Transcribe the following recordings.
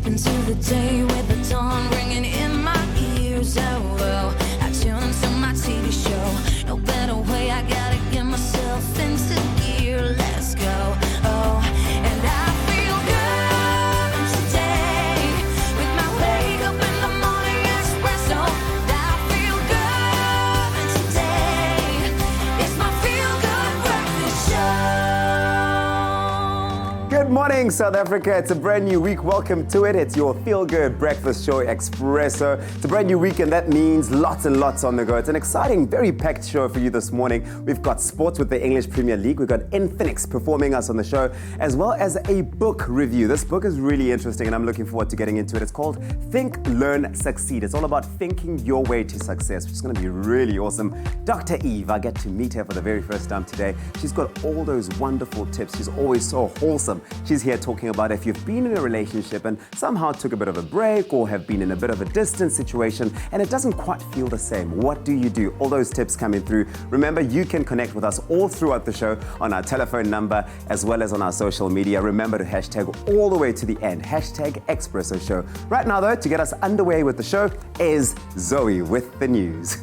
into the day with the dawn ringing in my ears. Oh, well, I tune into my TV show. No better way, I gotta get myself into gear. Let's go. Oh, and I feel good today with my wake up in the morning espresso. And I feel good today. It's my feel good breakfast show. Good morning, South Africa. It's a brand new week. Welcome to it. It's your feel-good breakfast show, Expresso. It's a brand new week, and that means lots and lots on the go. It's an exciting, very packed show for you this morning. We've got sports with the English Premier League. We've got Infinix performing us on the show, as well as a book review. This book is really interesting, and I'm looking forward to getting into it. It's called Think, Learn, Succeed. It's all about thinking your way to success, which is going to be really awesome. Dr. Eve, I get to meet her for the very first time today. She's got all those wonderful tips. She's always so wholesome. She's here talking about if you've been in a relationship and somehow took a bit of a break or have been in a bit of a distant situation and it doesn't quite feel the same. What do you do? All those tips coming through. Remember, you can connect with us all throughout the show on our telephone number as well as on our social media. Remember to hashtag all the way to the end. Hashtag Expresso Show. Right now, though, to get us underway with the show is Zoe with the news.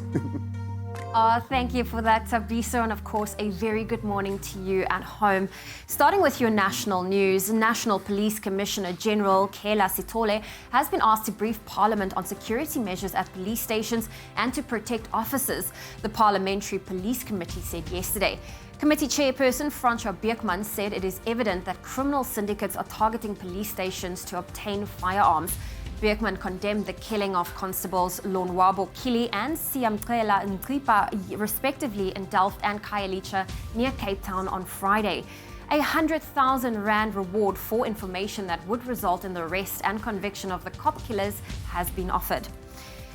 Oh, thank you for that, Tabiso, and of course, a very good morning to you at home. Starting with your national news, National Police Commissioner General Kela Sithole has been asked to brief Parliament on security measures at police stations and to protect officers, the Parliamentary Police Committee said yesterday. Committee Chairperson Francois Beekman said it is evident that criminal syndicates are targeting police stations to obtain firearms. Beekman condemned the killing of Constables Lonwabo Kili and Siyamcela Ntripa, respectively, in Delft and Khayelitsha near Cape Town on Friday. A 100,000 Rand reward for information that would result in the arrest and conviction of the cop killers has been offered.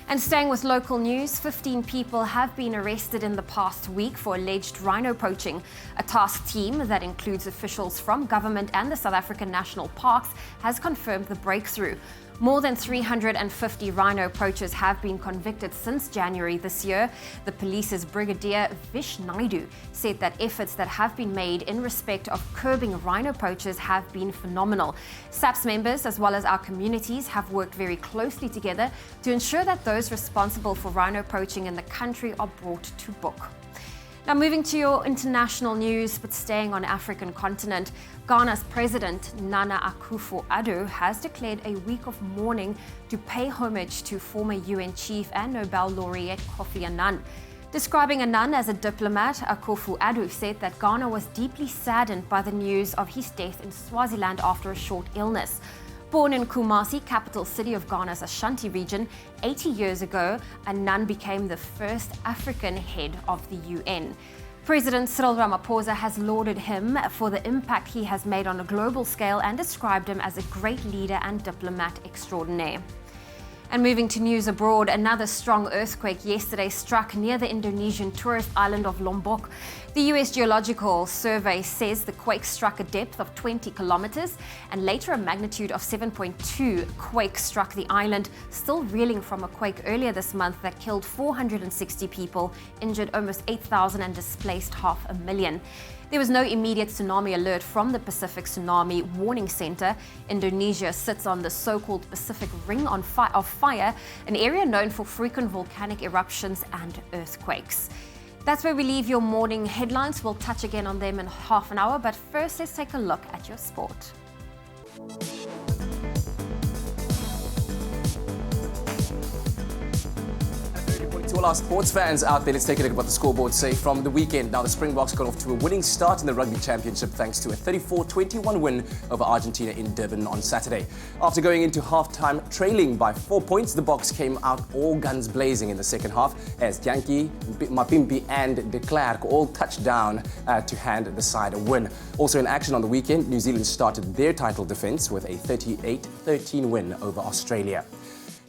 And staying with local news, 15 people have been arrested in the past week for alleged rhino poaching. A task team that includes officials from government and the South African National Parks has confirmed the breakthrough. More than 350 rhino poachers have been convicted since January this year. The police's Brigadier Vish Naidu said that efforts that have been made in respect of curbing rhino poachers have been phenomenal. SAPS members, as well as our communities, have worked very closely together to ensure that those responsible for rhino poaching in the country are brought to book. Now moving to your international news, but staying on African continent, Ghana's President Nana Akufo-Addo has declared a week of mourning to pay homage to former UN chief and Nobel laureate Kofi Annan. Describing Annan as a diplomat, Akufo-Addo said that Ghana was deeply saddened by the news of his death in Swaziland after a short illness. Born in Kumasi, capital city of Ghana's Ashanti region, 80 years ago, Annan became the first African head of the UN. President Cyril Ramaphosa has lauded him for the impact he has made on a global scale and described him as a great leader and diplomat extraordinaire. And moving to news abroad, another strong earthquake yesterday struck near the Indonesian tourist island of Lombok. The US Geological Survey says the quake struck a depth of 20 kilometers, and later a magnitude of 7.2 quake struck the island, still reeling from a quake earlier this month that killed 460 people, injured almost 8,000 and displaced 500,000. There was no immediate tsunami alert from the Pacific Tsunami Warning Center. Indonesia sits on the so-called Pacific Ring of Fire, an area known for frequent volcanic eruptions and earthquakes. That's where we leave your morning headlines. We'll touch again on them in half an hour, but first let's take a look at your sport. To all our sports fans out there, let's take a look at what the scoreboard say from the weekend. Now, the Springboks got off to a winning start in the Rugby Championship thanks to a 34-21 win over Argentina in Durban on Saturday. After going into half-time trailing by 4 points, the Boks came out all guns blazing in the second half as Yankee, Mapimpi and de Klerk all touched down to hand the side a win. Also in action on the weekend, New Zealand started their title defence with a 38-13 win over Australia.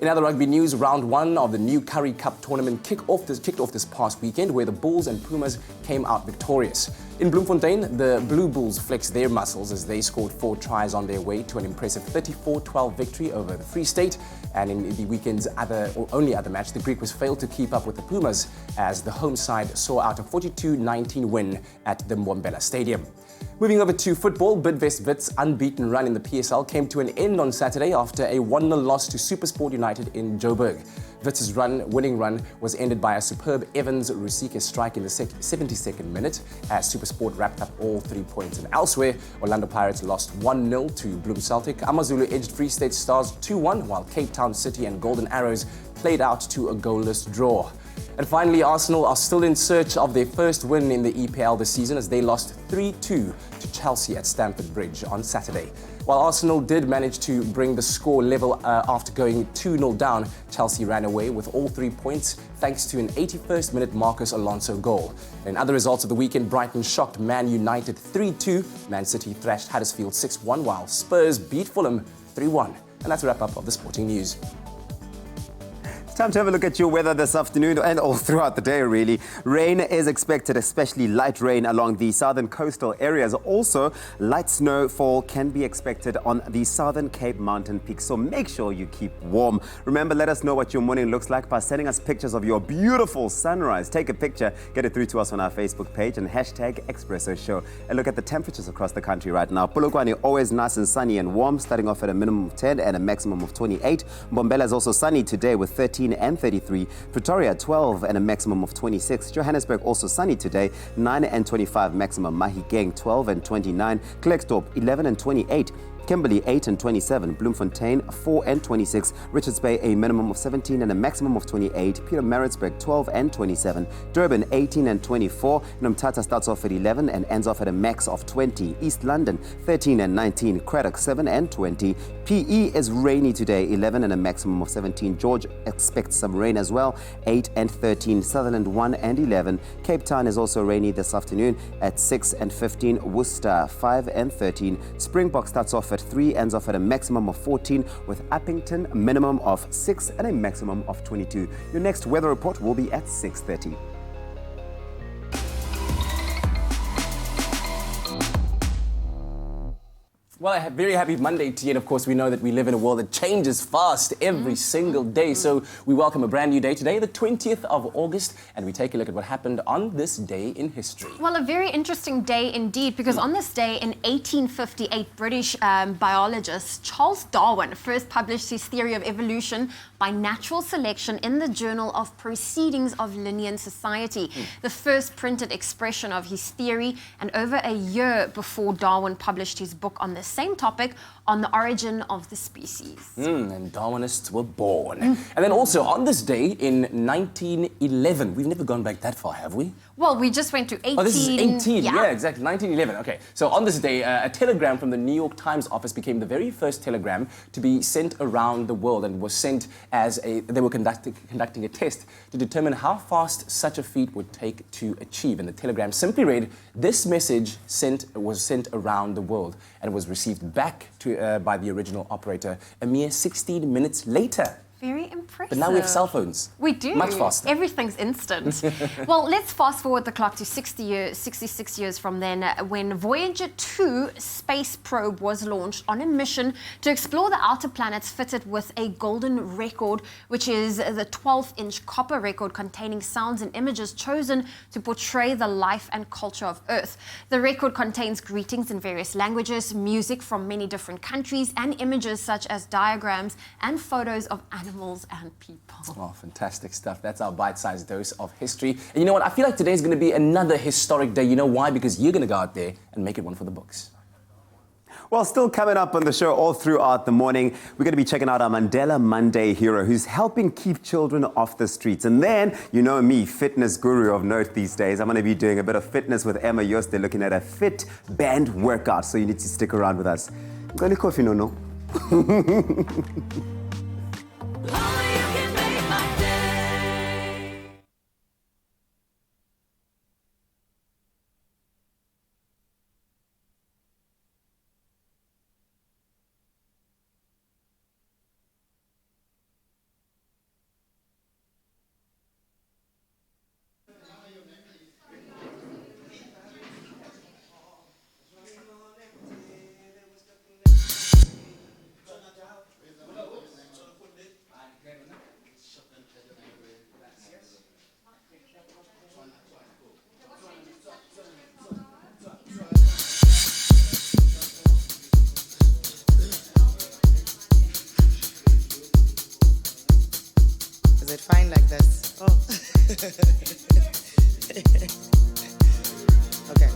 In other rugby news, round one of the new Currie Cup tournament kicked off this past weekend, where the Bulls and Pumas came out victorious. In Bloemfontein, the Blue Bulls flexed their muscles as they scored 4 tries on their way to an impressive 34-12 victory over the Free State. And in the weekend's only other match, the Griquas failed to keep up with the Pumas as the home side saw out a 42-19 win at the Mbombela Stadium. Moving over to football, Bidvest Wits' unbeaten run in the PSL came to an end on Saturday after a 1-0 loss to SuperSport United in Joburg. Wits' winning run was ended by a superb Evans Rusike strike in the 72nd minute as SuperSport wrapped up all 3 points. And elsewhere, Orlando Pirates lost 1-0 to Bloem Celtic. Amazulu edged Free State Stars 2-1, while Cape Town City and Golden Arrows played out to a goalless draw. And finally, Arsenal are still in search of their first win in the EPL this season as they lost 3-2 to Chelsea at Stamford Bridge on Saturday. While Arsenal did manage to bring the score level after going 2-0 down, Chelsea ran away with all 3 points thanks to an 81st minute Marcus Alonso goal. In other results of the weekend, Brighton shocked Man United 3-2, Man City thrashed Huddersfield 6-1, while Spurs beat Fulham 3-1. And that's a wrap up of the sporting news. Time to have a look at your weather this afternoon and all throughout the day, really. Rain is expected, especially light rain along the southern coastal areas. Also, light snowfall can be expected on the southern Cape Mountain peaks, so make sure you keep warm. Remember, let us know what your morning looks like by sending us pictures of your beautiful sunrise. Take a picture, get it through to us on our Facebook page and hashtag Expresso Show. And look at the temperatures across the country right now. Polokwane always nice and sunny and warm, starting off at a minimum of 10 and a maximum of 28. Mbombela is also sunny today with 13 and 33. Pretoria 12 and a maximum of 26. Johannesburg also sunny today, 9 and 25 maximum. Mahikeng 12 and 29. Klerksdorp 11 and 28. Kimberley 8 and 27, Bloemfontein 4 and 26, Richards Bay a minimum of 17 and a maximum of 28, Pietermaritzburg 12 and 27, Durban 18 and 24, Nomtata starts off at 11 and ends off at a max of 20, East London 13 and 19, Craddock 7 and 20, PE is rainy today, 11 and a maximum of 17, George expects some rain as well, 8 and 13, Sutherland 1 and 11, Cape Town is also rainy this afternoon at 6 and 15, Worcester 5 and 13, Springbok starts off at 3, ends off at a maximum of 14, with Uppington a minimum of 6 and a maximum of 22. Your next weather report will be at 6:30. Well, a very happy Monday to you. And of course, we know that we live in a world that changes fast every single day. So we welcome a brand new day today, the 20th of August, and we take a look at what happened on this day in history. Well, a very interesting day indeed, because on this day in 1858, British biologist Charles Darwin first published his theory of evolution by natural selection in the Journal of Proceedings of Linnean Society, the first printed expression of his theory, and over a year before Darwin published his book on the same topic, on the origin of the species. And Darwinists were born. And then also on this day in 1911, we've never gone back that far, have we? Well, we just went to 18... Oh, this is 18, yeah, exactly, 1911. Okay, so on this day, a telegram from the New York Times office became the very first telegram to be sent around the world, and was sent as they were conducting a test to determine how fast such a feat would take to achieve. And the telegram simply read, "This message was sent around the world," and was received back by the original operator a mere 16 minutes later. Very impressive. But now we have cell phones. We do. Much faster. Everything's instant. Well, let's fast forward the clock to 66 years from then, when Voyager 2 space probe was launched on a mission to explore the outer planets fitted with a golden record, which is the 12-inch copper record containing sounds and images chosen to portray the life and culture of Earth. The record contains greetings in various languages, music from many different countries, and images such as diagrams and photos of animals and people. Oh, fantastic stuff. That's our bite-sized dose of history. And you know what? I feel like today is going to be another historic day. You know why? Because you're going to go out there and make it one for the books. Well, still coming up on the show all throughout the morning, we're going to be checking out our Mandela Monday hero who's helping keep children off the streets. And then, you know me, fitness guru of note these days. I'm going to be doing a bit of fitness with Emma Yost. They're looking at a fit band workout, so you need to stick around with us. Go to coffee, no. Okay.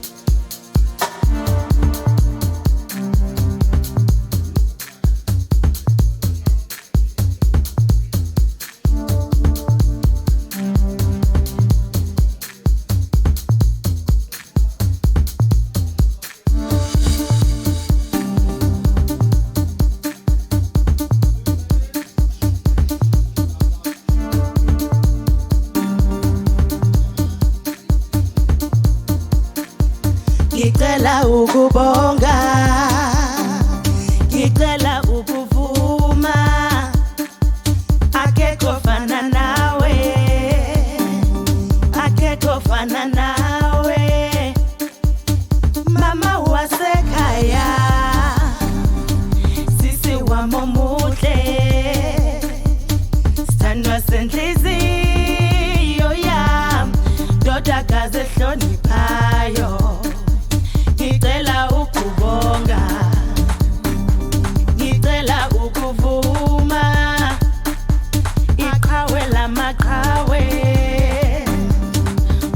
Ngicela ukubonga, ngicela ukuvuma, akekho fana nawe, akekho fana nawe, mama wasekhaya, sisi wamomuhle, sithandwa senhliziyo yami, ndodakazi ehloniphayo. Ngicela ukubonga, ngicela ukuvuma, iqhawe lamaqhawe,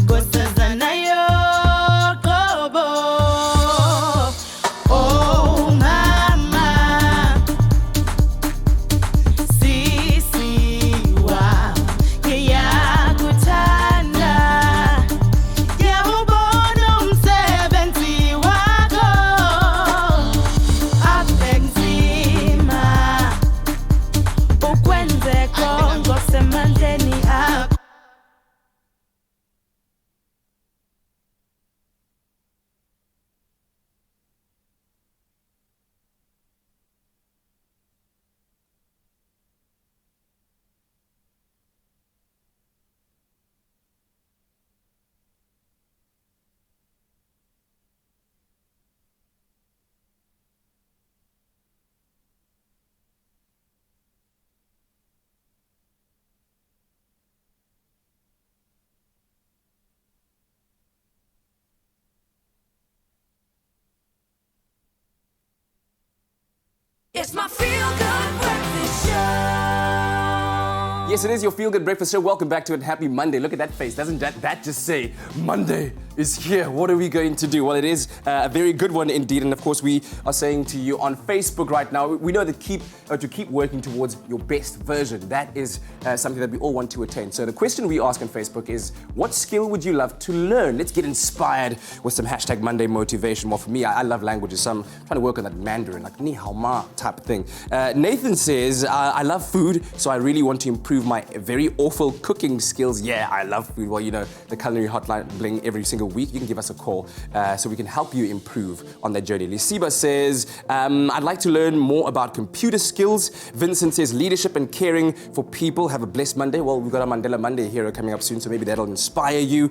nkosazana yoqobo. Oh mama, sisiwa, ngiyakuthanda, ngiyawubona umsebenzi wakho, akubenzima, ukwenze konke okusemandleni akho. It's my feel-good breakfast show. Yes, it is your Feel Good Breakfast Show. Welcome back to it. Happy Monday. Look at that face. Doesn't that just say Monday is here? What are we going to do? Well, it is a very good one indeed. And of course, we are saying to you on Facebook right now, we know that to keep working towards your best version. That is something that we all want to attain. So the question we ask on Facebook is, what skill would you love to learn? Let's get inspired with some hashtag Monday motivation. Well, for me, I love languages, so I'm trying to work on that Mandarin, like ni hao ma type thing. Nathan says, I love food, so I really want to improve my very awful cooking skills. Yeah, I love food. Well, you know, the culinary hotline bling every single week. You can give us a call so we can help you improve on that journey. Lisiba says, I'd like to learn more about computer skills. Vincent says, leadership and caring for people. Have a blessed Monday. Well, we've got a Mandela Monday here coming up soon, so maybe that'll inspire you.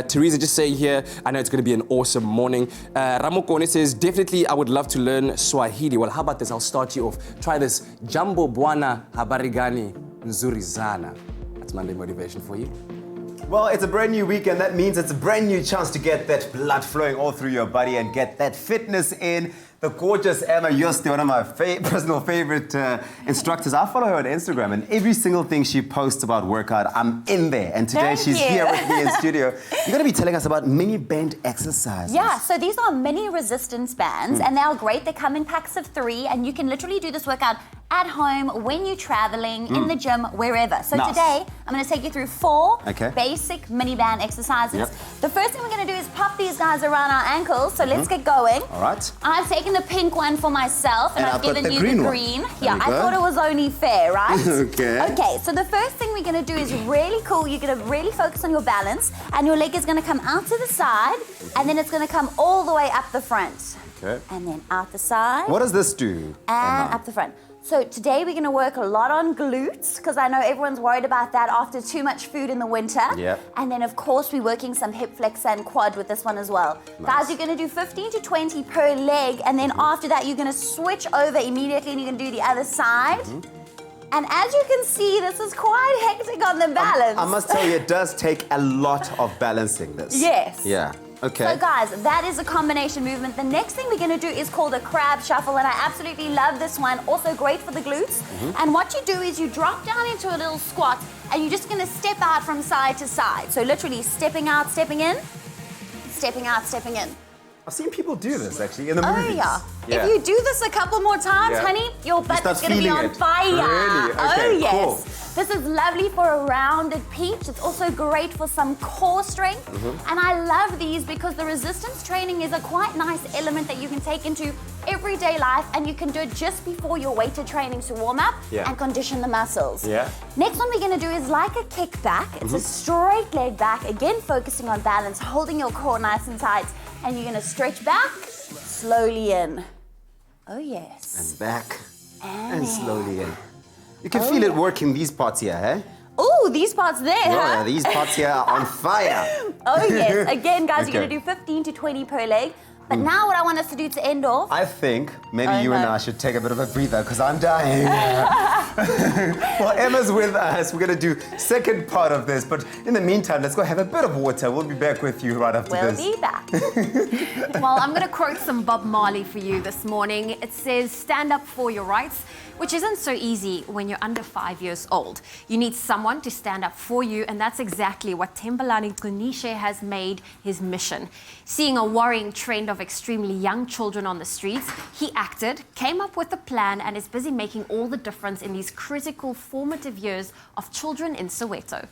Teresa just saying here, I know it's going to be an awesome morning. Ramokone says, definitely I would love to learn Swahili. Well, how about this? I'll start you off. Try this. Jambo bwana habari gani nzuri sana. That's Monday motivation for you. Well, it's a brand new week, and that means it's a brand new chance to get that blood flowing all through your body and get that fitness in. The gorgeous Anna Yosti, one of my personal favorite instructors. I follow her on Instagram, and every single thing she posts about workout, I'm in there. And today she's here with me in studio. You're going to be telling us about mini band exercises. Yeah, so these are mini resistance bands, and they're great. They come in packs of 3, and you can literally do this workout at home, when you're traveling, in the gym, wherever. So today, I'm going to take you through 4 basic mini band exercises. Yep. The first thing we're going to do is pop these guys around our ankles. So let's get going. All right. I've taken the pink one for myself, and I've given got the you green the one. green. There Yeah, we I go. thought it was only fair, right? Okay. Okay, so the first thing we're going to do is really cool. You're going to really focus on your balance, and your leg is going to come out to the side, and then it's going to come all the way up the front. Okay. And then out the side. What does this do? And up the front. So today we're going to work a lot on glutes, because I know everyone's worried about that after too much food in the winter. Yep. And then of course we're working some hip flex and quad with this one as well. Guys, you're going to do 15 to 20 per leg, and then after that you're going to switch over immediately and you're going to do the other side. And as you can see, this is quite hectic on the balance. I must tell you, it does take a lot of balancing this. Yes. Yeah. Okay. So guys, that is a combination movement. The next thing we're going to do is called a crab shuffle, and I absolutely love this one. Also great for the glutes. And what you do is you drop down into a little squat, and you're just going to step out from side to side. So literally stepping out, stepping in, stepping out, stepping in. I've seen people do this actually in the Oh movies. yeah. If you do this a couple more times, Yeah. honey, your butt start is going to be feeling on it. fire. Really? Okay, oh yes. cool. This is lovely for a rounded peach. It's also great for some core strength. And I love these because the resistance training is a quite nice element that you can take into everyday life, and you can do it just before your weighted training to warm up and condition the muscles. Yeah. Next one we're going to do is like a kick back. It's a straight leg back, again focusing on balance, holding your core nice and tight, and you're going to stretch back, slowly in. Oh yes. And back and in. slowly in. You can feel it working these parts here, eh? Oh, these parts there, Oh, huh? yeah, these parts here are on fire. Oh yes. Again, guys, Okay. you're going to do 15 to 20 per leg. But now what I want us to do to end off, I think maybe Oh, you and no. I should take a bit of a breather because I'm dying. Well, Emma's with us. We're going to do second part of this. But in the meantime, let's go have a bit of water. We'll be back with you right after we'll this. be back. Well, I'm going to quote some Bob Marley for you this morning. It says, stand up for your rights, which isn't so easy when you're under 5 years old. You need someone to stand up for you, and that's exactly what Thembelani Qinishe has made his mission. Seeing a worrying trend of extremely young children on the streets, he acted, came up with a plan, and is busy making all the difference in these critical formative years of children in Soweto.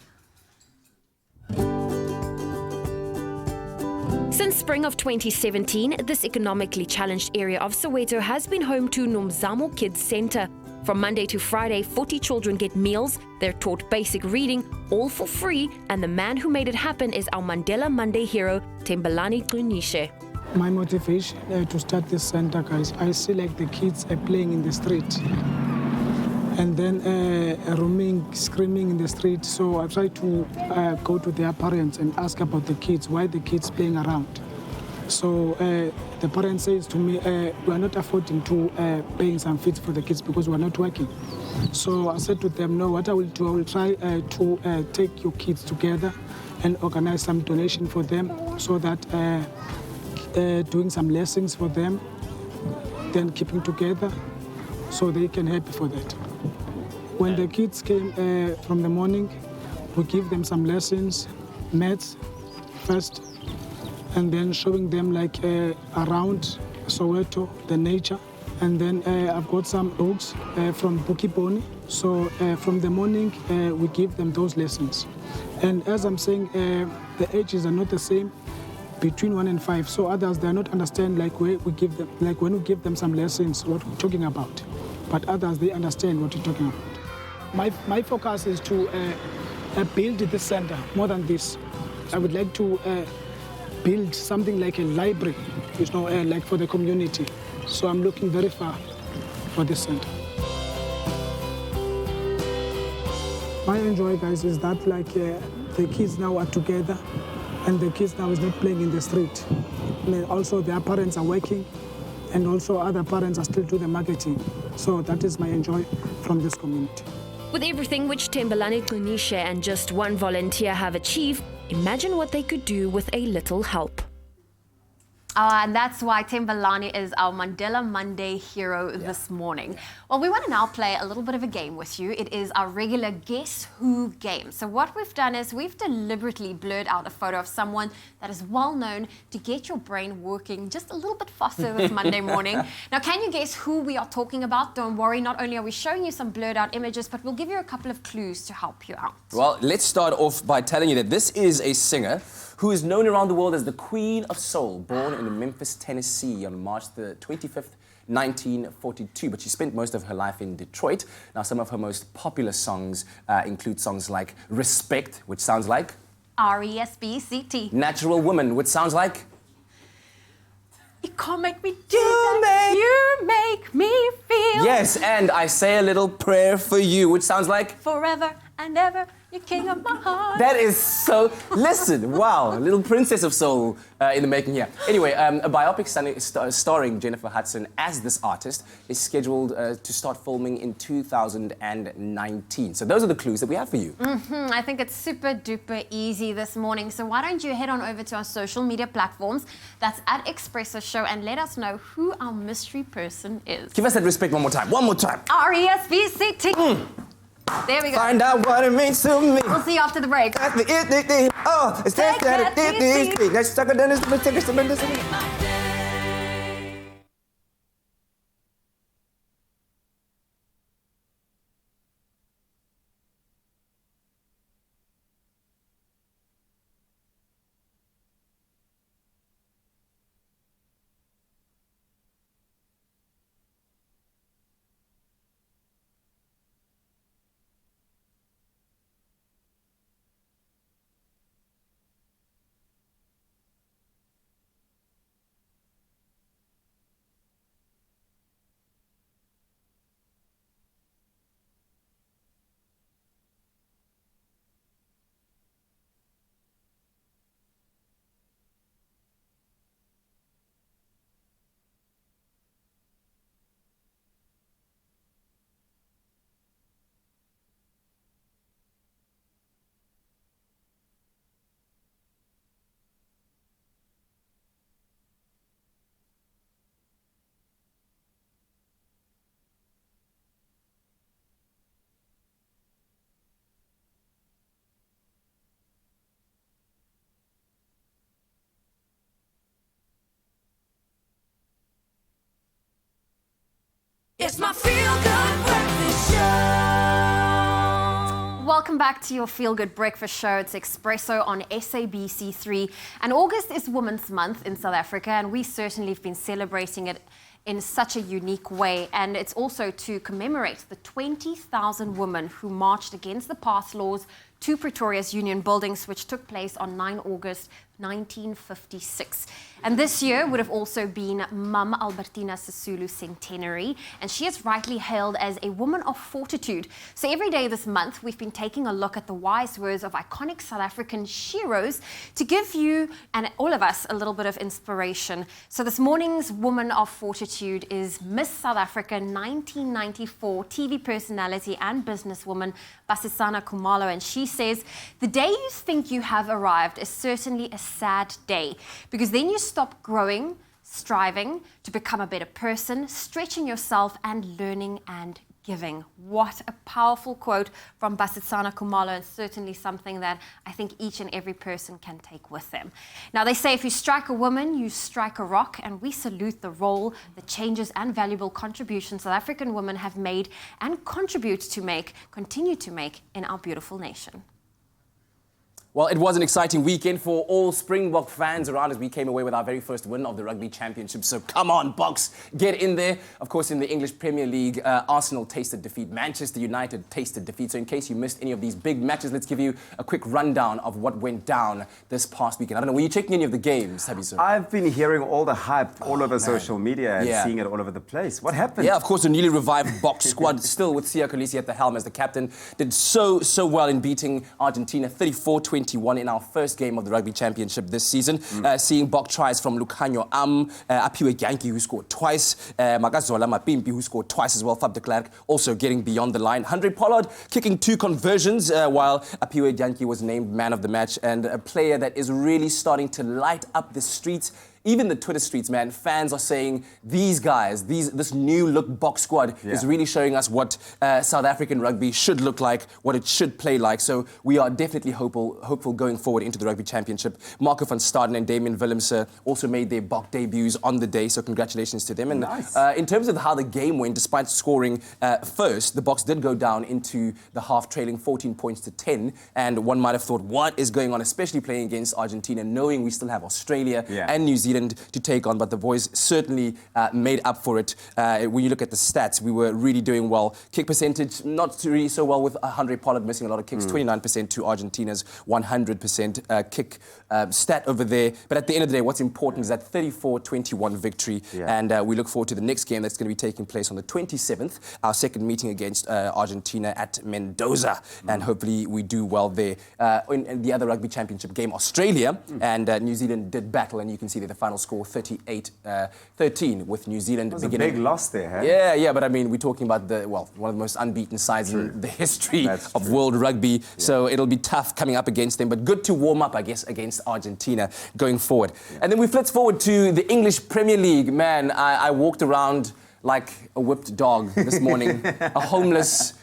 Since spring of 2017, this economically challenged area of Soweto has been home to Nomzamo Kids Centre. From Monday to Friday, 40 children get meals, they're taught basic reading, all for free, and the man who made it happen is our Mandela Monday hero, Thembelani Qinishe. My motivation to start this center, guys, I see like the kids are playing in the street and then roaming, screaming in the street. So I try to go to their parents and ask about the kids, why the kids playing around. So the parent says to me, we are not affording to paying some fees for the kids because we are not working. So I said to them, no, what I will do, I will try to take your kids together and organize some donation for them so that doing some lessons for them, then keeping together so they can help for that. When the kids came from the morning, we give them some lessons, maths first, and then showing them like around Soweto, the nature. And then I've got some dogs from Bukiboni. So from the morning, we give them those lessons. And as I'm saying, the ages are not the same between 1 and 5. So others, they not understand like we give them, like when we give them some lessons, what we're talking about. But others, they understand what you're talking about. My focus is to build this center more than this. I would like to build something like a library, you know, like for the community. So I'm looking very far for this center. What I enjoy, guys, is that like the kids now are together and the kids now is not playing in the street. And also their parents are working and also other parents are still doing the marketing. So that is my enjoy from this community. With everything which Thembelani Qinishe and just one volunteer have achieved, imagine what they could do with a little help. And that's why Thembelani is our Mandela Monday hero this morning. Well, we want to now play a little bit of a game with you. It is our regular Guess Who game. So what we've done is we've deliberately blurred out a photo of someone that is well known to get your brain working just a little bit faster this Monday morning. Now, can you guess who we are talking about? Don't worry, not only are we showing you some blurred out images, but we'll give you a couple of clues to help you out. Well, let's start off by telling you that this is a singer who is known around the world as the Queen of Soul, born in Memphis, Tennessee on March the 25th, 1942. But she spent most of her life in Detroit. Now, some of her most popular songs include songs like Respect, which sounds like... R-E-S-B-C-T. Natural Woman, which sounds like... You can't make me do that. You make me feel Yes, and I Say a Little Prayer for You, which sounds like... forever and ever You're king of my heart. That is so... Listen, wow, a little princess of soul in the making here. Anyway, a biopic starring Jennifer Hudson as this artist is scheduled to start filming in 2019. So those are the clues that we have for you. I think it's super duper easy this morning. So why don't you head on over to our social media platforms. That's at Expresso Show and let us know who our mystery person is. Give us that respect one more time. One more time. R-E-S-P-C-T. There we go. Find out what it means to me. We'll see you after the break. Oh, it's Take that, Let's talk about this. It's my feel-good breakfast show. Welcome back to your Feel Good Breakfast Show. It's Expresso on SABC3. And August is Women's Month in South Africa, and we certainly have been celebrating it in such a unique way. And it's also to commemorate the 20,000 women who marched against the pass laws to Pretoria's Union buildings, which took place on 9 August 1956. And this year would have also been Mum Albertina Sisulu's centenary, and she is rightly hailed as a woman of fortitude. So every day this month, we've been taking a look at the wise words of iconic South African sheroes to give you and all of us a little bit of inspiration. So this morning's woman of fortitude is Miss South Africa 1994 TV personality and businesswoman Basisana Khumalo, and she says, "The day you think you have arrived is certainly a sad day, because then you stop growing, striving to become a better person, stretching yourself and learning and giving." What a powerful quote from Basisana Khumalo, and certainly something that I think each and every person can take with them. Now, they say if you strike a woman, you strike a rock, and we salute the role, the changes and valuable contributions South African women have made and continue to make in our beautiful nation. Well, it was an exciting weekend for all Springbok fans around as we came away with our very first win of the Rugby Championship. So come on, Boks, get in there. Of course, in the English Premier League, Arsenal tasted defeat. Manchester United tasted defeat. So in case you missed any of these big matches, let's give you a quick rundown of what went down this past weekend. I don't know, were you checking any of the games, Habiso? I've been hearing all the hype all over social media and seeing it all over the place. What happened? Yeah, of course, the newly revived Boks squad, still with Siya Kolisi at the helm as the captain, did so well in beating Argentina 34-21 in our first game of the Rugby Championship this season. Seeing Bok tries from Lukhanyo Apiwe Gyanki, who scored twice, Makazola Mapimpi, who scored twice as well, Fab de Klerk also getting beyond the line. Andre Pollard kicking 2 conversions, while Apiwe Gyanki was named man of the match, and a player that is really starting to light up the streets. Even the Twitter streets, man, fans are saying these guys, this new look Boks squad is really showing us what South African rugby should look like, what it should play like. So we are definitely hopeful going forward into the Rugby Championship. Marco van Staden and Damien Willemse also made their Bok debuts on the day, so congratulations to them. And in terms of how the game went, despite scoring first, the Boks did go down into the half trailing 14 points to 10, and one might have thought, what is going on, especially playing against Argentina, knowing we still have Australia and New Zealand Zealand to take on, but the boys certainly made up for it. When you look at the stats, we were really doing well. Kick percentage, not really so well with Andre Pollard missing a lot of kicks, 29% to Argentina's 100% kick stat over there. But at the end of the day, what's important is that 34-21 victory, and we look forward to the next game that's going to be taking place on the 27th, our second meeting against Argentina at Mendoza, and hopefully we do well there. In the other rugby championship game, Australia and New Zealand did battle, and you can see that the final score 38-13 with New Zealand beginning. A big loss there, huh? Yeah, but I mean, we're talking about one of the most unbeaten sides in the history of world rugby, so it'll be tough coming up against them, but good to warm up, I guess, against Argentina going forward. And then we flipped forward to the English Premier League. Man, I walked around like a whipped dog this morning, a homeless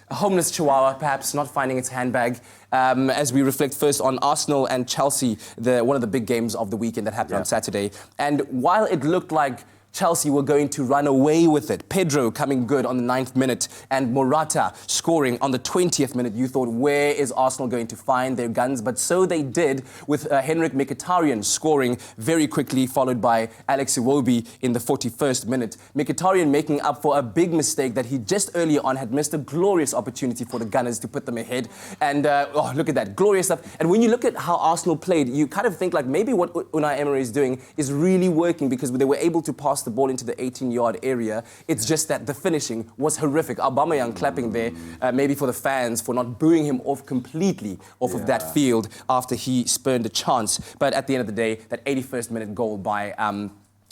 chihuahua, perhaps not finding its handbag. As we reflect first on Arsenal and Chelsea, one of the big games of the weekend that happened on Saturday. And while it looked like Chelsea were going to run away with it, Pedro coming good on the 9th minute and Morata scoring on the 20th minute, you thought, where is Arsenal going to find their guns? But so they did, with Henrik Mkhitaryan scoring very quickly, followed by Alex Iwobi in the 41st minute. Mkhitaryan making up for a big mistake that he just earlier on had missed a glorious opportunity for the Gunners to put them ahead. And look at that, glorious stuff. And when you look at how Arsenal played, you kind of think like maybe what Unai Emery is doing is really working, because they were able to pass the ball into the 18-yard area. It's just that the finishing was horrific. Aubameyang clapping there, maybe for the fans for not booing him off completely off of that field after he spurned a chance. But at the end of the day, that 81st minute goal by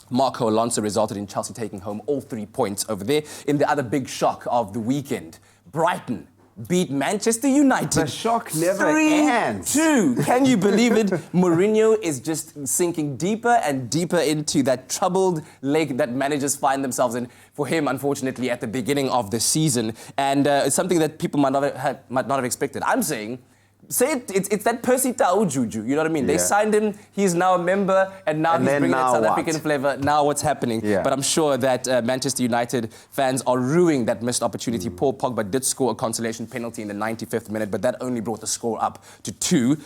Marco Alonso resulted in Chelsea taking home all 3 points over there. In the other big shock of the weekend, Brighton beat Manchester United. The shock never ends. 3-2. Can you believe it? Mourinho is just sinking deeper and deeper into that troubled lake that managers find themselves in. For him, unfortunately, at the beginning of the season, and it's something that people might not have expected. I'm saying. It's that Percy Tau juju, you know what I mean? They signed him, he's now a member, and now he's bringing that South African flavour. Now what's happening? But I'm sure that Manchester United fans are ruining that missed opportunity. Paul Pogba did score a consolation penalty in the 95th minute, but that only brought the score up to 2.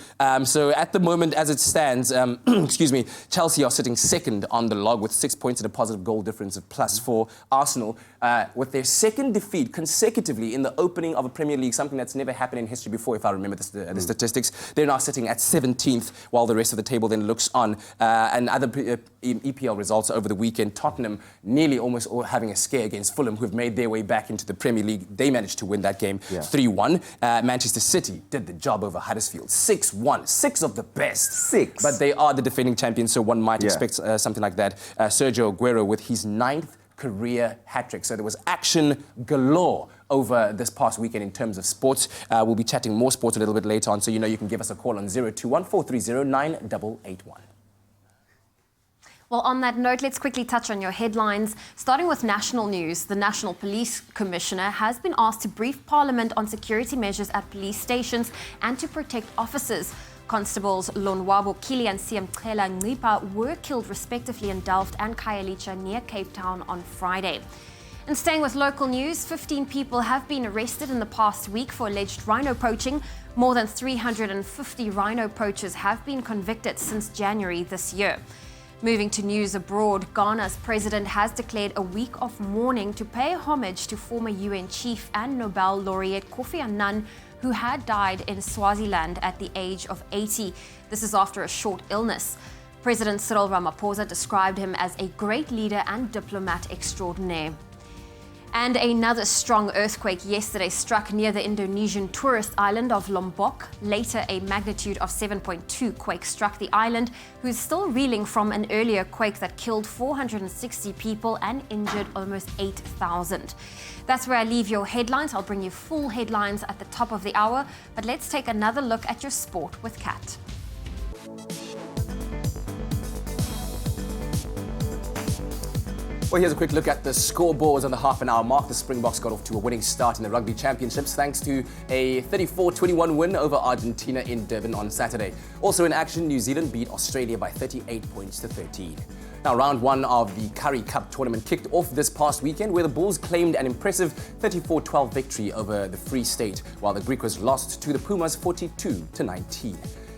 So at the moment, as it stands, Chelsea are sitting second on the log with 6 points and a positive goal difference of +4. Arsenal, with their second defeat consecutively in the opening of a Premier League, something that's never happened in history before, if I remember the statistics. They're now sitting at 17th, while the rest of the table then looks on. And other EPL results over the weekend, Tottenham nearly almost having a scare against Fulham, who've made their way back into the Premier League. They managed to win that game 3-1. Manchester City did the job over Huddersfield, 6-1. 6 of the best. 6. But they are the defending champions, so one might expect something like that. Sergio Aguero with his 9th career hat-trick. So there was action galore over this past weekend in terms of sports. We'll be chatting more sports a little bit later on, so you know you can give us a call on 021 430 9881. Well, on that note, let's quickly touch on your headlines. Starting with national news, the National Police Commissioner has been asked to brief Parliament on security measures at police stations and to protect officers. Constables Lonwabo Kili and Siamcela Ngipa were killed respectively in Delft and Khayelitsha near Cape Town on Friday. And staying with local news, 15 people have been arrested in the past week for alleged rhino poaching. More than 350 rhino poachers have been convicted since January this year. Moving to news abroad, Ghana's president has declared a week of mourning to pay homage to former UN chief and Nobel laureate Kofi Annan, who had died in Swaziland at the age of 80. This is after a short illness. President Cyril Ramaphosa described him as a great leader and diplomat extraordinaire. And another strong earthquake yesterday struck near the Indonesian tourist island of Lombok. Later, a magnitude of 7.2 quake struck the island, who's still reeling from an earlier quake that killed 460 people and injured almost 8,000. That's where I leave your headlines. I'll bring you full headlines at the top of the hour, but let's take another look at your sport with Kat. Well, here's a quick look at the scoreboards on the half an hour mark. The Springboks got off to a winning start in the Rugby Championships thanks to a 34-21 win over Argentina in Durban on Saturday. Also in action, New Zealand beat Australia by 38 points to 13. Now, round 1 of the Currie Cup tournament kicked off this past weekend, where the Bulls claimed an impressive 34-12 victory over the Free State, while the Griquas lost to the Pumas 42-19.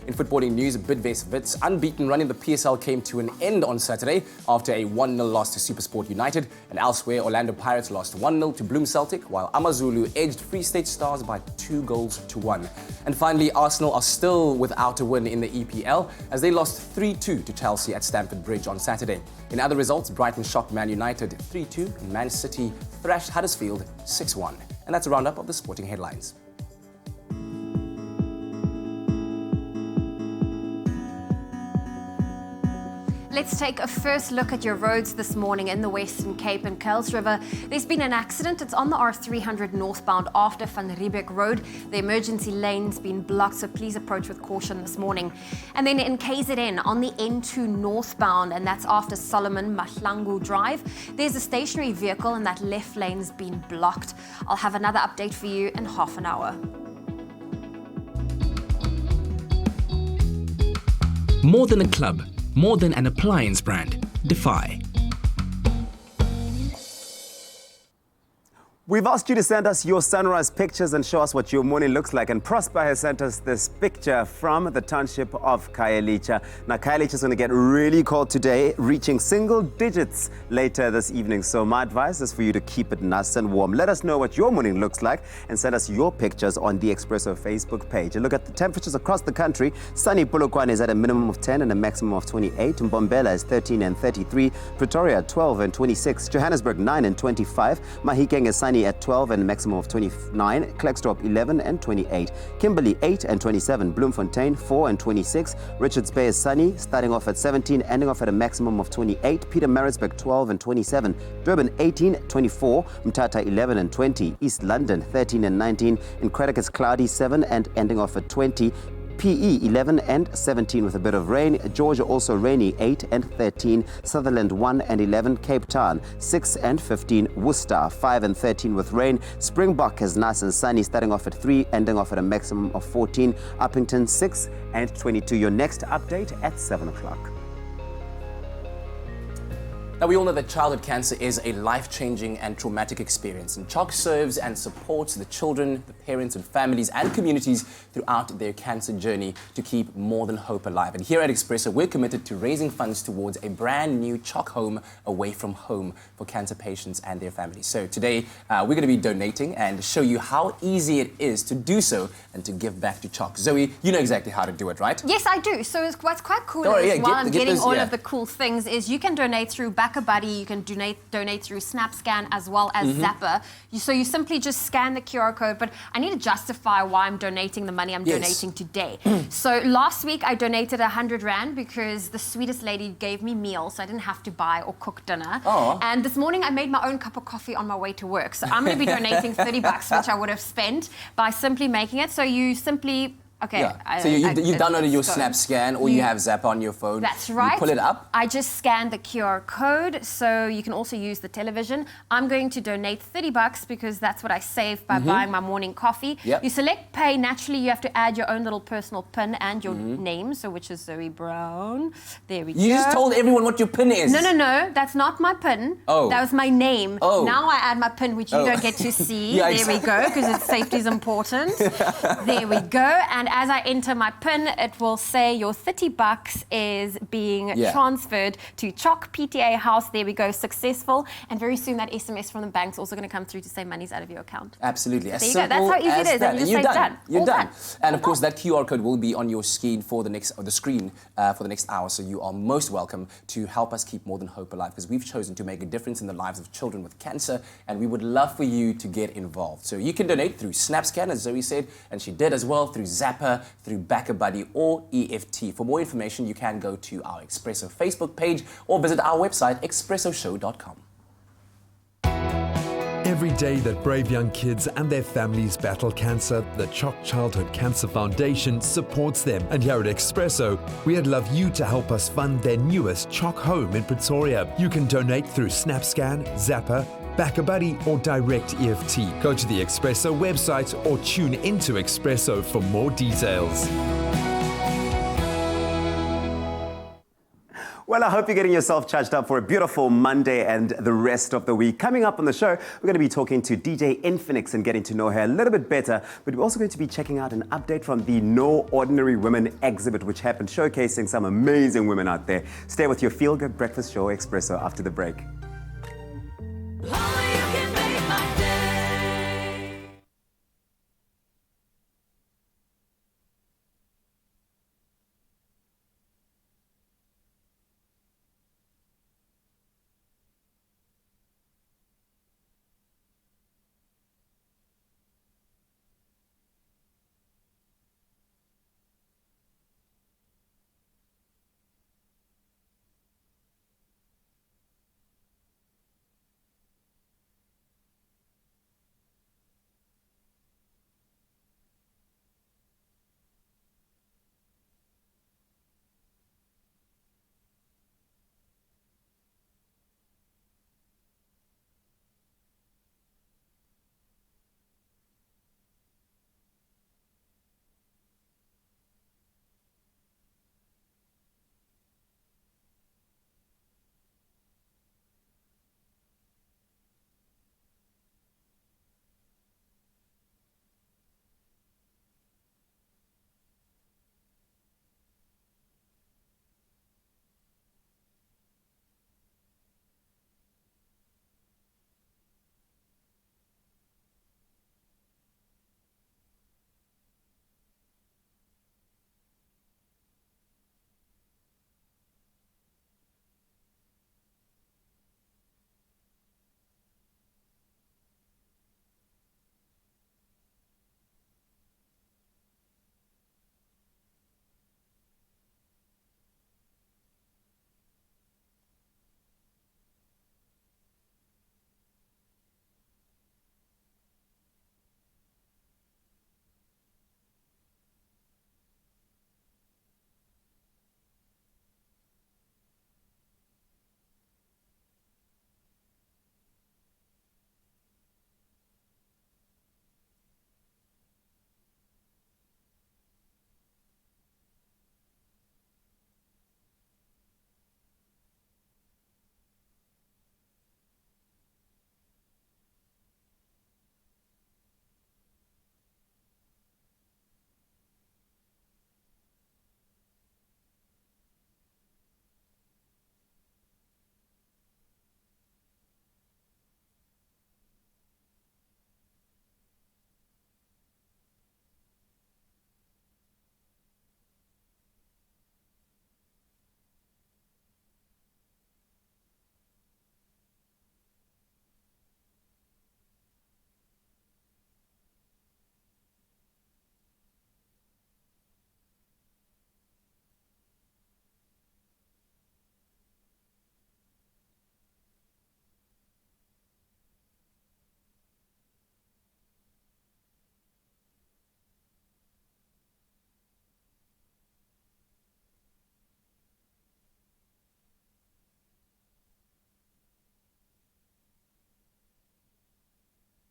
In footballing news, Bidvest Wits' unbeaten run in the PSL came to an end on Saturday after a 1-0 loss to SuperSport United. And elsewhere, Orlando Pirates lost 1-0 to Bloem Celtic, while Amazulu edged Free State Stars by 2-1. And finally, Arsenal are still without a win in the EPL as they lost 3-2 to Chelsea at Stamford Bridge on Saturday. In other results, Brighton shocked Man United 3-2 and Man City thrashed Huddersfield 6-1. And that's a roundup of the sporting headlines. Let's take a first look at your roads this morning in the Western Cape and Kuils River. There's been an accident. It's on the R300 northbound after Van Riebeek Road. The emergency lane's been blocked, so please approach with caution this morning. And then in KZN on the N2 northbound, and that's after Solomon Mahlangu Drive, there's a stationary vehicle and that left lane's been blocked. I'll have another update for you in half an hour. More than a club, more than an appliance brand. Defy. We've asked you to send us your sunrise pictures and show us what your morning looks like. And Prosper has sent us this picture from the township of Khayelitsha. Now, Khayelitsha is going to get really cold today, reaching single digits later this evening. So my advice is for you to keep it nice and warm. Let us know what your morning looks like and send us your pictures on the Expresso Facebook page. And look at the temperatures across the country. Sunny Polokwane is at a minimum of 10 and a maximum of 28. Mbombela is 13 and 33. Pretoria 12 and 26. Johannesburg 9 and 25. Mahikeng is sunny at 12 and a maximum of 29, Klerksdorp 11 and 28, Kimberley 8 and 27, Bloemfontein 4 and 26, Richards Bay is sunny, starting off at 17, ending off at a maximum of 28, Pietermaritzburg 12 and 27, Durban 18, 24, Mthatha 11 and 20, East London 13 and 19, in Craddock is cloudy 7 and ending off at 20, PE 11 and 17 with a bit of rain. Georgia also rainy 8 and 13. Sutherland 1 and 11. Cape Town 6 and 15. Worcester 5 and 13 with rain. Springbok is nice and sunny, starting off at 3, ending off at a maximum of 14. Uppington 6 and 22. Your next update at 7 o'clock. Now, we all know that childhood cancer is a life-changing and traumatic experience, and Choc serves and supports the children, the parents and families and communities throughout their cancer journey to keep more than hope alive. And here at Expresso, we're committed to raising funds towards a brand new Choc home away from home for cancer patients and their families. So today, we're going to be donating and show you how easy it is to do so and to give back to Choc. Zoe, you know exactly how to do it, right? Yes, I do. So what's quite cool Don't worry, is while I'm getting those, all of the cool things is you can donate through a buddy, you can donate through SnapScan as well as Zapper. So you simply just scan the QR code, but I need to justify why I'm donating the money I'm donating today. So last week I donated 100 Rand because the sweetest lady gave me meals, so I didn't have to buy or cook dinner. Aww. And this morning I made my own cup of coffee on my way to work. So I'm going to be donating 30 bucks, which I would have spent by simply making it. So you simply... Okay. Yeah. So you downloaded your SnapScan or you have Zappa on your phone. That's right. You pull it up. I just scanned the QR code, so you can also use the television. I'm going to donate 30 bucks because that's what I saved by buying my morning coffee. Yep. You select pay. Naturally, you have to add your own little personal PIN and your name, so which is Zoe Brown. There we go. You just told everyone what your PIN is. No, that's not my PIN. Oh. That was my name. Oh. Now I add my PIN, which you don't get to see. Yeah, there we go, because safety is important. There we go. And as I enter my PIN, it will say your 30 bucks is being transferred to Choc PTA House. There we go, successful. And very soon that SMS from the bank's also going to come through to say money's out of your account. Absolutely. There you go. That's how easy it is. And you just say done. You're All done. And of course, that QR code will be on your screen for the next, for the next hour. So you are most welcome to help us keep more than hope alive, because we've chosen to make a difference in the lives of children with cancer, and we would love for you to get involved. So you can donate through SnapScan, as Zoe said, and she did as well, through Zapper, through Backer Buddy or EFT. For more information, you can go to our Expresso Facebook page or visit our website, expressoshow.com. Every day that brave young kids and their families battle cancer, the Choc Childhood Cancer Foundation supports them. And here at Expresso, we'd love you to help us fund their newest Choc home in Pretoria. You can donate through SnapScan, Zapper, Backer Buddy or direct EFT. Go to the Expresso website or tune into Expresso for more details. Well, I hope you're getting yourself charged up for a beautiful Monday and the rest of the week. Coming up on the show, we're going to be talking to DJ Infinix and getting to know her a little bit better. But we're also going to be checking out an update from the No Ordinary Women exhibit, which happened, showcasing some amazing women out there. Stay with your Feel Good Breakfast Show Expresso after the break.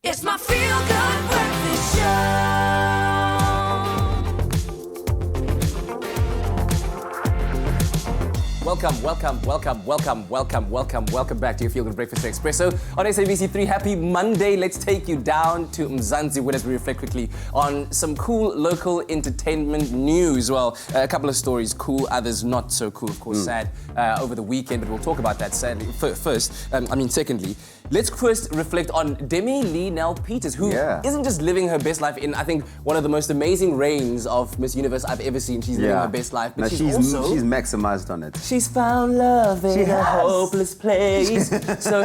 It's my Feel Good Breakfast Show. Welcome back to your Feel Good Breakfast Show Expresso on SABC3. Happy Monday. Let's take you down to Mzansi as we reflect quickly on some cool local entertainment news. Well, a couple of stories, cool, others not so cool, of course, sad over the weekend, but we'll talk about that sadly. Secondly, let's first reflect on Demi Lee Nell Peters, who isn't just living her best life in, I think, one of the most amazing reigns of Miss Universe I've ever seen. She's living her best life, but she's maximized on it. She's found love in a hopeless place. So,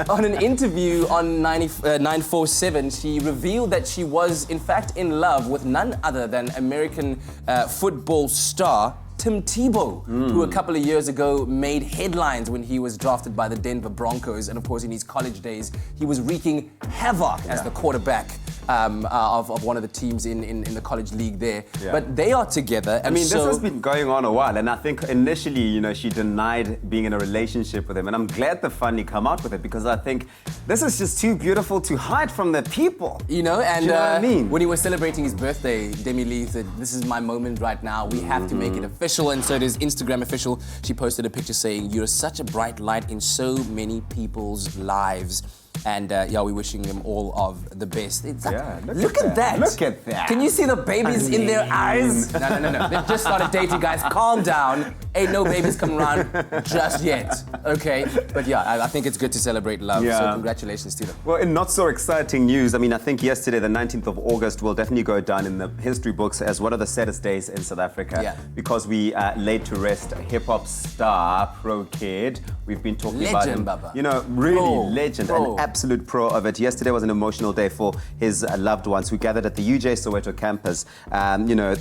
on an interview on 947, she revealed that she was, in fact, in love with none other than American football star Tim Tebow, who a couple of years ago made headlines when he was drafted by the Denver Broncos. And of course, in his college days, he was wreaking havoc as the quarterback of one of the teams in the college league there. But they are together. I mean, this has been going on a while, and I think initially, you know, she denied being in a relationship with him, and I'm glad they finally come out with it because I think this is just too beautiful to hide from the people. You know, and do you know what I mean? When he was celebrating his birthday, Demi Lee said, "This is my moment right now. We have to make it official." And so it is Instagram official. She posted a picture saying, "You're such a bright light in so many people's lives." And we're wishing them all of the best. It's like, look at that. Look at that. Can you see the babies in their eyes? No. They just started dating, guys. Calm down. Ain't no babies coming around just yet. Okay? But I think it's good to celebrate love. So congratulations to them. Well, in not so exciting news, I mean, I think yesterday, the 19th of August, will definitely go down in the history books as one of the saddest days in South Africa. Because we laid to rest hip-hop star, Pro Kid. We've been talking about him. Baba. You know, really legend. An absolute pro of it. Yesterday was an emotional day for his loved ones who gathered at the UJ Soweto campus,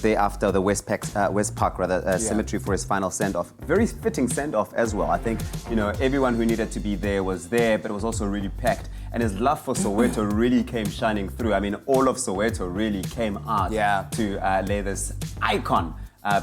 day after the West Park cemetery for his final send-off. Very fitting send-off as well. I think, everyone who needed to be there was there, but it was also really packed. And his love for Soweto really came shining through. I mean, all of Soweto really came out to lay this icon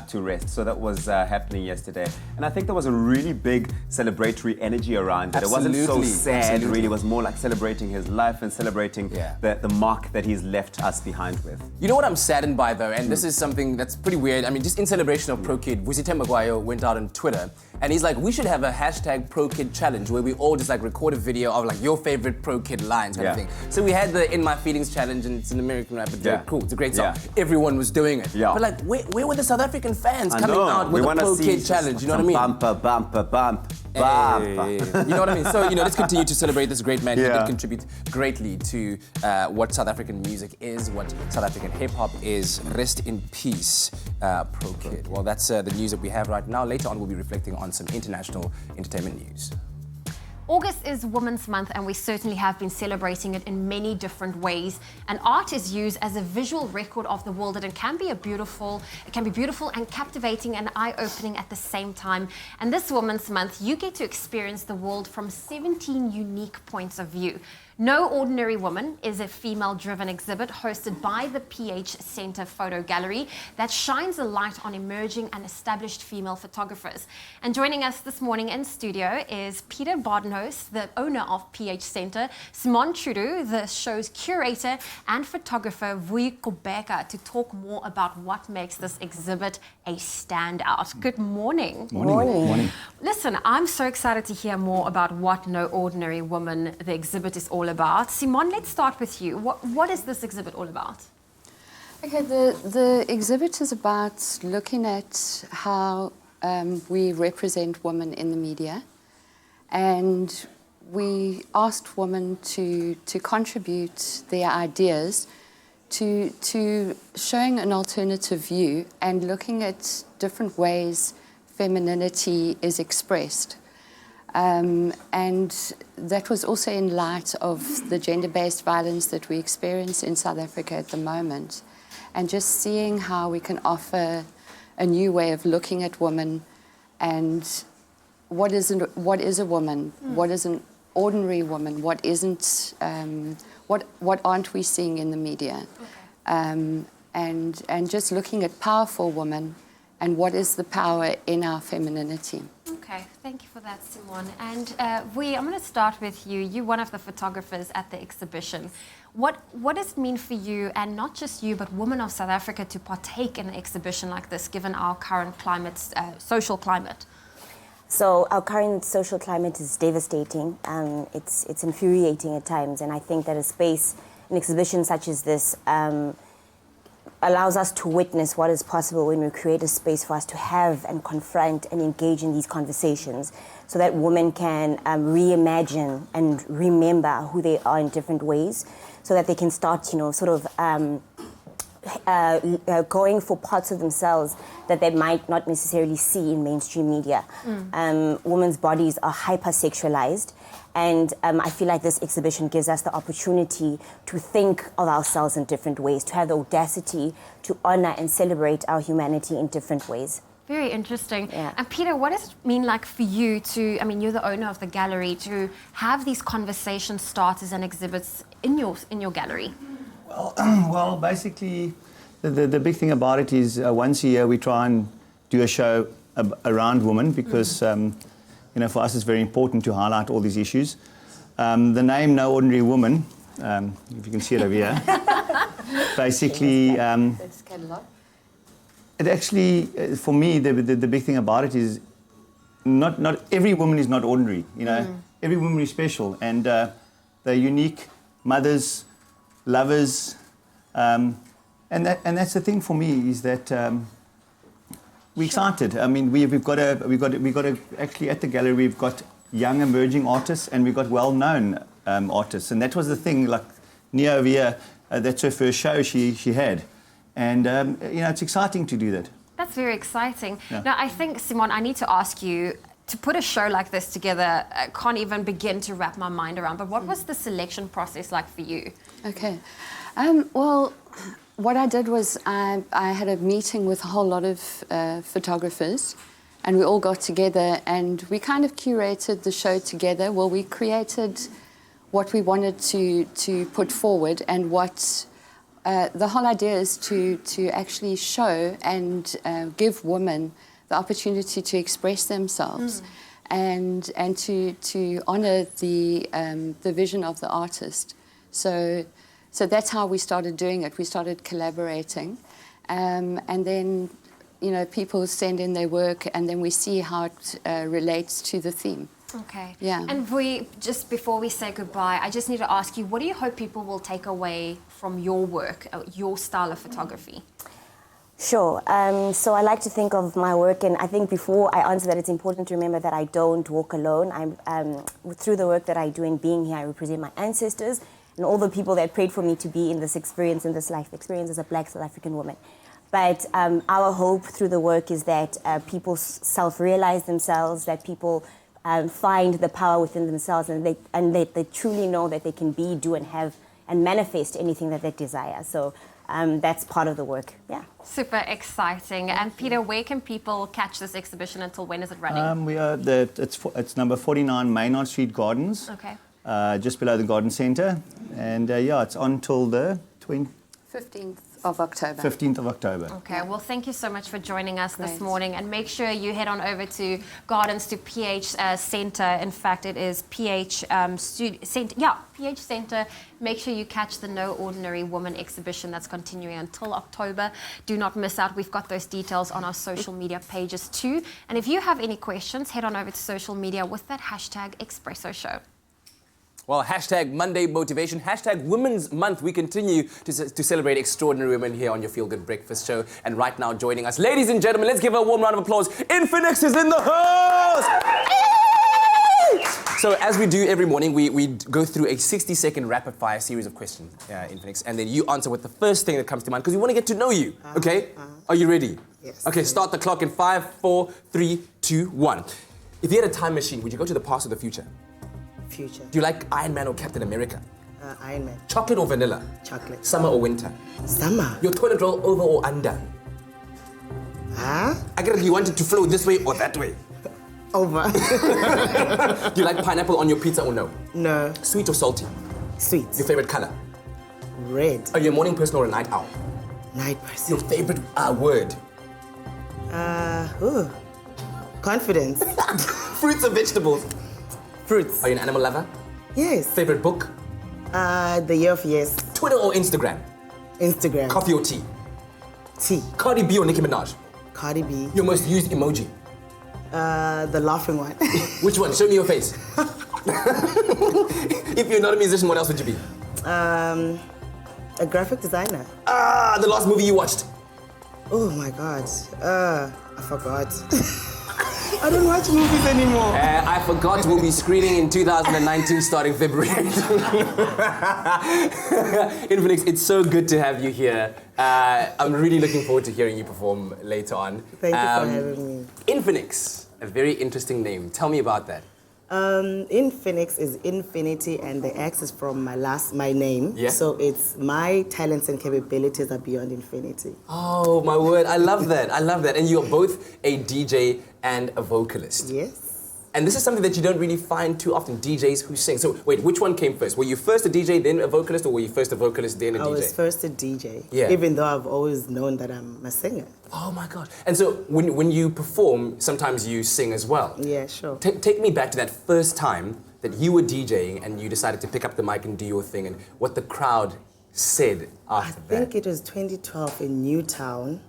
to rest. So that was happening yesterday. And I think there was a really big celebratory energy around it. It wasn't so sad, really. It was more like celebrating his life and celebrating the mark that he's left us behind with. You know what I'm saddened by, though? And this is something that's pretty weird. I mean, just in celebration of Pro Kid, Vusite Maguire went out on Twitter and he's like, we should have a hashtag Pro Kid challenge where we all just record a video of your favorite Pro Kid lines kind of thing. So we had the In My Feelings challenge, and it's an American rapper. Cool, it's a great song. Everyone was doing it. But where were the South African fans coming out with a Pro Kid challenge? You know what I mean? Bumper. You know what I mean? So, let's continue to celebrate this great man. He did contribute greatly to what South African music is, what South African hip-hop is. Rest in peace, Pro Kid. Well, that's the news that we have right now. Later on, we'll be reflecting on some international entertainment news. August is Women's Month, and we certainly have been celebrating it in many different ways. And art is used as a visual record of the world, and it can be beautiful and captivating and eye-opening at the same time. And this Women's Month, you get to experience the world from 17 unique points of view. No Ordinary Woman is a female-driven exhibit hosted by the PH Center Photo Gallery that shines a light on emerging and established female photographers. And joining us this morning in studio is Peter Badenhuis, the owner of PH Center, Simon Trudeau, the show's curator, and photographer Vui Kobeka, to talk more about what makes this exhibit a standout. Good morning. Morning. Listen, I'm so excited to hear more about what No Ordinary Woman, the exhibit, is all about. Simon, let's start with you. What is this exhibit all about? Okay, the exhibit is about looking at how we represent women in the media, and we asked women to contribute their ideas to showing an alternative view and looking at different ways femininity is expressed. And that was also in light of the gender-based violence that we experience in South Africa at the moment, and just seeing how we can offer a new way of looking at women and what is a woman, what is an ordinary woman, what isn't, what aren't we seeing in the media, and just looking at powerful women and what is the power in our femininity. Okay, thank you for that, Simon. And Vui, I'm going to start with you. You're one of the photographers at the exhibition. What does it mean for you, and not just you, but women of South Africa, to partake in an exhibition like this, given our current climate, social climate? So our current social climate is devastating. It's infuriating at times, and I think that a space, an exhibition such as this, allows us to witness what is possible when we create a space for us to have and confront and engage in these conversations, so that women can reimagine and remember who they are in different ways, so that they can start, going for parts of themselves that they might not necessarily see in mainstream media. Women's bodies are hypersexualized, and I feel like this exhibition gives us the opportunity to think of ourselves in different ways, to have the audacity to honor and celebrate our humanity in different ways. Very interesting. Yeah. And Peter, what does it mean like for you to, you're the owner of the gallery, to have these conversation starters and exhibits in your gallery? Well, basically, the big thing about it is once a year we try and do a show around women because, for us it's very important to highlight all these issues. The name No Ordinary Woman, if you can see it over here, basically, it actually, for me, the big thing about it is not every woman is not ordinary, Every woman is special, and they're unique mothers, lovers, and that's the thing for me is that we're excited. I mean, we've got to actually at the gallery we've got young emerging artists and we've got well-known artists, and that was the thing. Like Nia over here, that's her first show she had, and it's exciting to do that. That's very exciting. Yeah. Now, I think, Simon, I need to ask you, to put a show like this together, I can't even begin to wrap my mind around, but what was the selection process like for you? Okay. Well, what I did was I had a meeting with a whole lot of photographers, and we all got together and we kind of curated the show together. Well, we created what we wanted to put forward, and what the whole idea is to actually show and give women the opportunity to express themselves and to honour the vision of the artist. So that's how we started doing it. We started collaborating, and then people send in their work, and then we see how it relates to the theme. Okay. Yeah. And just before we say goodbye, I just need to ask you, what do you hope people will take away from your work, your style of photography? Sure. So I like to think of my work, and I think before I answer that, it's important to remember that I don't walk alone. Through the work that I do in being here, I represent my ancestors and all the people that prayed for me to be in this experience, in this life experience as a Black South African woman. But our hope through the work is that people self-realize themselves, that people find the power within themselves, and they truly know that they can be, do, and have, and manifest anything that they desire. So that's part of the work, yeah. Super exciting. And Peter, where can people catch this exhibition? Until when is it running? We are it's number 49 Maynard Street Gardens. Okay. Just below the garden centre, and it's on till the 15th of October. 15th of October. Okay, well, thank you so much for joining us this morning, and make sure you head on over to Gardens to PH Centre. In fact, it is PH Centre. Yeah, PH Centre. Make sure you catch the No Ordinary Woman exhibition that's continuing until October. Do not miss out. We've got those details on our social media pages too. And if you have any questions, head on over to social media with that hashtag Expresso Show. Well, hashtag Monday Motivation, hashtag Women's Month. We continue to celebrate extraordinary women here on your Feel Good Breakfast Show. And right now joining us, ladies and gentlemen, let's give her a warm round of applause. Infinix is in the house! So as we do every morning, we go through a 60-second rapid-fire series of questions, Infinix, and then you answer with the first thing that comes to mind, because we want to get to know you, okay? Are you ready? Yes. Okay, start the clock in 5, 4, 3, 2, 1. If you had a time machine, would you go to the past or the future? Future. Do you like Iron Man or Captain America? Iron Man. Chocolate or vanilla? Chocolate. Summer or winter? Summer. Your toilet roll over or under? Huh? I get it, you want it to flow this way or that way? Over. Do you like pineapple on your pizza or no? No. Sweet or salty? Sweet. Your favorite color? Red. Are you a morning person or a night owl? Night person. Your favorite word? Confidence. Fruits or vegetables? Fruits. Are you an animal lover? Yes. Favorite book? The Year of Yes. Twitter or Instagram? Instagram. Coffee or tea? Tea. Cardi B or Nicki Minaj? Cardi B. Your most used emoji? The laughing one. Which one? Show me your face. If you're not a musician, what else would you be? A graphic designer. The last movie you watched? Oh my God. I forgot. I don't watch movies anymore. I forgot we'll be screening in 2019 starting February. Infinix, it's so good to have you here. I'm really looking forward to hearing you perform later on. Thank you for having me. Infinix, a very interesting name. Tell me about that. Infinix is infinity, and the X is from my name. Yeah. So it's my talents and capabilities are beyond infinity. Oh, my word. I love that. I love that. And you're both a DJ and a vocalist. Yes. And this is something that you don't really find too often, DJs who sing. So wait, which one came first? Were you first a DJ, then a vocalist, or were you first a vocalist, then a DJ? I was first a DJ, Yeah. even though I've always known that I'm a singer. Oh my God. And so when you perform, sometimes you sing as well. Yeah, sure. Take me back to that first time that you were DJing and you decided to pick up the mic and do your thing, and what the crowd said after I think it was 2012 in Newtown,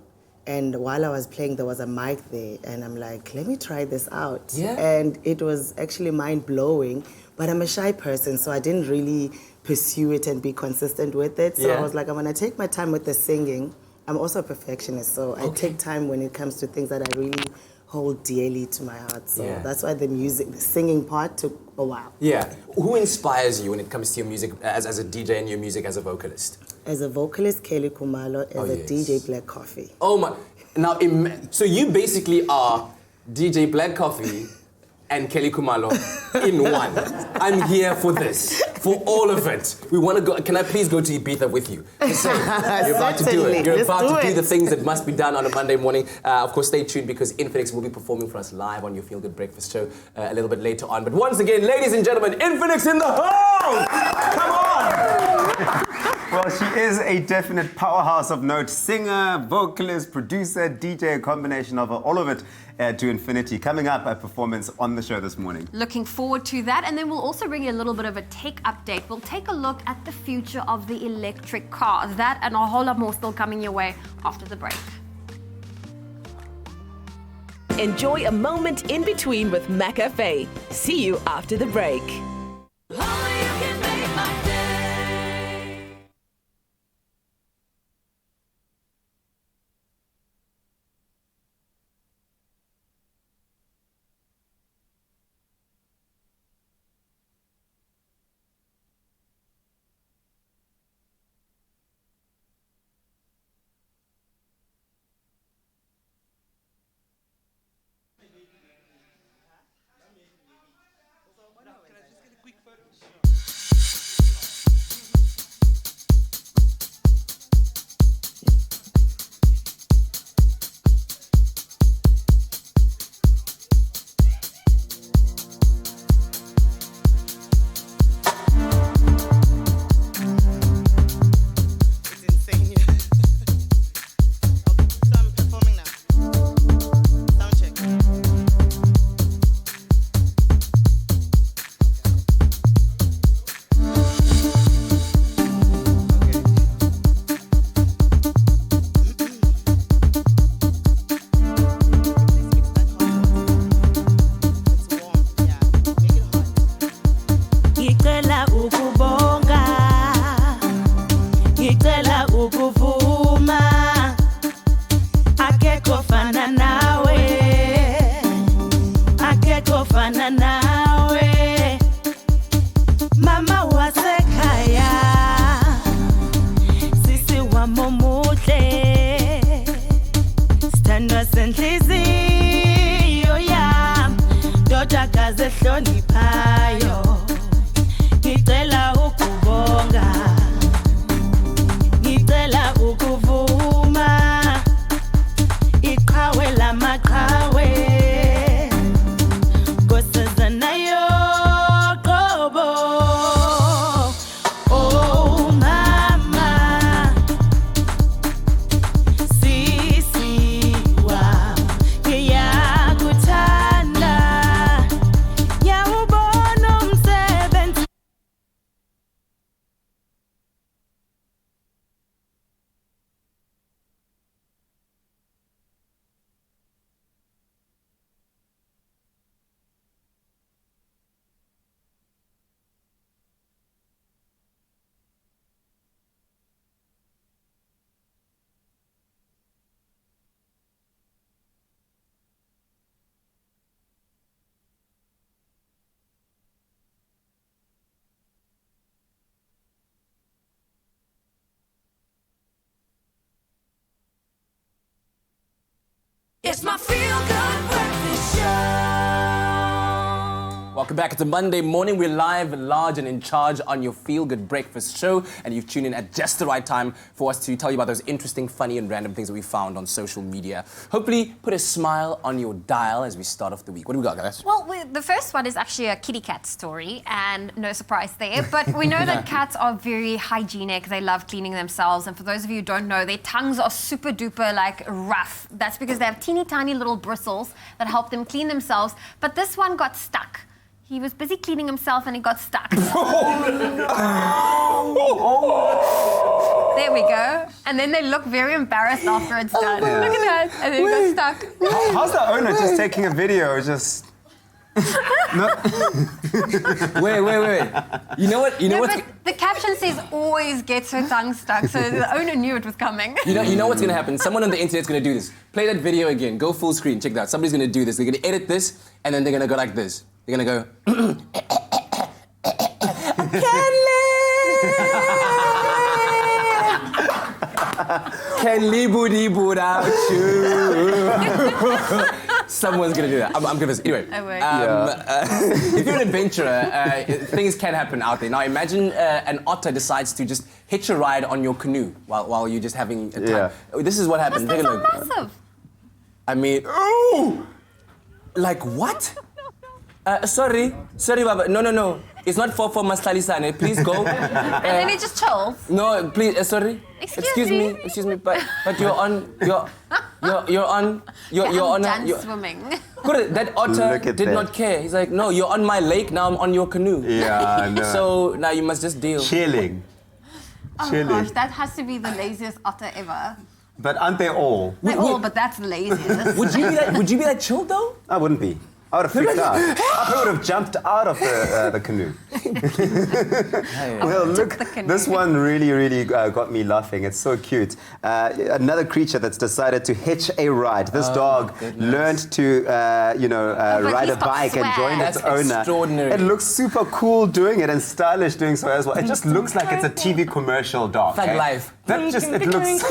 and while I was playing, there was a mic there, and I'm like, let me try this out. Yeah. And it was actually mind-blowing, but I'm a shy person, so I didn't really pursue it and be consistent with it. So Yeah. I was like, I'm gonna take my time with the singing. I'm also a perfectionist, so I take time when it comes to things that I really hold dearly to my heart. So Yeah. that's why the singing part took a while. Yeah. Who inspires you when it comes to your music as a DJ and your music as a vocalist? As a vocalist, Kelly Kumalo. As a DJ, Black Coffee. Oh my. Now, so you basically are DJ Black Coffee and Kelly Kumalo in one. I'm here for this, for all of it. We want to go. Can I please go to Ibiza with you? Just saying, you're about to do it. You're about to do the things that must be done on a Monday morning. Of course, stay tuned because Infinix will be performing for us live on your Feel Good Breakfast show a little bit later on. But once again, ladies and gentlemen, Infinix in the house! Come on! Well, she is a definite powerhouse of note. Singer, vocalist, producer, DJ, a combination of all of it to infinity. Coming up, a performance on the show this morning. Looking forward to that. And then we'll also bring you a little bit of a tech update. We'll take a look at the future of the electric car. That and a whole lot more still coming your way after the break. Enjoy a moment in between with McCafe. See you after the break. Welcome back. It's a Monday morning. We're live, large and in charge on your Feel Good Breakfast show. And you've tuned in at just the right time for us to tell you about those interesting, funny and random things that we found on social media. Hopefully put a smile on your dial as we start off the week. What do we got, guys? Well, the first one is actually a kitty cat story, and no surprise there. But we know that cats are very hygienic. They love cleaning themselves. And for those of you who don't know, their tongues are super duper like rough. That's because they have teeny tiny little bristles that help them clean themselves. But this one got stuck. He was busy cleaning himself and he got stuck. There we go. And then they look very embarrassed after it's done. Yeah. Look at that. And then he got stuck. How's the owner just taking a video? Just. Wait. You know what? But the caption says always gets her tongue stuck, so the owner knew it was coming. You know what's going to happen? Someone on the internet's going to do this. Play that video again. Go full screen. Check it out. Somebody's going to do this. They're going to edit this, and then they're going to go like this. They're going to go... Can libu without you. Someone's going to do that. I'm going to... Anyway, if you're an adventurer, things can happen out there. Now, imagine an otter decides to just hitch a ride on your canoe while you're just having a time. This is what happens. Those things are massive. I mean... Like what? Sorry, Baba. No. It's not for Maslalisane. Please go. And then he just chills. No, please. Sorry. Excuse me. But you're on. You're on. You're done swimming. Good. That otter did not care. He's like, no, you're on my lake. Now I'm on your canoe. Yeah, I know. So now you must just deal. Chilling. Oh gosh, that has to be the laziest otter ever. But aren't they all? They're all, but that's the laziest. Would you be that chill though? I wouldn't be. I would have freaked out. I would have jumped out of the canoe. Well, look, this one really got me laughing. It's so cute. Another creature that's decided to hitch a ride. This dog learned to, ride a bike and join its owner. Extraordinary. It looks super cool doing it and stylish doing so as well. It just looks like it's a TV commercial dog. Thug life. That just, it looks...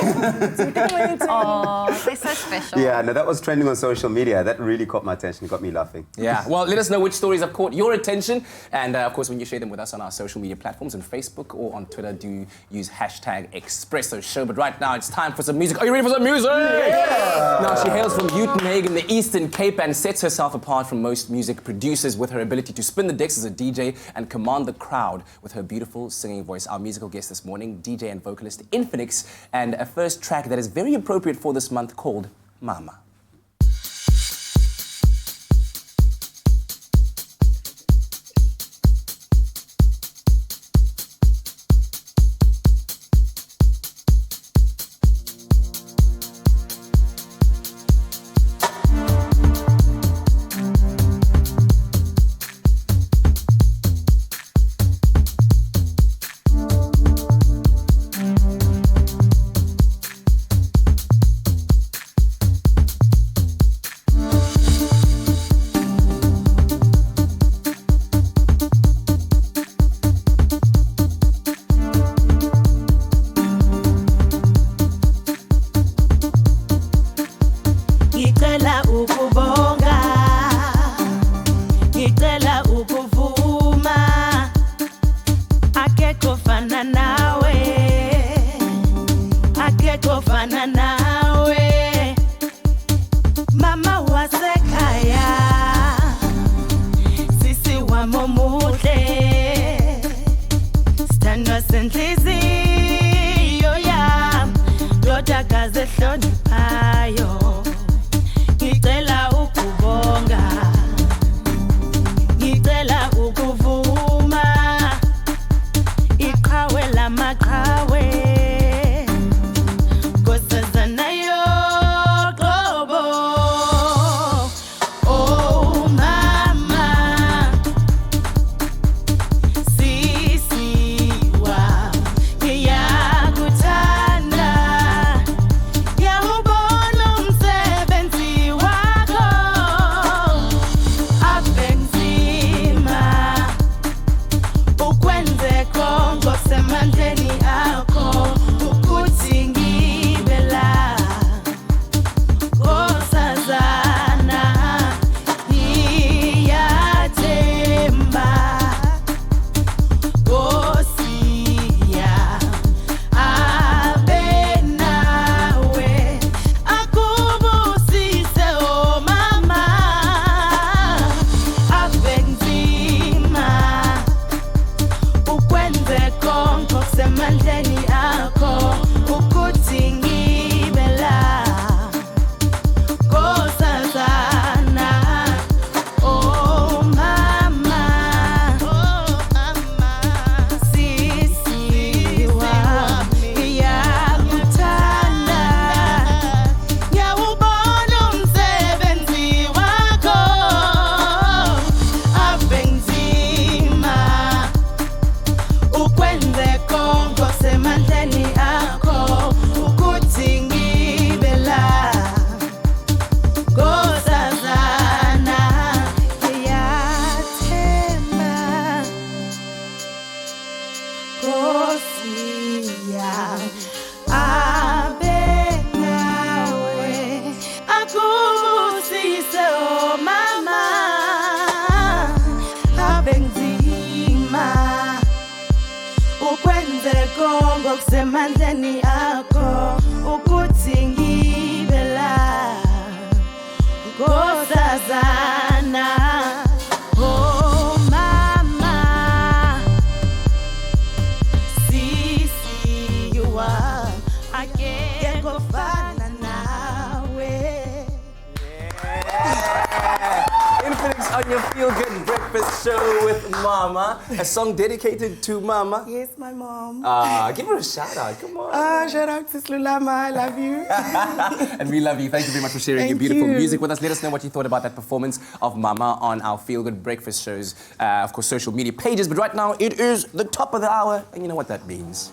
Oh, they're so special. Yeah, no, that was trending on social media. That really caught my attention, got me laughing. Yeah, well, let us know which stories have caught your attention. And, of course, when you share them with us on our social media platforms, on Facebook or on Twitter, do use hashtag Expresso Show. But right now, it's time for some music. Are you ready for some music? Yeah! Now, she hails from Uitenhage in the Eastern Cape and sets herself apart from most music producers with her ability to spin the decks as a DJ and command the crowd with her beautiful singing voice. Our musical guest this morning, DJ and vocalist Infinix, and a first track that is very appropriate for this month called Mama. ngokusemandleni akho ukuthi ngibela Nkosazana oh mama sisi you are akekho fana nawe Infinix on your Feel Good Breakfast Show with Mama. A song dedicated to Mama. Yes, my mom. Give her a shout out. Come on. Shout out to Slulama. I love you. And we love you. Thank you very much for sharing your beautiful music with us. Let us know what you thought about that performance of Mama on our Feel Good Breakfast shows, of course, social media pages. But right now, it is the top of the hour, and you know what that means.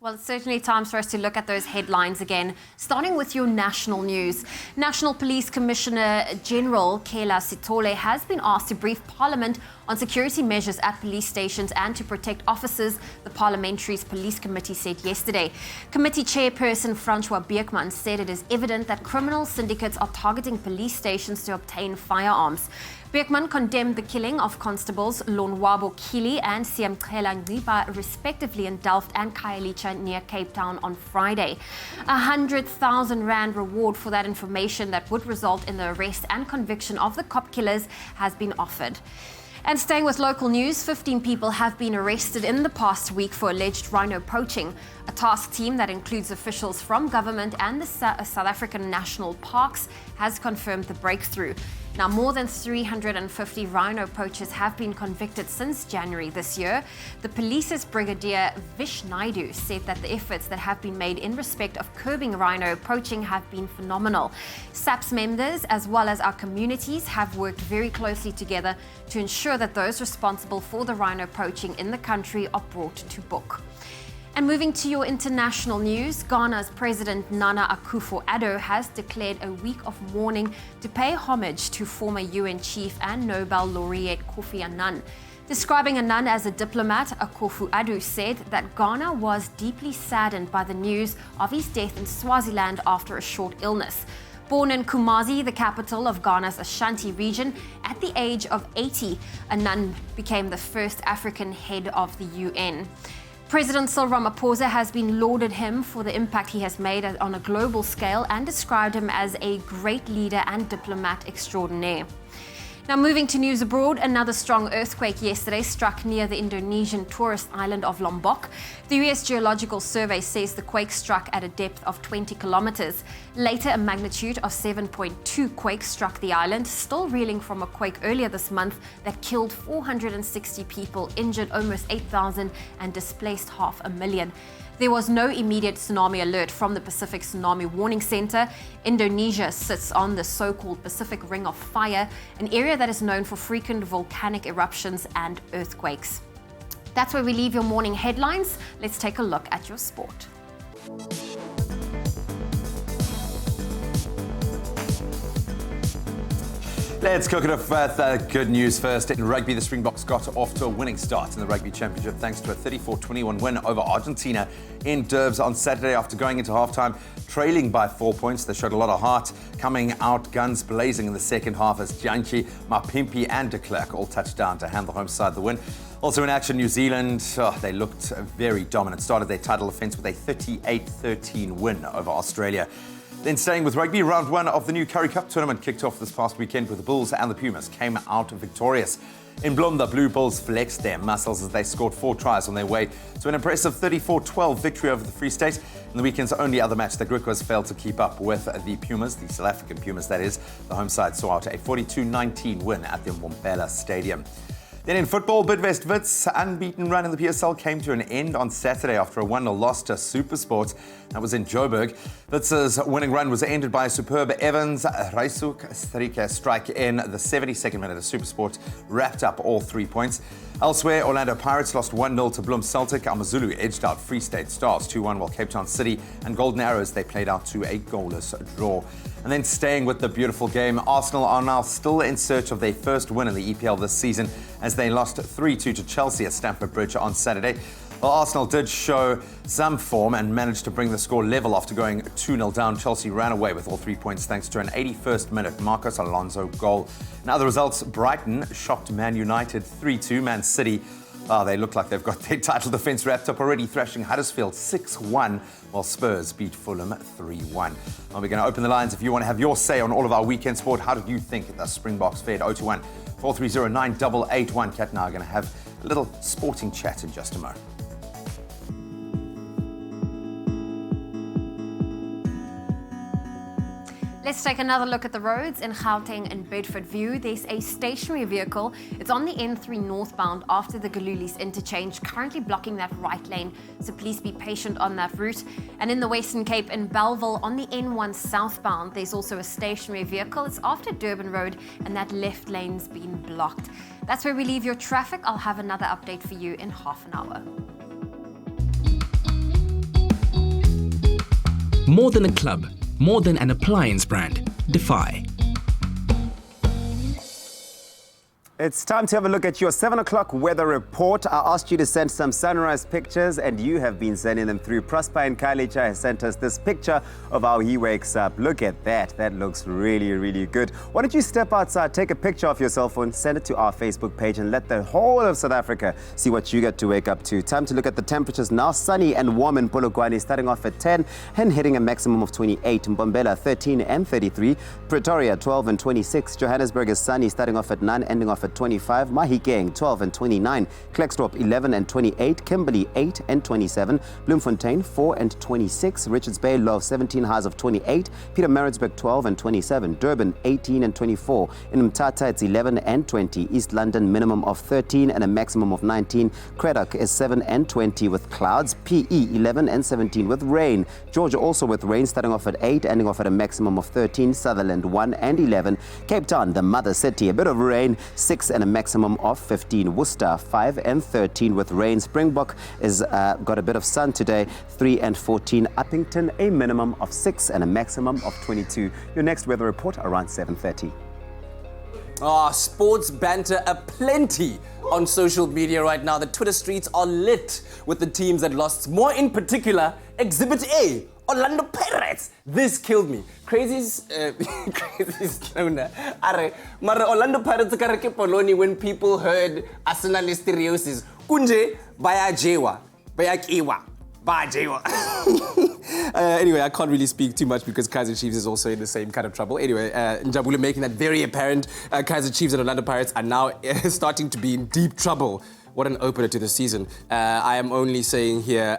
Well, it's certainly time for us to look at those headlines again, starting with your national news. National Police Commissioner General Kela Sitole has been asked to brief Parliament on security measures at police stations and to protect officers, the Parliamentary's Police Committee said yesterday. Committee Chairperson Francois Beekman said it is evident that criminal syndicates are targeting police stations to obtain firearms. Beekman condemned the killing of constables Lonwabo Kili and Siamqela Ngiba, respectively, in Delft and Khayelitsha near Cape Town on Friday. 100,000 Rand reward for that information that would result in the arrest and conviction of the cop killers has been offered. And staying with local news, 15 people have been arrested in the past week for alleged rhino poaching. A task team that includes officials from government and the South African National Parks has confirmed the breakthrough. Now, more than 350 rhino poachers have been convicted since January this year. The police's Brigadier Vish Naidu said that the efforts that have been made in respect of curbing rhino poaching have been phenomenal. SAPS members, as well as our communities, have worked very closely together to ensure that those responsible for the rhino poaching in the country are brought to book. And moving to your international news, Ghana's President Nana Akufo-Addo has declared a week of mourning to pay homage to former UN chief and Nobel laureate Kofi Annan. Describing Annan as a diplomat, Akufo-Addo said that Ghana was deeply saddened by the news of his death in Swaziland after a short illness. Born in Kumasi, the capital of Ghana's Ashanti region, at the age of 80, Annan became the first African head of the UN. President Cyril Ramaphosa has been lauded him for the impact he has made on a global scale and described him as a great leader and diplomat extraordinaire. Now, moving to news abroad, another strong earthquake yesterday struck near the Indonesian tourist island of Lombok. The US Geological Survey says the quake struck at a depth of 20 kilometers. Later, a magnitude of 7.2 quake struck the island, still reeling from a quake earlier this month that killed 460 people, injured almost 8,000, and displaced 500,000. There was no immediate tsunami alert from the Pacific Tsunami Warning Center. Indonesia sits on the so-called Pacific Ring of Fire, an area that is known for frequent volcanic eruptions and earthquakes. That's where we leave your morning headlines. Let's take a look at your sport. Let's kick it off with good news first. In rugby, the Springboks got off to a winning start in the Rugby Championship thanks to a 34-21 win over Argentina in Durbs on Saturday after going into halftime trailing by 4 points. They showed a lot of heart, coming out guns blazing in the second half as Janchi, Mapimpi and de Klerk all touched down to hand the home side the win. Also in action, New Zealand, they looked very dominant. Started their title defence with a 38-13 win over Australia. Then staying with rugby, round one of the new Currie Cup tournament kicked off this past weekend with the Bulls and the Pumas came out victorious. In Bloem, the Blue Bulls flexed their muscles as they scored 4 tries on their way to an impressive 34-12 victory over the Free State. In the weekend's only other match, the Griquas failed to keep up with the Pumas, the South African Pumas that is. The home side saw out a 42-19 win at the Mbombela Stadium. Then in football, Bidvest Wits' unbeaten run in the PSL came to an end on Saturday after a 1-0 loss to SuperSport. That was in Joburg. Wits' winning run was ended by a superb Evans Raisuk strike in the 72nd minute as SuperSport wrapped up all 3 points. Elsewhere, Orlando Pirates lost 1-0 to Bloem Celtic. Amazulu edged out Free State Stars 2-1, while Cape Town City and Golden Arrows, they played out to a goalless draw. And then staying with the beautiful game, Arsenal are now still in search of their first win in the EPL this season as they lost 3-2 to Chelsea at Stamford Bridge on Saturday. Well, Arsenal did show some form and managed to bring the score level after going 2-0 down. Chelsea ran away with all 3 points thanks to an 81st minute Marcos Alonso goal. In other results, Brighton shocked Man United 3-2. Man City Oh, they look like they've got their title defence wrapped up already, thrashing Huddersfield 6-1, while Spurs beat Fulham 3-1. Now we're going to open the lines if you want to have your say on all of our weekend sport. How did you think the Springboks fared? 021 430 9881. Kat and I are going to have a little sporting chat in just a moment. Let's take another look at the roads in Gauteng and Bedford View. There's a stationary vehicle. It's on the N3 northbound after the Galulis interchange, currently blocking that right lane, so please be patient on that route. And in the Western Cape in Bellville on the N1 southbound, there's also a stationary vehicle. It's after Durban Road and that left lane's been blocked. That's where we leave your traffic. I'll have another update for you in half an hour. More than a club, more than an appliance brand. Defy. It's time to have a look at your 7 o'clock weather report. I asked you to send some sunrise pictures, and you have been sending them through. Prosper and Kylie has sent us this picture of how he wakes up. Look at that. That looks really, really good. Why don't you step outside, take a picture of your cell phone, send it to our Facebook page, and let the whole of South Africa see what you get to wake up to. Time to look at the temperatures now. Sunny and warm in Polokwane, starting off at 10 and hitting a maximum of 28. Mbombela, 13 and 33. Pretoria, 12 and 26. Johannesburg is sunny, starting off at 9, ending off at 25. Mahikeng, 12 and 29. Klerksdorp, 11 and 28. Kimberley, 8 and 27. Bloemfontein, 4 and 26. Richards Bay, low of 17, highs of 28. Pietermaritzburg, 12 and 27. Durban, 18 and 24. In Mthatha, it's 11 and 20. East London, minimum of 13 and a maximum of 19. Cradock is 7 and 20 with clouds. PE, 11 and 17 with rain. Georgia also with rain, starting off at 8, ending off at a maximum of 13. Sutherland, 1 and 11. Cape Town, the mother city, a bit of rain, 6 and a maximum of 15. Worcester, 5 and 13 with rain. Springbok is got a bit of sun today, 3 and 14. Uppington, a minimum of 6 and a maximum of 22. Your next weather report around 7:30. Sports banter aplenty on social media right now. The Twitter streets are lit with the teams that lost. More in particular, Exhibit A, Orlando Pirates. This killed me. Crazy's Clona. Mara Orlando Pirates karake poloni when people heard Arsenal listeriosis. Kunje bayajewa, bayakiwa. Anyway, I can't really speak too much because Kaizer Chiefs is also in the same kind of trouble. Anyway, Njabule making that very apparent. Kaizer Chiefs and Orlando Pirates are now starting to be in deep trouble. What an opener to the season. I am only saying here,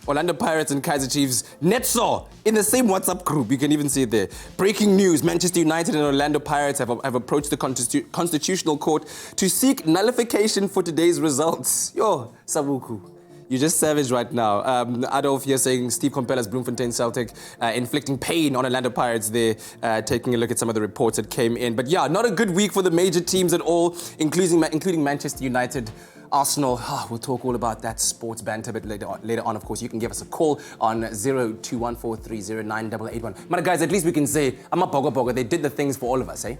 Orlando Pirates and Kaizer Chiefs, Netso, in the same WhatsApp group. You can even see it there. Breaking news, Manchester United and Orlando Pirates have approached the Constitutional Court to seek nullification for today's results. Yo, Sabuku. You're just savage right now. Adolf here saying Steve Compella's Bloemfontein Celtic inflicting pain on Orlando Pirates there, taking a look at some of the reports that came in. But yeah, not a good week for the major teams at all, including Manchester United. Arsenal, we'll talk all about that sports banter a bit later on. Of course, you can give us a call on 0214309881. But guys, at least we can say, I'm a bogo. They did the things for all of us, eh?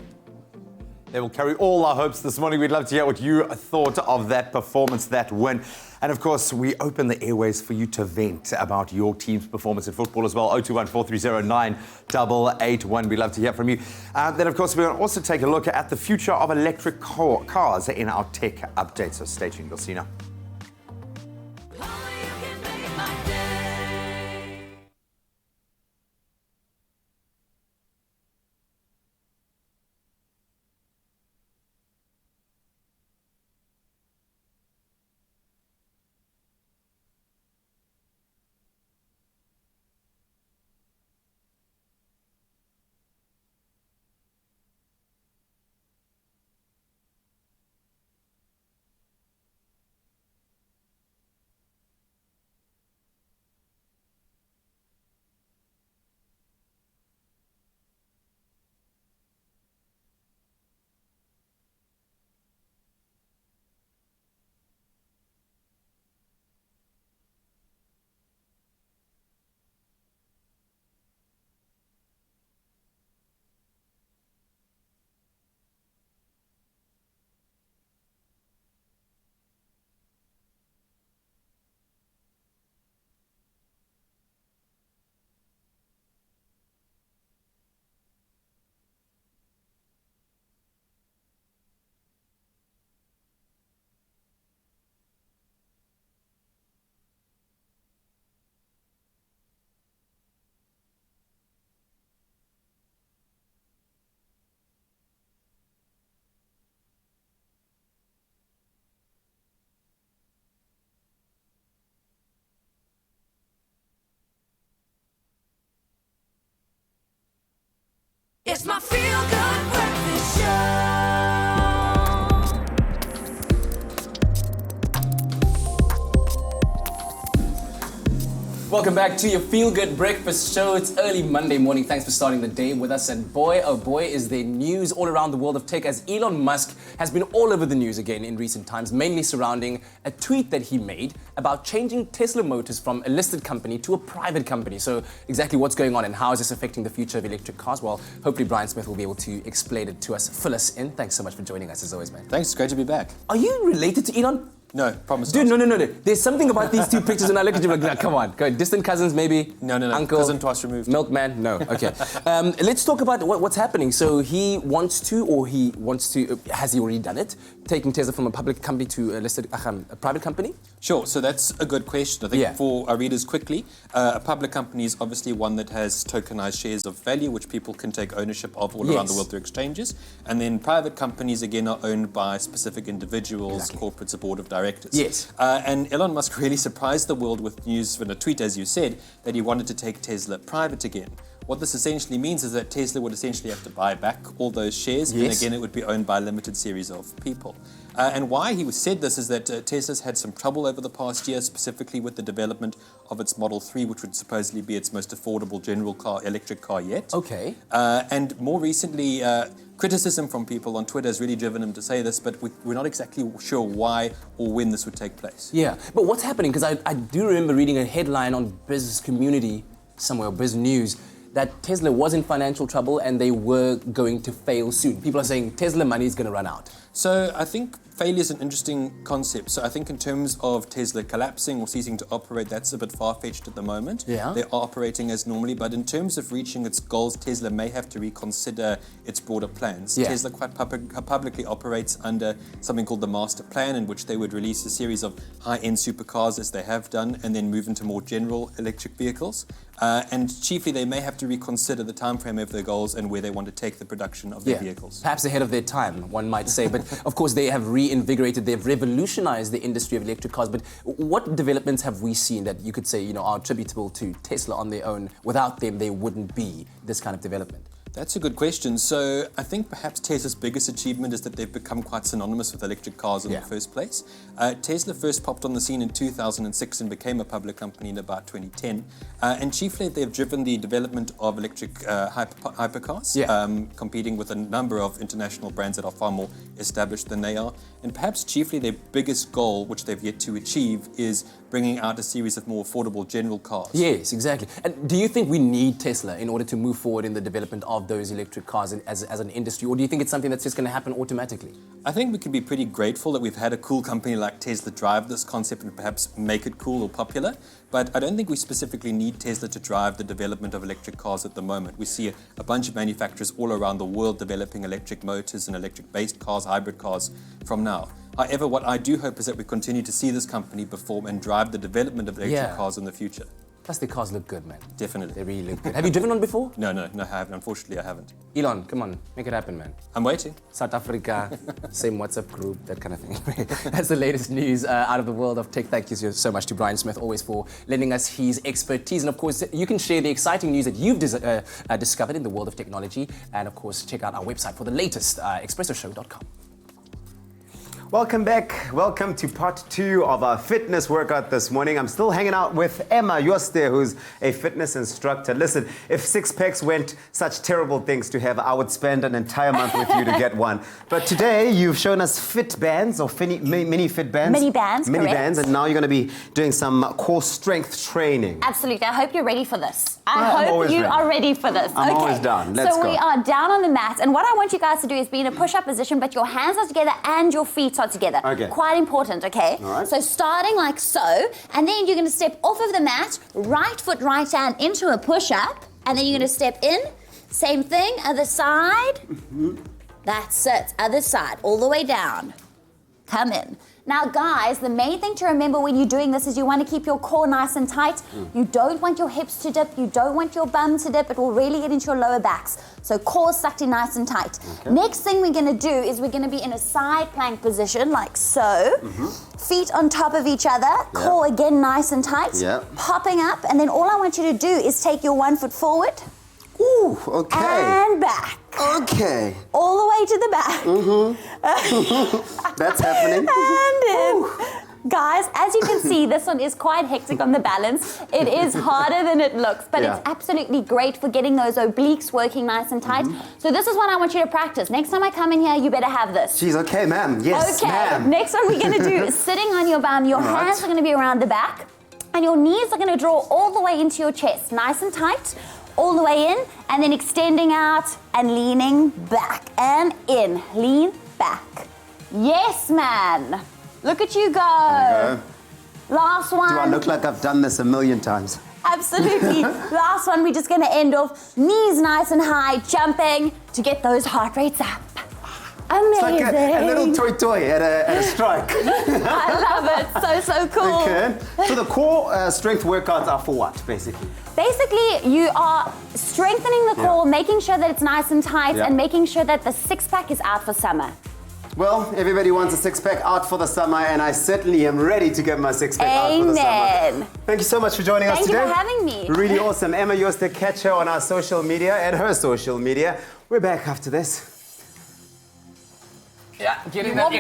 They will carry all our hopes this morning. We'd love to hear what you thought of that performance, that win. And of course, we open the airways for you to vent about your team's performance in football as well. 0214309881. We'd love to hear from you. Then, of course, we'll also take a look at the future of electric cars in our tech update. So stay tuned. We'll see you now. Welcome back to your Feel Good Breakfast Show. It's early Monday morning. Thanks for starting the day with us. And boy, oh boy, is there news all around the world of tech as Elon Musk has been all over the news again in recent times, mainly surrounding a tweet that he made about changing Tesla Motors from a listed company to a private company. So exactly what's going on and how is this affecting the future of electric cars? Well, hopefully Brian Smith will be able to explain it to us, fill us in. Thanks so much for joining us as always, man. Thanks, it's great to be back. Are you related to Elon? No, promise Dude, not. no. There's something about these two pictures when I look at you like, nah, come on. Go ahead. Distant cousins, maybe? No. Uncle? Cousin twice removed. Milkman? No. Okay. Let's talk about what's happening. So he wants to, has he already done it? Taking Tesla from a public company to a private company? Sure, so that's a good question. I think for our readers quickly, a public company is obviously one that has tokenized shares of value, which people can take ownership of all around the world through exchanges. And then private companies, again, are owned by specific individuals, corporates, a board of directors. Yes. And Elon Musk really surprised the world with news in a tweet, as you said, that he wanted to take Tesla private again. What this essentially means is that Tesla would essentially have to buy back all those shares, and again, it would be owned by a limited series of people. And why he said this is that Tesla's had some trouble over the past year, specifically with the development of its Model 3, which would supposedly be its most affordable general car, electric car yet. Okay. And more recently, criticism from people on Twitter has really driven him to say this, but we're not exactly sure why or when this would take place. Yeah, but what's happening? Because I do remember reading a headline on Business Community somewhere, Biz News, that Tesla was in financial trouble and they were going to fail soon. People are saying Tesla money is going to run out. So I think failure is an interesting concept. So I think in terms of Tesla collapsing or ceasing to operate, that's a bit far-fetched at the moment. Yeah. They are operating as normally, but in terms of reaching its goals, Tesla may have to reconsider its broader plans. Yeah. Tesla quite publicly operates under something called the Master Plan, in which they would release a series of high-end supercars, as they have done, and then move into more general electric vehicles. And chiefly, they may have to reconsider the time frame of their goals and where they want to take the production of their vehicles. Perhaps ahead of their time, one might say. But of course, they have reinvigorated, they've revolutionized the industry of electric cars. But what developments have we seen that you could say, are attributable to Tesla on their own? Without them, there wouldn't be this kind of development. That's a good question. So I think perhaps Tesla's biggest achievement is that they've become quite synonymous with electric cars in the first place. Tesla first popped on the scene in 2006 and became a public company in about 2010. And chiefly they've driven the development of electric hypercars, competing with a number of international brands that are far more established than they are. And perhaps chiefly their biggest goal, which they've yet to achieve, is bringing out a series of more affordable general cars. Yes, exactly. And do you think we need Tesla in order to move forward in the development of those electric cars as an industry, or do you think it's something that's just going to happen automatically? I think we can be pretty grateful that we've had a cool company like Tesla drive this concept and perhaps make it cool or popular, but I don't think we specifically need Tesla to drive the development of electric cars at the moment. We see a bunch of manufacturers all around the world developing electric motors and electric-based cars, hybrid cars from now. However, what I do hope is that we continue to see this company perform and drive the development of electric cars in the future. Plus, the cars look good, man. Definitely. They really look good. Have you driven one before? No, I haven't. Unfortunately, I haven't. Elon, come on, make it happen, man. I'm waiting. South Africa, same WhatsApp group, that kind of thing. That's the latest news out of the world of tech. Thank you so much to Brian Smith, always for lending us his expertise. And of course, you can share the exciting news that you've discovered in the world of technology. And of course, check out our website for the latest, expressoshow.com. Welcome back. Welcome to part 2 of our fitness workout this morning. I'm still hanging out with Emma Yoste, who's a fitness instructor. Listen, if six packs went such terrible things to have, I would spend an entire month with you to get one. But today, you've shown us fit bands or mini fit bands. Mini bands, Mini correct. bands, and now you're going to be doing some core strength training. Absolutely. I hope you're ready for this. I'm I hope always you ready. are ready for this. I'm okay. always down. Let's so go. we are down on the mat, and what I want you guys to do is be in a push-up position, but your hands are together and your feet are together. Okay. Quite important, okay? All right. So starting like so, and then you're going to step off of the mat, right foot, right hand into a push-up, and then you're going to step in. Same thing, other side. That's it. Other side, all the way down. Come in. Now, guys, the main thing to remember when you're doing this is you want to keep your core nice and tight. You don't want your hips to dip. You don't want your bum to dip. It will really get into your lower backs. So core sucked in nice and tight. Okay. Next thing we're going to do is we're going to be in a side plank position like so. Feet on top of each other. Core again nice and tight. Yeah. Popping up. And then all I want you to do is take your 1 foot forward. Ooh, okay. And back. Okay. All the way to the back. That's happening. And in. Guys, as you can see, this one is quite hectic on the balance. It is harder than it looks, but it's absolutely great for getting those obliques working nice and tight. So this is what I want you to practice. Next time I come in here, you better have this. Jeez, okay, ma'am. Yes, okay, ma'am. next one we're going to do is sitting on your bum. Your hands are going to be around the back, and your knees are going to draw all the way into your chest, nice and tight, all the way in, and then extending out and leaning back and in. Lean back. Yes, man. Look at you go. There you go. Last one. Do I look like I've done this a million times? Absolutely. Last one, we're just going to end off knees nice and high, jumping to get those heart rates up. Amazing. It's like a little toy at a strike. I love it. So cool. Okay. So the core strength workouts are for what, basically? Basically, you are strengthening the core, making sure that it's nice and tight, and making sure that the six-pack is out for summer. Well, everybody wants a six-pack out for the summer, and I certainly am ready to get my six-pack out for the summer. Thank you so much for joining us today. Thank you for having me. Really awesome. Emma, you're to catch her on our social media and her social media. We're back after this. Yeah, getting that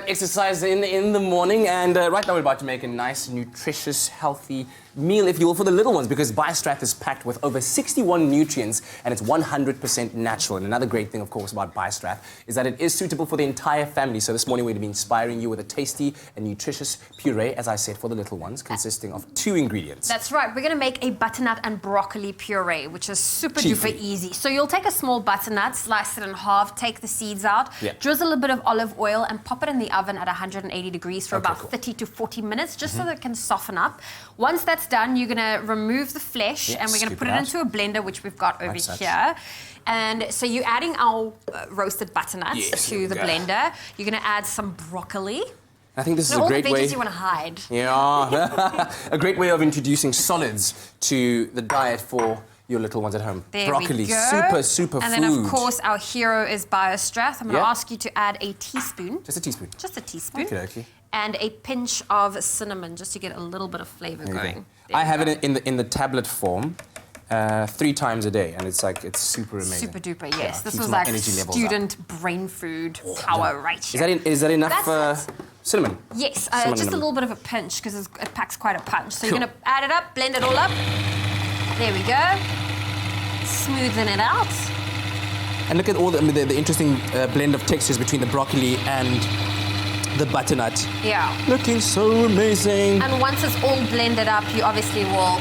exercise in the morning. And right now we're about to make a nice, nutritious, healthy meal, if you will, for the little ones, because BioStrath is packed with over 61 nutrients and it's 100% natural. And another great thing, of course, about BioStrath is that it is suitable for the entire family. So this morning we're going to be inspiring you with a tasty and nutritious puree, as I said, for the little ones, consisting of 2 ingredients. That's right. We're going to make a butternut and broccoli puree, which is super duper easy. So you'll take a small butternut, slice it in half, take the seeds out, drizzle a bit of olive oil and pop it in the oven at 180 degrees for about 30 to 40 minutes, just so that it can soften up. Once that's done, you're going to remove the flesh and we're going to put it into a blender, which we've got over here. And so you're adding our roasted butternuts to the blender. You're going to add some broccoli. I think this is a great way. All the veggies you want to hide. Yeah, a great way of introducing solids to the diet for your little ones at home. There Broccoli, we go. super and food. then, of course, our hero is BioStrath. I'm going to ask you to add a teaspoon. Just a teaspoon? Just a teaspoon. Okay. And a pinch of cinnamon, just to get a little bit of flavour going. I have it in the tablet form 3 times a day, and it's super amazing. Super duper, yes. This keeps was my like energy levels student brain food power right here. Is that enough cinnamon? Yes, Cinnamon just a little bit of a pinch, because it packs quite a punch. So you're going to add it up, blend it all up. There we go. Smoothen it out. And look at all the interesting blend of textures between the broccoli and the butternut. Yeah. Looking so amazing. And once it's all blended up, you obviously will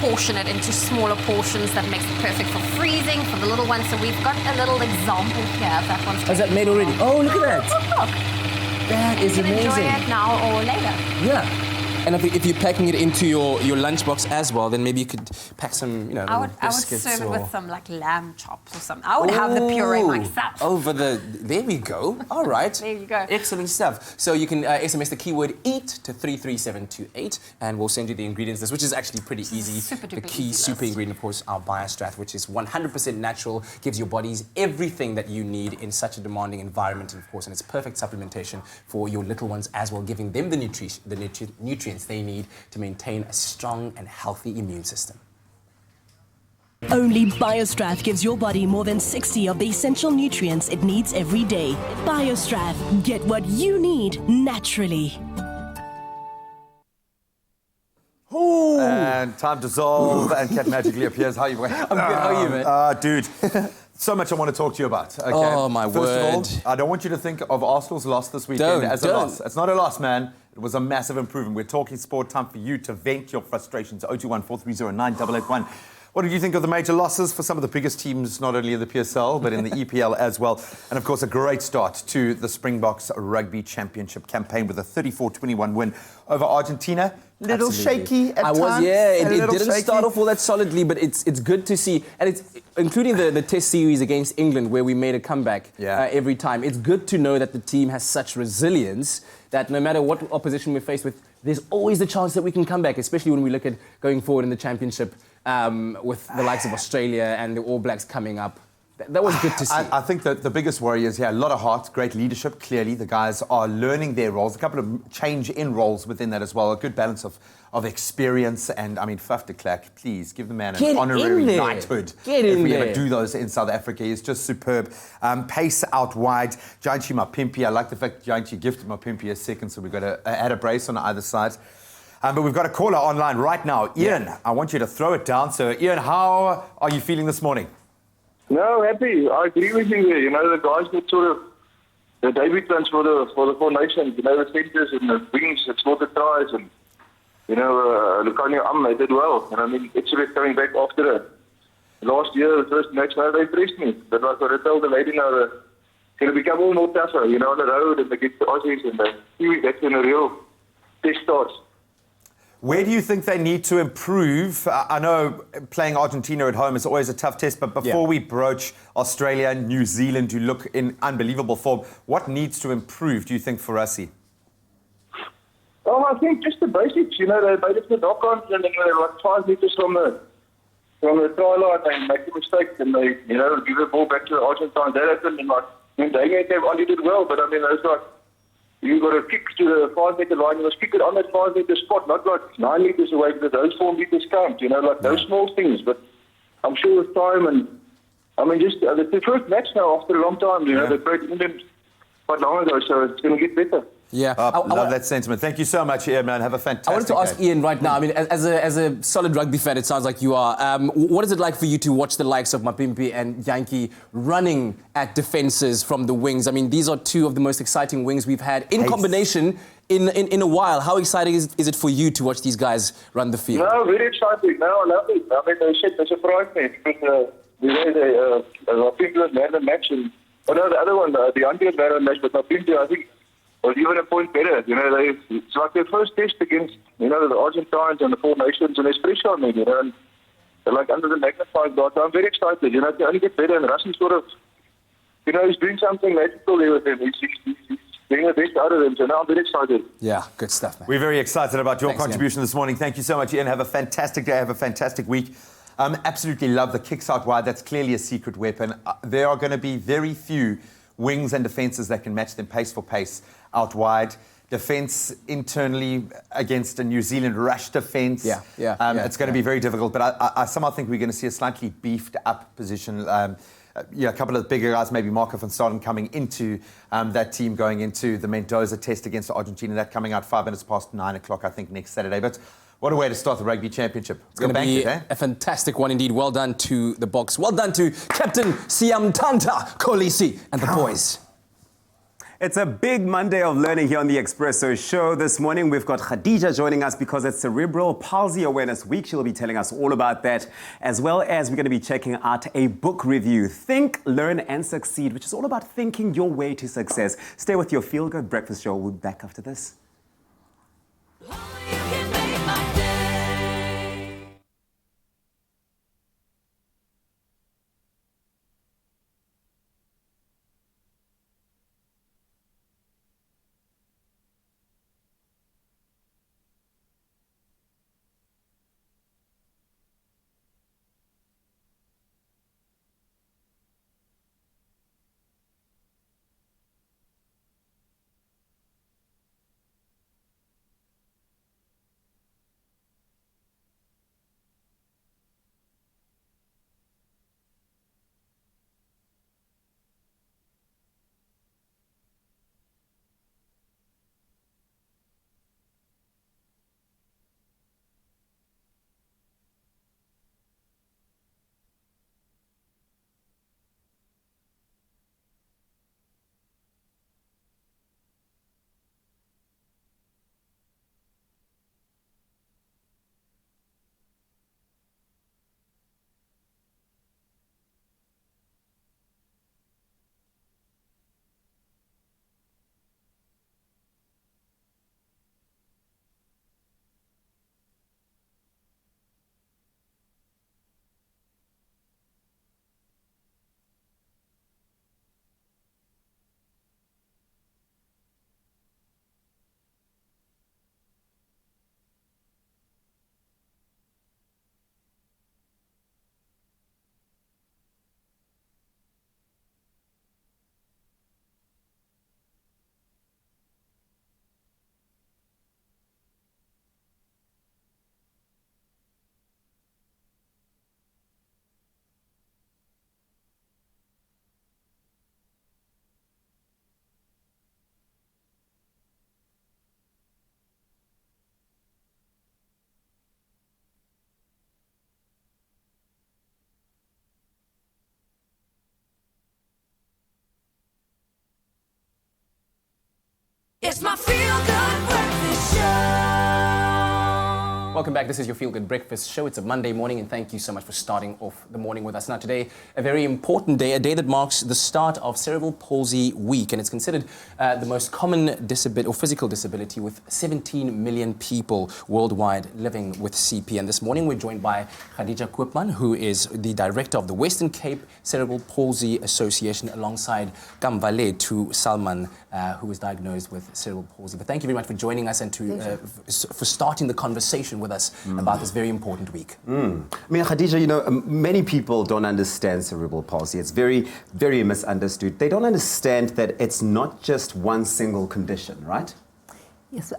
portion it into smaller portions. That makes it perfect for freezing for the little ones. So we've got a little example here. If that one's is that made already? Oh, look at that. Look. That is amazing. You can enjoy it now or later. Yeah. And if you're packing it into your lunchbox as well, then maybe you could pack some, I would serve it with some like lamb chops or something. I would have the puree myself. There we go. All right. There you go. Excellent stuff. So you can SMS the keyword EAT to 33728 and we'll send you the ingredients list, which is actually pretty easy. The key super ingredient, of course, our BioStrath, which is 100% natural, gives your bodies everything that you need in such a demanding environment, and of course, and it's perfect supplementation for your little ones as well, giving them the nutrients they need to maintain a strong and healthy immune system. Only BioStrath gives your body more than 60 of the essential nutrients it needs every day. BioStrath, get what you need naturally. Ooh. And time to dissolve and Cat magically appears. How are you going? I'm good. How are you, man? Dude, so much I want to talk to you about. Okay? Oh, my word. First of all, I don't want you to think of Arsenal's loss this weekend as a loss. It's not a loss, man. It was a massive improvement. We're talking sport, time for you to vent your frustrations. 021 430 9881. What did you think of the major losses for some of the biggest teams, not only in the PSL, but in the EPL as well? And, of course, a great start to the Springboks Rugby Championship campaign with a 34-21 win over Argentina. Little shaky at times. It didn't start off all that solidly, but it's good to see. And it's including the test series against England, where we made a comeback every time. It's good to know that the team has such resilience that no matter what opposition we're faced with, there's always the chance that we can come back, especially when we look at going forward in the championship with the likes of Australia and the All Blacks coming up. That was good to see. I think that the biggest worry is, a lot of heart, great leadership. Clearly, the guys are learning their roles. A couple of change in roles within that as well. A good balance of experience. And, I mean, Faf de Klerk, please give the man an honorary knighthood. If we ever do those in South Africa. He's just superb. Pace out wide. Jantjie Mapimpi. I like the fact Jantjie gifted Mapimpi a second, so we've got to add a brace on either side. But we've got a caller online right now. Ian, I want you to throw it down. So, Ian, how are you feeling this morning? No, happy. I agree with you there. You know, the guys that sort of the debutants for the Four Nations, you know, the centres and the wings that scored the tries, and you know, Lucanio they did well. And I mean, Expresso coming back after it. Last year, the first match, now they impressed me. But like I told the lady now, it's going to become all more tougher, you know, on the road and against the Aussies, and that's when a real test starts. Where do you think they need to improve? I know playing Argentina at home is always a tough test, but before we broach Australia and New Zealand, who look in unbelievable form, what needs to improve, do you think, for Rassie? Well, I think just the basics, you know, they just the knock-ons and they're like 5 metres from the try line, they make a mistake and they, you know, give the ball back to the Argentines. That happened, and like, when they only did well, but I mean, those like, you got to kick to the 5-metre line. You must kick it on that 5-metre spot, not like 9 metres away, because those 4 metres count, you know, like those small things. But I'm sure with time, and I mean, just the first match now after a long time, you know, they played England quite long ago, so it's going to get better. Yeah, I love that sentiment. Thank you so much, Ian, man. Have a fantastic I wanted to ask day. Ian right now, I mean, as a solid rugby fan, it sounds like you are. What is it like for you to watch the likes of Mapimpi and Jantjie running at defences from the wings? I mean, these are two of the most exciting wings we've had in combination in a while. How exciting is it for you to watch these guys run the field? No, very exciting. No, I love it. I mean, they surprised me because the way Mapimpi was man of the match, and the other one, the Jantjie was man of the match, but Mapimpi, I think, was even a point better. You know, it's like their first test against, you know, the Argentines and the Four Nations, and there's pressure on them, you know, and they're like under the magnifying glass. So I'm very excited, you know, they only get better, and Rassie sort of, you know, he's doing something magical there with them. He's getting the best out of them, so now I'm very excited. Yeah, good stuff, man. We're very excited about your contribution this morning. Thank you so much, Ian. Have a fantastic day. Have a fantastic week. Absolutely love the kicks out wide. That's clearly a secret weapon. There are going to be very few wings and defences that can match them pace for pace out wide. Defence internally against a New Zealand rush defence. It's going to be very difficult, but I somehow think we're going to see a slightly beefed up position. A couple of the bigger guys, maybe Marco van Staden coming into that team going into the Mendoza test against Argentina. That coming out 5 minutes past 9 o'clock, I think, next Saturday. But what a way to start the Rugby Championship. It's going to be a fantastic one indeed. Well done to the Boks. Well done to Captain Siamtanta Kolisi and the boys. It's a big Monday of learning here on the Expresso show. This morning, we've got Khadija joining us because it's Cerebral Palsy Awareness Week. She'll be telling us all about that, as well as we're going to be checking out a book review, Think, Learn and Succeed, which is all about thinking your way to success. Stay with your Feel Good Breakfast Show. We'll be back after this. Welcome back. This is your Feel Good Breakfast show. It's a Monday morning, and thank you so much for starting off the morning with us. Now, today, a very important day, a day that marks the start of Cerebral Palsy Week, and it's considered the most common disability or physical disability, with 17 million people worldwide living with CP. And this morning, we're joined by Khadija Koopman, who is the director of the Western Cape Cerebral Palsy Association, alongside Kamvaletu Salman, who was diagnosed with cerebral palsy. But thank you very much for joining us and for starting the conversation with us about this very important week. I mean, Khadija, many people don't understand cerebral palsy. It's very, very misunderstood. They don't understand that it's not just one single condition, right? Yes,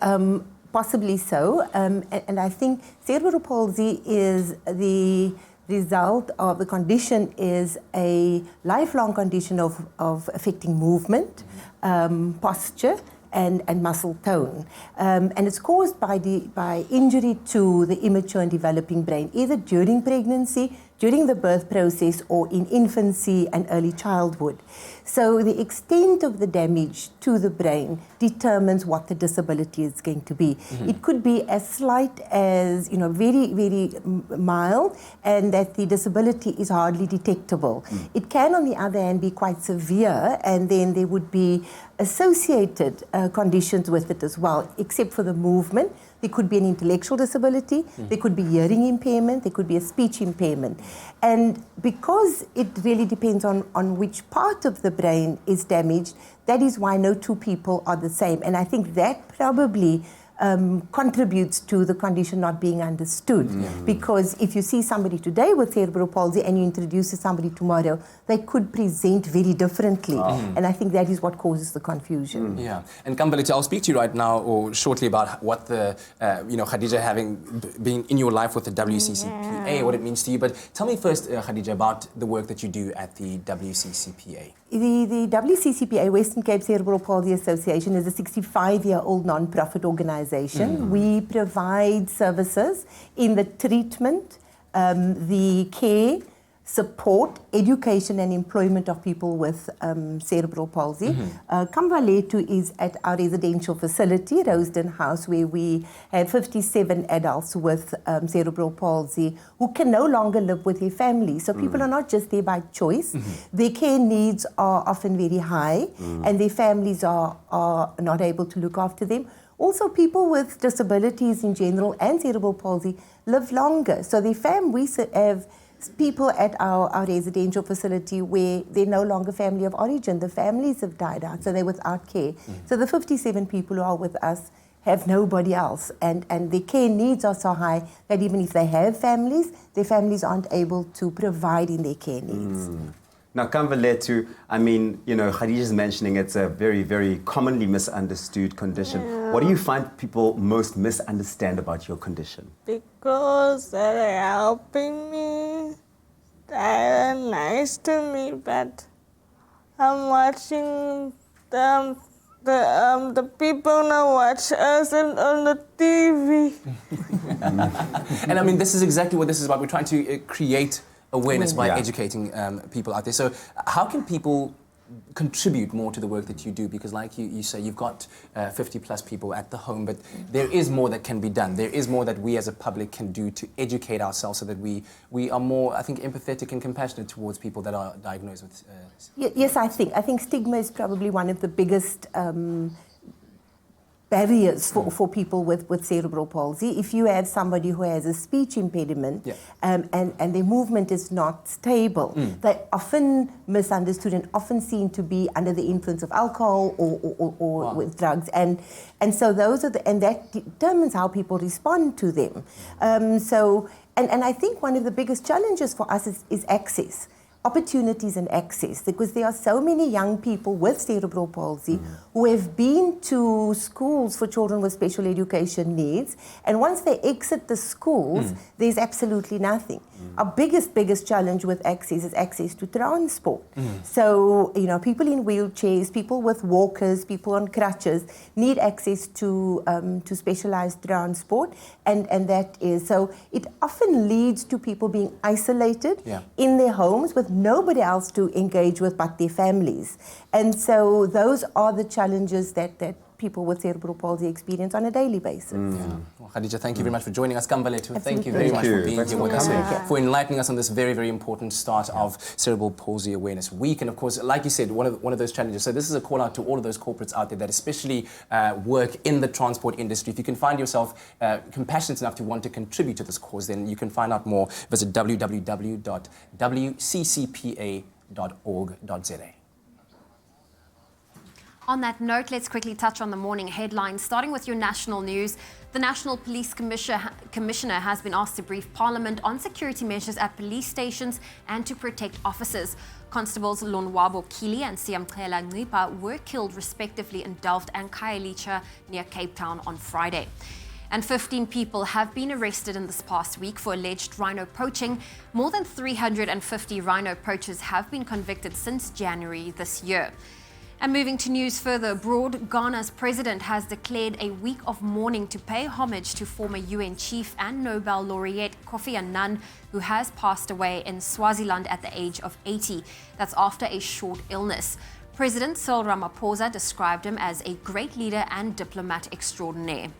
possibly so. And I think cerebral palsy is the result of the condition is a lifelong condition of affecting movement, posture, and muscle tone. And it's caused by injury to the immature and developing brain, either during pregnancy, during the birth process, or in infancy and early childhood. So the extent of the damage to the brain determines what the disability is going to be. It could be as slight as, very, very mild, and that the disability is hardly detectable. It can, on the other hand, be quite severe, and then there would be associated conditions with it as well, except for the movement. There could be an intellectual disability, there could be hearing impairment, there could be a speech impairment. And because it really depends on which part of the brain is damaged, that is why no two people are the same. And I think that probably contributes to the condition not being understood. Because if you see somebody today with cerebral palsy and you introduce somebody tomorrow, they could present very differently. And I think that is what causes the confusion. Yeah. And Kambaliti, I'll speak to you right now or shortly about what the, Khadija, having been in your life with the WCCPA, what it means to you. But tell me first, Khadija, about the work that you do at the WCCPA. The WCCPA, Western Cape Cerebral Palsy Association, is a 65-year-old non-profit organization. We provide services in the treatment, the care, support, education and employment of people with cerebral palsy. Kamvaletu is at our residential facility, Rosedon House, where we have 57 adults with cerebral palsy who can no longer live with their families. So people are not just there by choice. Their care needs are often very high, and their families are not able to look after them. Also, people with disabilities in general and cerebral palsy live longer. So we have people at our residential facility where they're no longer family of origin. The families have died out, so they're without care. So the 57 people who are with us have nobody else, and their care needs are so high that even if they have families, their families aren't able to provide in their care needs. Now, Kamvaletu, I mean, Khadija's mentioning it's a very, very commonly misunderstood condition. What do you find people most misunderstand about your condition? Because they're helping me, they're nice to me, but I'm watching them. The people now watch us on the TV. And I mean, this is exactly what this is about. We're trying to create awareness by educating people out there. So how can people contribute more to the work that you do? Because like you say, you've got 50 plus people at the home, but there is more that can be done. There is more that we as a public can do to educate ourselves so that we are more, I think, empathetic and compassionate towards people that are diagnosed with... Yes, I think stigma is probably one of the biggest barriers for people with cerebral palsy. If you have somebody who has a speech impediment and their movement is not stable, they're often misunderstood and often seen to be under the influence of alcohol or with drugs. And so those are and that determines how people respond to them. And I think one of the biggest challenges for us is access. Opportunities and access, because there are so many young people with cerebral palsy who have been to schools for children with special education needs, and once they exit the schools, there's absolutely nothing. Our biggest challenge with access is access to transport. So, people in wheelchairs, people with walkers, people on crutches need access to specialized transport, and that is, so it often leads to people being isolated in their homes with nobody else to engage with but their families. And so those are the challenges that people with cerebral palsy experience on a daily basis. Well, Khadija, thank you very much for joining us. Kambaletu, thank you Absolutely. very much for Thank you. being Thanks here for with us, coming. for enlightening us on this very, very important start of Cerebral Palsy Awareness Week. And of course, like you said, one of those challenges. So this is a call out to all of those corporates out there that especially work in the transport industry. If you can find yourself compassionate enough to want to contribute to this cause, then you can find out more. Visit www.wccpa.org.za. On that note, let's quickly touch on the morning headlines, starting with your national news. The National Police Commissioner has been asked to brief Parliament on security measures at police stations and to protect officers. Constables Lonwabo Kili and Siyamkhela Ncipa were killed respectively in Delft and Khayelitsha near Cape Town on Friday. And 15 people have been arrested in this past week for alleged rhino poaching. More than 350 rhino poachers have been convicted since January this year. And moving to news further abroad, Ghana's president has declared a week of mourning to pay homage to former UN chief and Nobel laureate Kofi Annan, who has passed away in Swaziland at the age of 80. That's after a short illness. President Cyril Ramaphosa described him as a great leader and diplomat extraordinaire.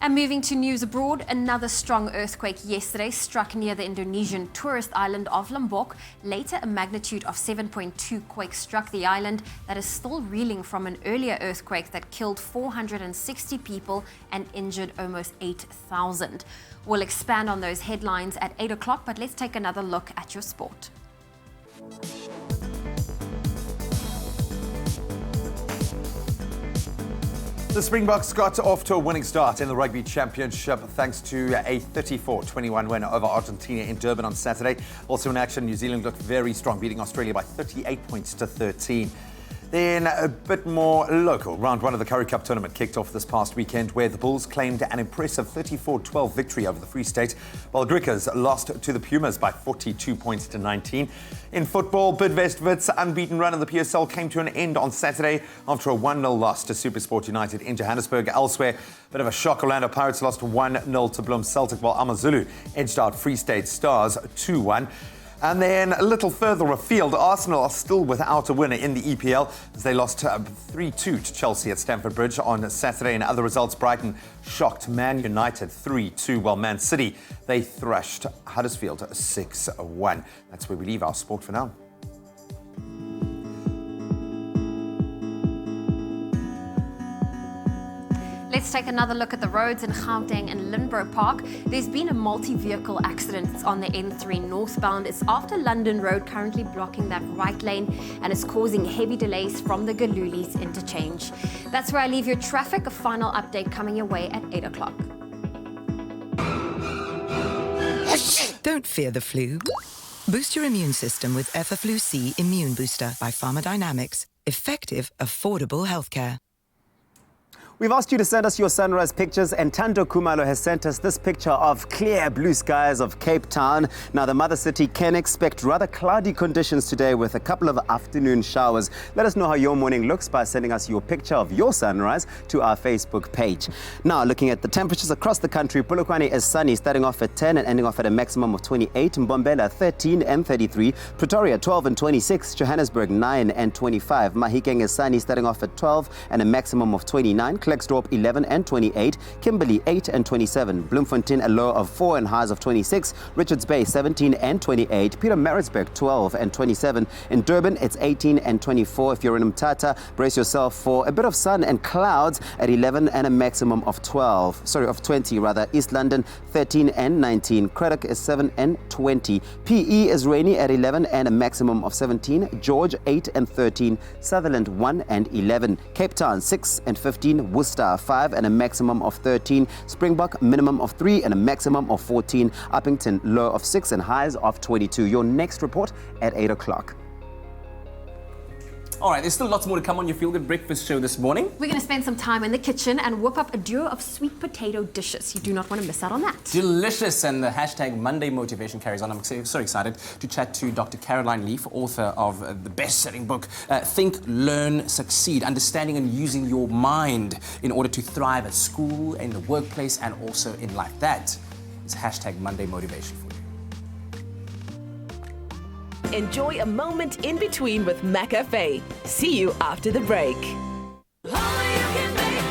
And moving to news abroad, another strong earthquake yesterday struck near the Indonesian tourist island of Lombok. Later, a magnitude of 7.2 quake struck the island that is still reeling from an earlier earthquake that killed 460 people and injured almost 8,000. We'll expand on those headlines at 8 o'clock, but let's take another look at your sport. The Springboks got off to a winning start in the Rugby Championship thanks to a 34-21 win over Argentina in Durban on Saturday. Also in action, New Zealand looked very strong, beating Australia by 38 points to 13. Then a bit more local. Round one of the Currie Cup tournament kicked off this past weekend where the Bulls claimed an impressive 34-12 victory over the Free State, while Griquas lost to the Pumas by 42 points to 19. In football, Bidvest Wits' unbeaten run in the PSL came to an end on Saturday after a 1-0 loss to SuperSport United in Johannesburg. Elsewhere, bit of a shock. Orlando Pirates lost 1-0 to Bloem Celtic, while Amazulu edged out Free State Stars 2-1. And then a little further afield, Arsenal are still without a winner in the EPL as they lost 3-2 to Chelsea at Stamford Bridge on Saturday. In other results, Brighton shocked Man United 3-2, while Man City, they thrashed Huddersfield 6-1. That's where we leave our sport for now. Let's take another look at the roads in Gauteng and Lindborough Park. There's been a multi-vehicle accident on the N3 northbound. It's after London Road, currently blocking that right lane, and it's causing heavy delays from the Galulis interchange. That's where I leave your traffic. A final update coming your way at 8 o'clock. Don't fear the flu. Boost your immune system with Effaflu C Immune Booster by Pharmadynamics. Effective, affordable healthcare. We've asked you to send us your sunrise pictures, and Tando Kumalo has sent us this picture of clear blue skies of Cape Town. Now, the mother city can expect rather cloudy conditions today with a couple of afternoon showers. Let us know how your morning looks by sending us your picture of your sunrise to our Facebook page. Now, looking at the temperatures across the country, Polokwane is sunny, starting off at 10 and ending off at a maximum of 28. Mbombela, 13 and 33. Pretoria, 12 and 26. Johannesburg, 9 and 25. Mahikeng is sunny, starting off at 12 and a maximum of 29. Klerksdorp 11 and 28, Kimberley 8 and 27, Bloemfontein a low of 4 and highs of 26, Richards Bay 17 and 28, Pietermaritzburg 12 and 27, in Durban it's 18 and 24. If you're in Mthatha, brace yourself for a bit of sun and clouds at 11 and a maximum of 20 rather. East London 13 and 19, Craddock is 7 and 20, PE is rainy at 11 and a maximum of 17, George 8 and 13, Sutherland 1 and 11, Cape Town 6 and 15, Worcester 5 and a maximum of 13, Springbok minimum of 3 and a maximum of 14, Uppington low of 6 and highs of 22. Your next report at 8 o'clock. All right, there's still lots more to come on your Feel Good Breakfast show this morning. We're going to spend some time in the kitchen and whip up a duo of sweet potato dishes. You do not want to miss out on that. Delicious, and the hashtag Monday motivation carries on. I'm so excited to chat to Dr. Caroline Leaf, author of the best-selling book, Think, Learn, Succeed, Understanding and Using Your Mind in order to thrive at school, in the workplace, and also in life. That is hashtag Monday motivation for you. Enjoy a moment in between with McAfee. See you after the break. Only you can make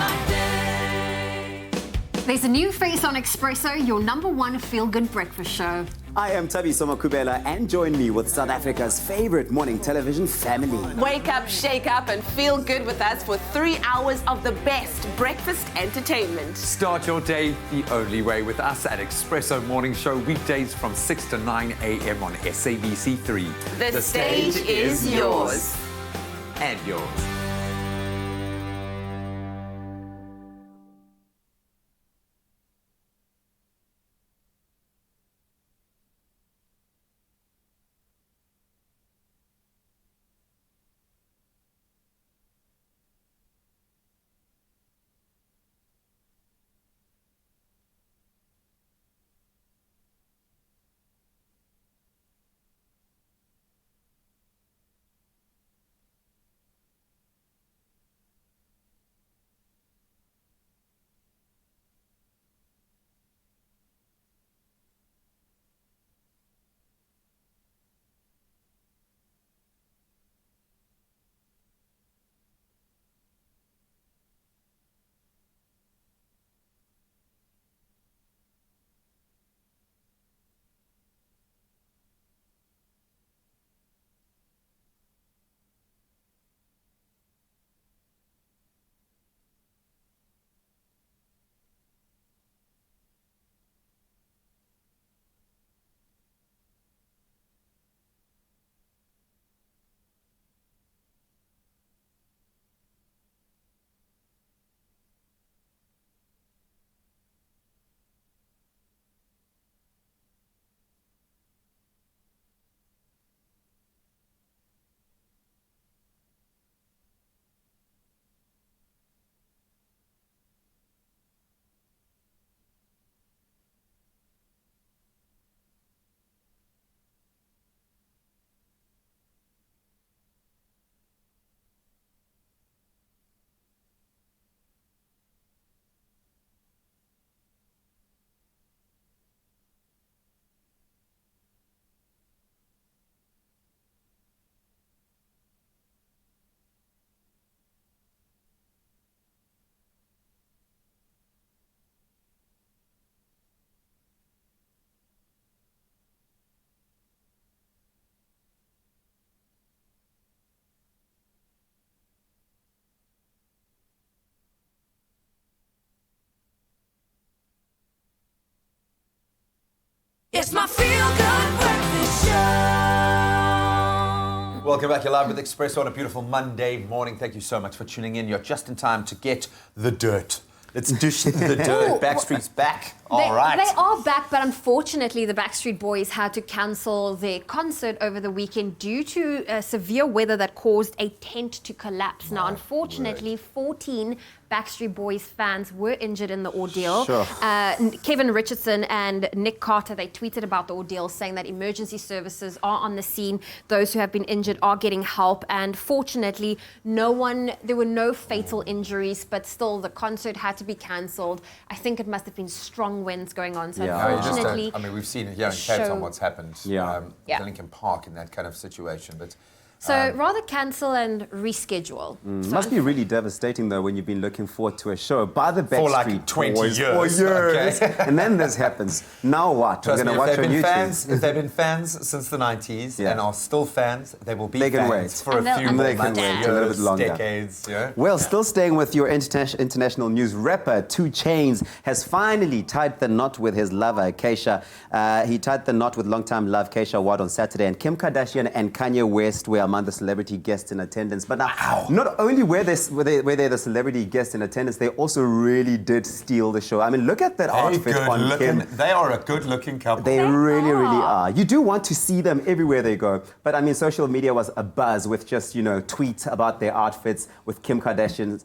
There's a new face on Expresso, your #1 feel-good breakfast show. I am Tabiso Makubela, and join me with South Africa's favorite morning television family. Wake up, shake up, and feel good with us for 3 hours of the best breakfast entertainment. Start your day the only way with us at Expresso Morning Show, weekdays from 6 to 9 a.m. on SABC3. The stage is yours. And yours. It's my feel-good breakfast show. Welcome back. You're live with Expresso on a beautiful Monday morning. Thank you so much for tuning in. You're just in time to get the dirt. Let's dish the dirt. Backstreet's back. All right. They are back, but unfortunately, the Backstreet Boys had to cancel their concert over the weekend due to severe weather that caused a tent to collapse. Now, unfortunately, 14 Backstreet Boys fans were injured in the ordeal. Sure. Kevin Richardson and Nick Carter, they tweeted about the ordeal, saying that emergency services are on the scene. Those who have been injured are getting help. And fortunately, there were no fatal injuries, but still the concert had to be cancelled. I think it must have been strong winds going on. So unfortunately, I mean, we've seen it here in Cape Town what's happened. Yeah. Lincoln Park in that kind of situation. But so rather cancel and reschedule. So Must be really devastating though when you've been looking forward to a show by the Backstreet for like 20 Boys years. for years. Okay. And then this happens. Now what? Trust We're me, going to watch on YouTube. if they've been fans since the 90s and are still fans, they will be They can fans wait. for a few more months, a years, little bit longer. decades. Yeah? Well, still staying with your international news, rapper 2 Chainz has finally tied the knot with his lover, Keisha. He tied the knot with longtime love, Keisha Ward, on Saturday, and Kim Kardashian and Kanye West were among the celebrity guests in attendance. But now, not only were they the celebrity guests in attendance, they also really did steal the show. I mean, look at that outfit on Kim. They are a good-looking couple. They really are. You do want to see them everywhere they go. But I mean, social media was abuzz with just, tweets about their outfits, with Kim Kardashian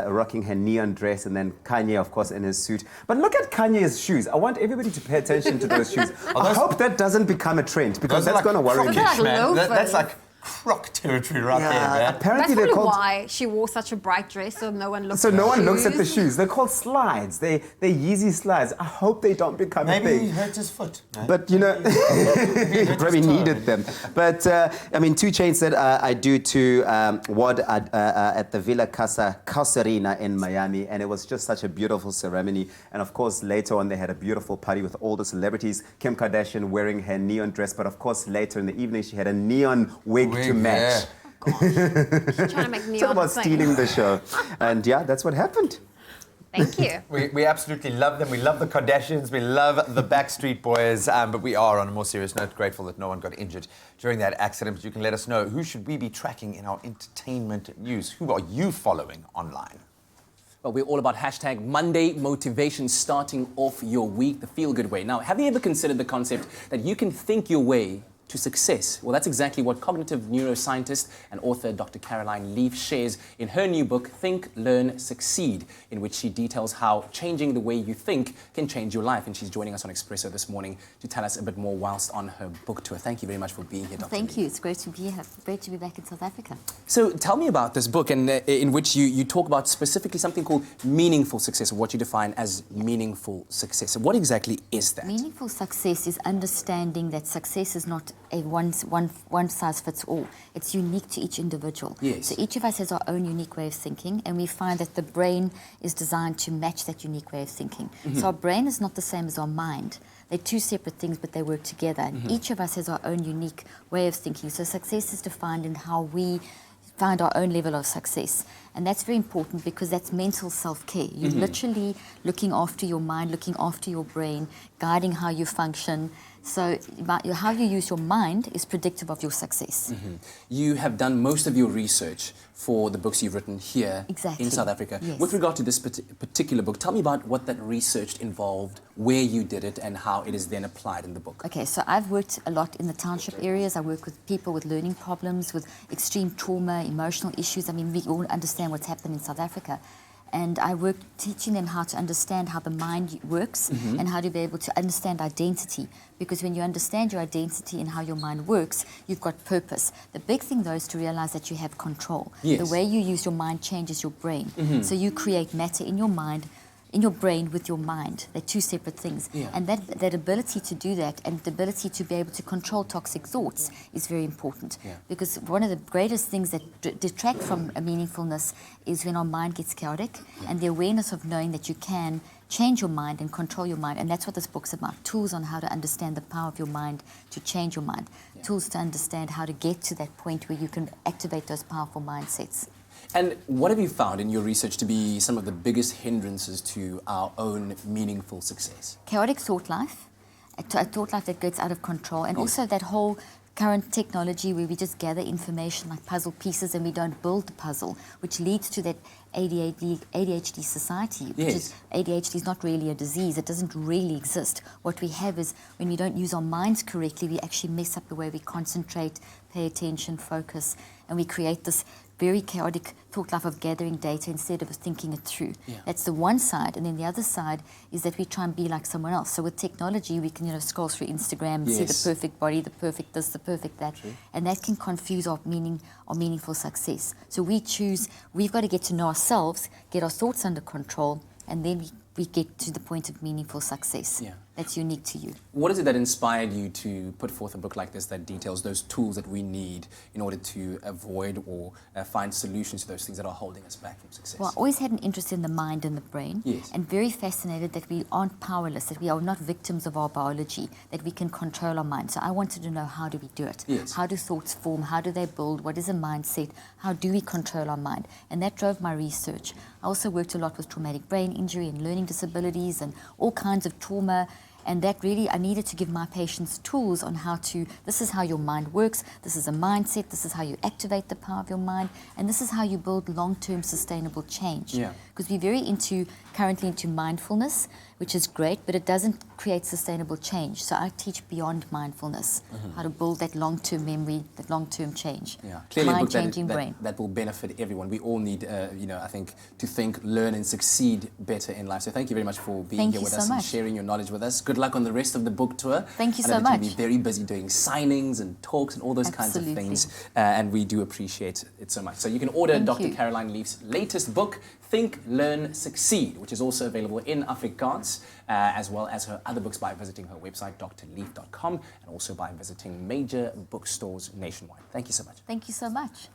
rocking her neon dress, and then Kanye, of course, in his suit. But look at Kanye's shoes. I want everybody to pay attention to those shoes. I hope that doesn't become a trend, because that's going to worry me. That's like Croc territory right there, Yeah, man. apparently That's they're probably called. why she wore such a bright dress, so no one looks. So at no the one looks at the shoes. shoes. They're called slides. They're Yeezy slides. I hope they don't become a Maybe thing. he hurt his foot. No? But you know, he probably needed them. But I mean, 2 Chainz said I do to WOD at the Villa Casarina in Miami, and it was just such a beautiful ceremony. And of course, later on they had a beautiful party with all the celebrities. Kim Kardashian wearing her neon dress, but of course later in the evening she had a neon wig to match. She's trying to make neon Talk about sing. stealing the show. And yeah, that's what happened. Thank you. We absolutely love them. We love the Kardashians. We love the Backstreet Boys. But we are, on a more serious note, grateful that no one got injured during that accident. But you can let us know, who should we be tracking in our entertainment news? Who are you following online? Well, we're all about hashtag Monday motivation, starting off your week the feel-good way. Now, have you ever considered the concept that you can think your way to success? Well, that's exactly what cognitive neuroscientist and author Dr. Caroline Leaf shares in her new book, Think, Learn, Succeed, in which she details how changing the way you think can change your life. And she's joining us on Expresso this morning to tell us a bit more whilst on her book tour. Thank you very much for being here, Dr. Thank you. It's great to be here. Great to be back in South Africa. So tell me about this book, and in which you talk about specifically something called meaningful success, or what you define as meaningful success. So what exactly is that? Meaningful success is understanding that success is not a one size fits all. It's unique to each individual. Yes. So each of us has our own unique way of thinking, and we find that the brain is designed to match that unique way of thinking. Mm-hmm. So our brain is not the same as our mind. They're 2 separate things, but they work together. And Mm-hmm. each of us has our own unique way of thinking. So success is defined in how we find our own level of success. And that's very important because that's mental self-care. You're Mm-hmm. literally looking after your mind, looking after your brain, guiding how you function. So how you use your mind is predictive of your success. Mm-hmm. You have done most of your research for the books you've written here Exactly. in South Africa. Yes. With regard to this particular book, tell me about what that research involved, where you did it, and how it is then applied in the book. Okay, so I've worked a lot in the township areas. I work with people with learning problems, with extreme trauma, emotional issues. I mean, we all understand what's happened in South Africa. And I work teaching them how to understand how the mind works Mm-hmm. and how to be able to understand identity. Because when you understand your identity and how your mind works, you've got purpose. The big thing, though, is to realize that you have control. Yes. The way you use your mind changes your brain. Mm-hmm. So you create matter in your mind, in your brain with your mind. They're 2 separate things. Yeah. And that ability to do that and the ability to be able to control toxic thoughts is very important. Yeah. Because one of the greatest things that detract from a meaningfulness is when our mind gets chaotic, and the awareness of knowing that you can change your mind and control your mind. And that's what this book's about. Tools on how to understand the power of your mind to change your mind. Yeah. Tools to understand how to get to that point where you can activate those powerful mindsets. And what have you found in your research to be some of the biggest hindrances to our own meaningful success? Chaotic thought life, a thought life that gets out of control, and also that whole current technology where we just gather information like puzzle pieces and we don't build the puzzle, which leads to that ADHD society. Which Yes. is, ADHD is not really a disease. It doesn't really exist. What we have is when we don't use our minds correctly, we actually mess up the way we concentrate, pay attention, focus, and we create this very chaotic thought life of gathering data instead of thinking it through. Yeah. That's the one side, and then the other side is that we try and be like someone else. So with technology, we can scroll through Instagram and see the Yes. perfect body, the perfect this, the perfect that, and that can confuse our meaningful success. So we've got to get to know ourselves, get our thoughts under control, and then we get to the point of meaningful success. Yeah. That's unique to you. What is it that inspired you to put forth a book like this that details those tools that we need in order to avoid or find solutions to those things that are holding us back from success? Well, I always had an interest in the mind and the brain, Yes. and very fascinated that we aren't powerless, that we are not victims of our biology, that we can control our mind. So I wanted to know, how do we do it? Yes. How do thoughts form? How do they build? What is a mindset? How do we control our mind? And that drove my research. I also worked a lot with traumatic brain injury and learning disabilities and all kinds of trauma. And that really, I needed to give my patients tools on how to, this is how your mind works, this is a mindset, this is how you activate the power of your mind, and this is how you build long-term sustainable change. Yeah. because we're very currently into mindfulness, which is great, but it doesn't create sustainable change. So I teach beyond mindfulness, how to build that long-term memory, that long-term change. Yeah, clearly a book Mind-changing brain. that will benefit everyone. We all need, I think, to think, learn and succeed better in life. So thank you very much for being here with us and sharing your knowledge with us. Good luck on the rest of the book tour. Thank you I know so that much. You'll be very busy doing signings and talks and all those kinds of things. And we do appreciate it so much. So you can order Dr. Caroline Leaf's latest book, Think, Learn, Succeed, which is also available in Afrikaans, as well as her other books by visiting her website, drleaf.com, and also by visiting major bookstores nationwide. Thank you so much. Thank you so much.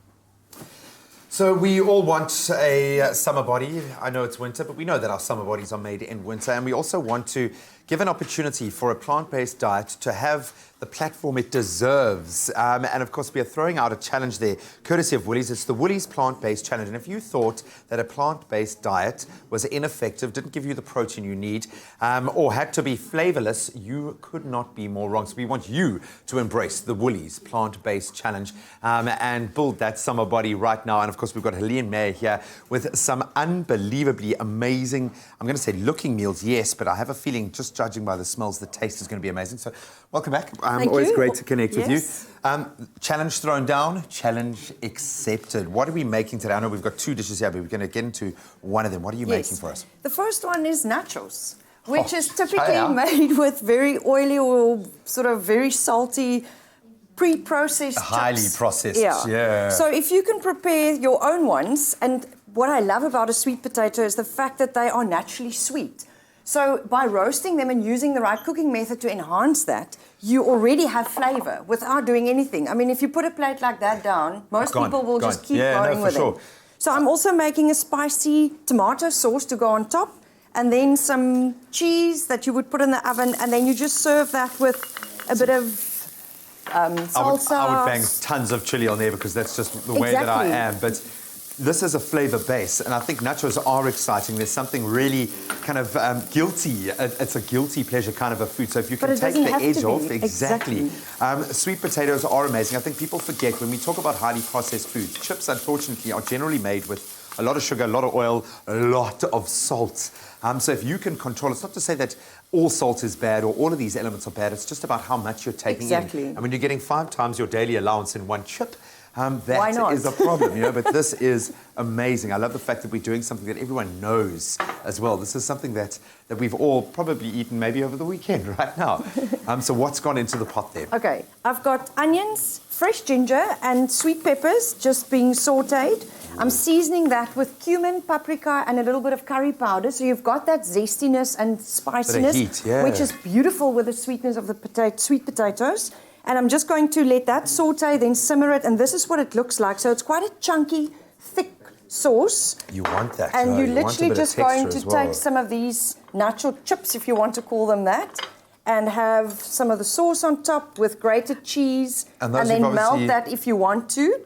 So we all want a summer body. I know it's winter, but we know that our summer bodies are made in winter. And we also want to give an opportunity for a plant-based diet to have the platform it deserves. And of course, we are throwing out a challenge there, courtesy of Woolies. It's the Woolies Plant-Based Challenge. And if you thought that a plant-based diet was ineffective, didn't give you the protein you need, or had to be flavorless, you could not be more wrong. So we want you to embrace the Woolies Plant-Based Challenge and build that summer body right now. And of course, we've got Helene Mayer here with some unbelievably amazing, I'm going to say looking meals, yes, but I have a feeling, just judging by the smells, the taste is going to be amazing. So welcome back. Always great to connect with you. Challenge thrown down, challenge accepted. What are we making today? I know we've got two dishes here, but we're going to get into one of them. What are you making for us? The first one is nachos, which is typically made with very oily or sort of very salty, pre-processed Highly chips. processed, yeah. So if you can prepare your own ones, and what I love about a sweet potato is the fact that they are naturally sweet. So by roasting them and using the right cooking method to enhance that, you already have flavor without doing anything. I mean, if you put a plate like that down, most people will just keep going with it. So I'm also making a spicy tomato sauce to go on top, and then some cheese that you would put in the oven, and then you just serve that with a bit of salsa. I would bang tons of chili on there because that's just the way that I am. But this is a flavor base, and I think nachos are exciting. There's something really kind of guilty. It's a guilty pleasure kind of a food. So if you can take the edge off, exactly. Sweet potatoes are amazing. I think people forget when we talk about highly processed food, chips unfortunately are generally made with a lot of sugar, a lot of oil, a lot of salt. So if you can control, it's not to say that all salt is bad or all of these elements are bad. It's just about how much you're taking in. And when you're getting 5 times your daily allowance in one chip, that is a problem, but this is amazing. I love the fact that we're doing something that everyone knows as well. This is something that we've all probably eaten maybe over the weekend right now. So what's gone into the pot there? Okay, I've got onions, fresh ginger, and sweet peppers just being sautéed. I'm seasoning that with cumin, paprika, and a little bit of curry powder. So you've got that zestiness and spiciness, heat, which is beautiful with the sweetness of the sweet potatoes. And I'm just going to let that saute, then simmer it, and this is what it looks like. So it's quite a chunky, thick sauce. You want that. And you're you literally just going to take some of these nacho chips, if you want to call them that, and have some of the sauce on top with grated cheese, and then melt that if you want to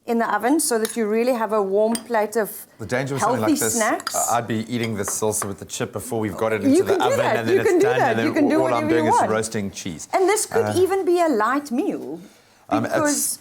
in the oven, so that you really have a warm plate of the danger of something healthy like this, snacks. I'd be eating this salsa with the chip before we've got it into the oven, and then it's done, and then all I'm doing is roasting cheese. And this could even be a light meal, because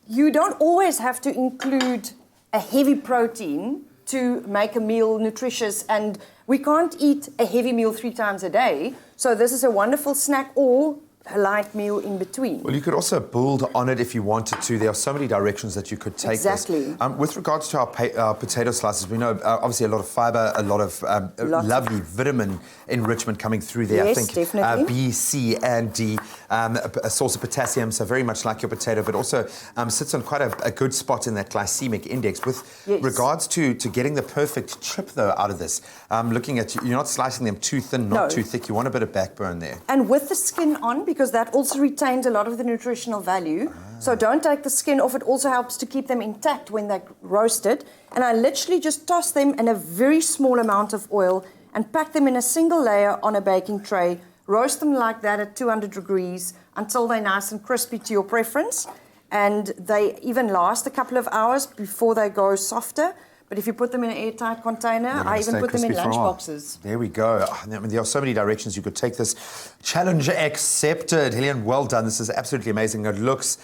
you don't always have to include a heavy protein to make a meal nutritious, and we can't eat a heavy meal 3 times a day, so this is a wonderful snack or a light meal in between. Well, you could also build on it if you wanted to. There are so many directions that you could take this. With regards to our potato slices, we know obviously a lot of fibre, a lot of lovely vitamin enrichment coming through there. Yes, I think definitely. B, C, and D, a source of potassium, so very much like your potato, but also sits on quite a good spot in that glycemic index. With regards to getting the perfect chip, though, out of this, looking at, you're not slicing them too thin, not too thick. You want a bit of backbone there. And with the skin on, because that also retains a lot of the nutritional value. So don't take the skin off. It also helps to keep them intact when they're roasted. And I literally just toss them in a very small amount of oil and pack them in a single layer on a baking tray. Roast them like that at 200 degrees until they're nice and crispy to your preference. And they even last a couple of hours before they go softer. But if you put them in an airtight container, I even put them in lunch boxes. There we go. I mean, there are so many directions you could take this. Challenge accepted. Helene, well done. This is absolutely amazing. It looks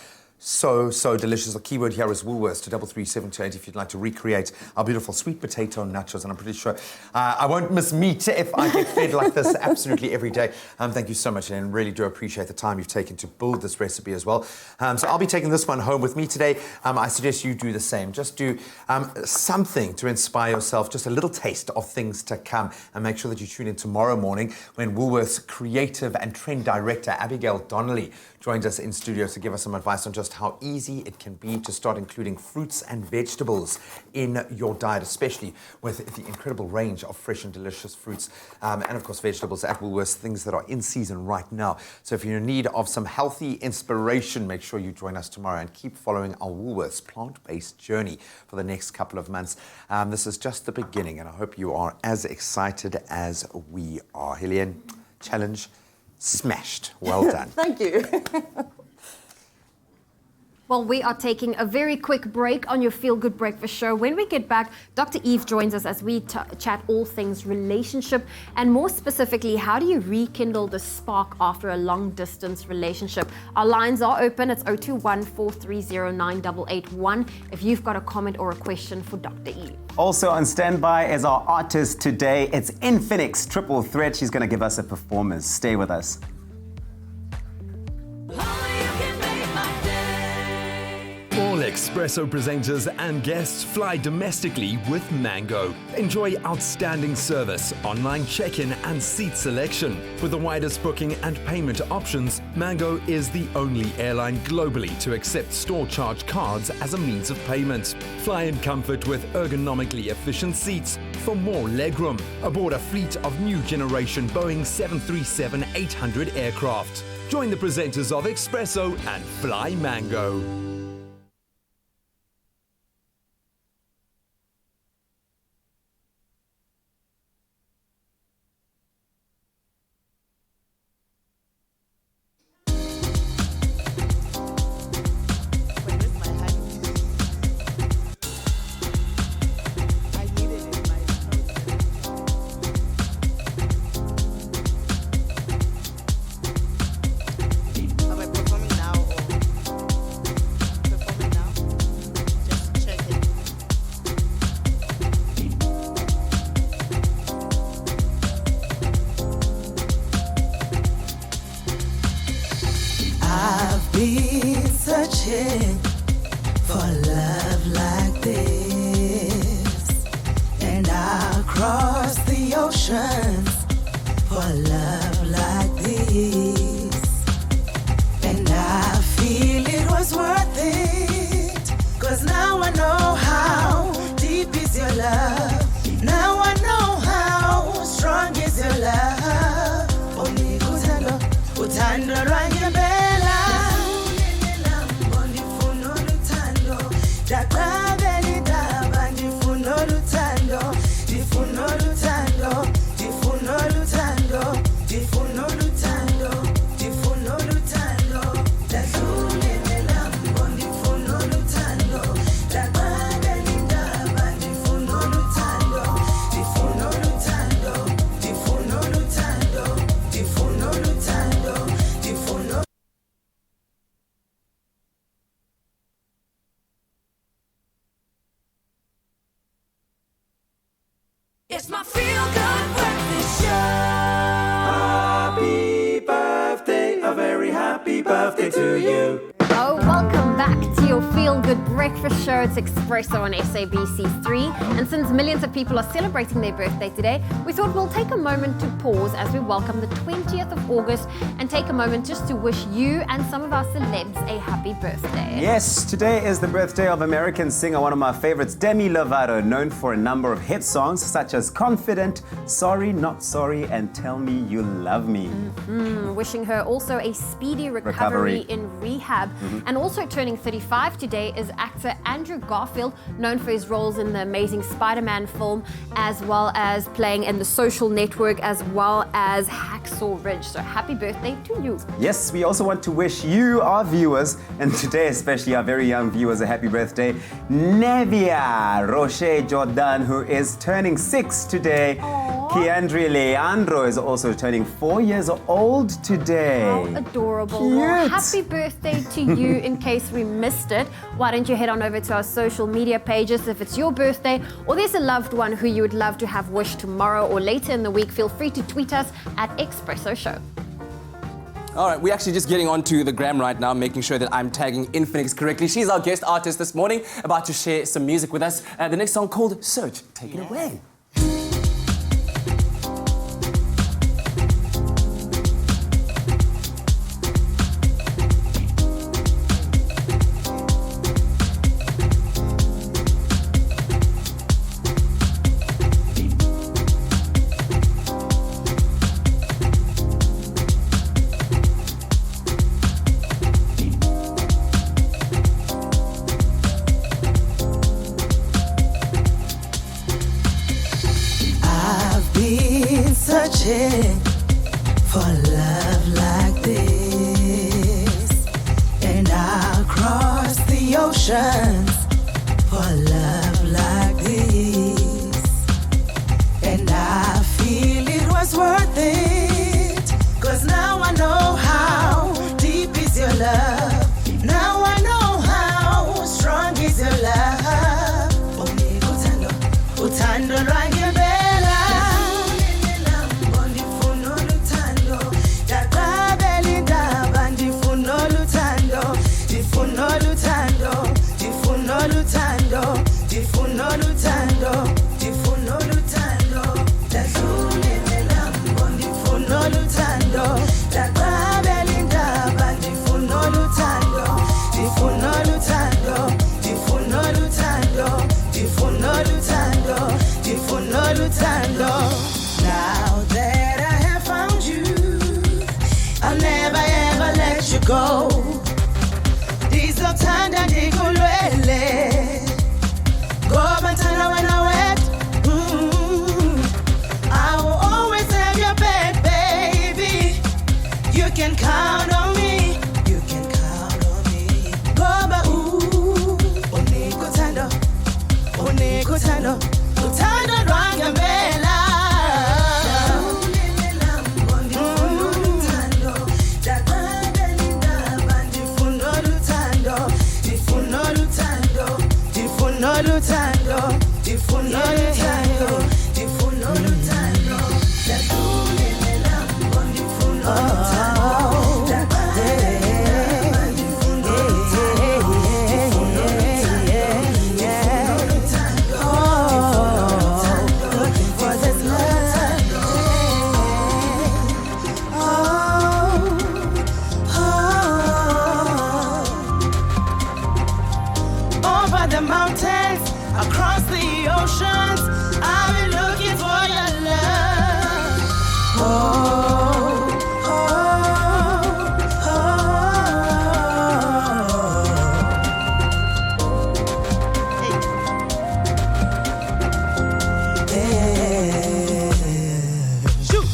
so delicious. The keyword here is Woolworths to 33728 if you'd like to recreate our beautiful sweet potato nachos. And I'm pretty sure I won't miss meat if I get fed like this absolutely every day. Thank you so much, and really do appreciate the time you've taken to build this recipe as well. So I'll be taking this one home with me today. I suggest you do the same. Just do something to inspire yourself, just a little taste of things to come. And make sure that you tune in tomorrow morning when Woolworths creative and trend director Abigail Donnelly joins us in studio to give us some advice on just how easy it can be to start including fruits and vegetables in your diet, especially with the incredible range of fresh and delicious fruits and of course vegetables at Woolworths, things that are in season right now. So if you're in need of some healthy inspiration, make sure you join us tomorrow and keep following our Woolworths plant-based journey for the next couple of months. This is just the beginning, and I hope you are as excited as we are. Helene, challenge smashed. Well done. Thank you. Well, we are taking a very quick break on your Feel Good Breakfast show. When we get back, Dr. Eve joins us as we chat all things relationship, and more specifically, how do you rekindle the spark after a long-distance relationship? Our lines are open. It's 021-430-9881 if you've got a comment or a question for Dr. Eve. Also on standby is our artist today. It's Infinix, Triple Threat. She's going to give us a performance. Stay with us. All Expresso presenters and guests fly domestically with Mango. Enjoy outstanding service, online check-in and seat selection. With the widest booking and payment options, Mango is the only airline globally to accept store charge cards as a means of payment. Fly in comfort with ergonomically efficient seats for more legroom aboard a fleet of new generation Boeing 737-800 aircraft. Join the presenters of Expresso and fly Mango. been searching for love like this, and I'll cross the oceans for love like this, and I feel it was worth it, 'cause now I know how deep is your love, now I know how strong is your love. Only kutalo, utando rangembela. It's my feel-good breakfast show. Happy birthday, a very happy birthday to you. Oh, welcome back to your Feel Good Breakfast show. It's Expresso on SABC3. And since millions of people are celebrating their birthday today, we thought we'll take a moment to pause as we welcome the 20th of August and take a moment just to wish you and some of our celebs a happy birthday. Yes, today is the birthday of American singer, one of my favorites, Demi Lovato, known for a number of hit songs such as Confident, Sorry Not Sorry, and Tell Me You Love Me. Wishing her also a speedy recovery in rehab. And also turning 35 today is actor Andrew Garfield, known for his roles in the Amazing Spider-Man film, as well as playing in The Social Network, as well as Hacksaw Ridge. So happy birthday to you. Yes, we also want to wish you, our viewers, and today especially our very young viewers, a happy birthday. Nevia Roche Jordan, who is turning 6 today. Keandre Leandro is also turning 4 years old today. How adorable. Cute. Well, happy birthday to you in case we missed it. Why don't you head on over to our social media pages if it's your birthday or there's a loved one who you would love to have wished tomorrow or later in the week. Feel free to tweet us at Expresso Show. All right, we're actually just getting onto the gram right now, making sure that I'm tagging Infinix correctly. She's our guest artist this morning, about to share some music with us. The next song called Search. Take it away. Searching for love like this, and I'll cross the oceans for love like this, and I feel it was worth it, 'cause now I know how deep is your love, now I know how strong is your love. Utando lwangempela. Now that I have found you, I'll never ever let you go. Dizothanda ndikulwele, ngoba ngithanda wena wedwa. I will always have your back, baby. You can count on me. You can count on me. Ngoba unikuthando, unikuthando, uthando lwangempela. Over the mountains, across the oceans, I've been looking for your love. Oh, oh, oh, oh. Yeah. Shoot.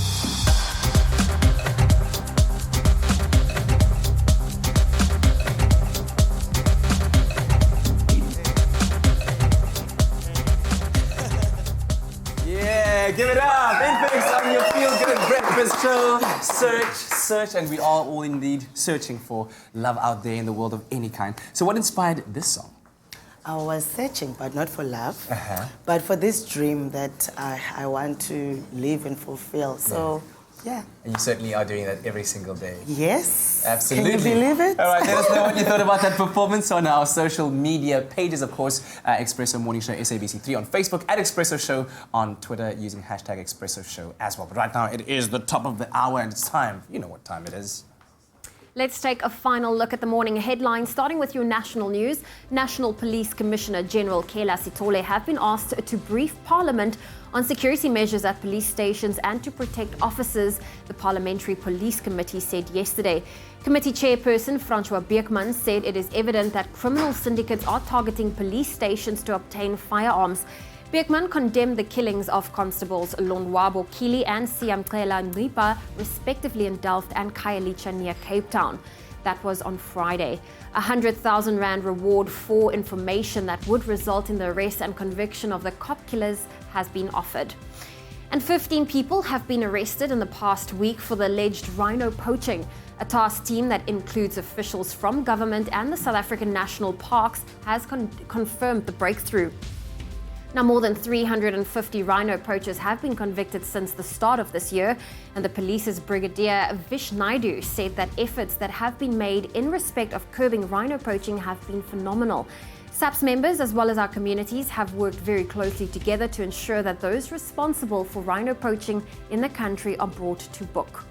Give it up! Infinix on your Feel Good Breakfast Show. Search, and we are all indeed searching for love out there in the world of any kind. So what inspired this song? I was searching, but not for love, but for this dream that I want to live and fulfill. So, yeah. And you certainly are doing that every single day. Yes. Absolutely. Can you believe it? All right, let us know what you thought about that performance on our social media pages, of course. Expresso Morning Show, SABC3 on Facebook, at Expresso Show on Twitter, using hashtag Expresso Show as well. But right now, it is the top of the hour, and it's time. You know what time it is. Let's take a final look at the morning headlines, starting with your national news. National Police Commissioner General Kela Sitole have been asked to brief Parliament on security measures at police stations and to protect officers, the Parliamentary Police Committee said yesterday. Committee Chairperson Francois Beekman said it is evident that criminal syndicates are targeting police stations to obtain firearms. Beekman condemned the killings of Constables Lonwabo Kili and Siamcela Nripa, respectively in Delft and Khayelitsha near Cape Town. That was on Friday. A 100,000 rand reward for information that would result in the arrest and conviction of the cop killers has been offered. And 15 people have been arrested in the past week for the alleged rhino poaching. A task team that includes officials from government and the South African National Parks has confirmed the breakthrough. Now, more than 350 rhino poachers have been convicted since the start of this year, and the police's Brigadier Vish Naidu said that efforts that have been made in respect of curbing rhino poaching have been phenomenal. SAPS members, as well as our communities, have worked very closely together to ensure that those responsible for rhino poaching in the country are brought to book.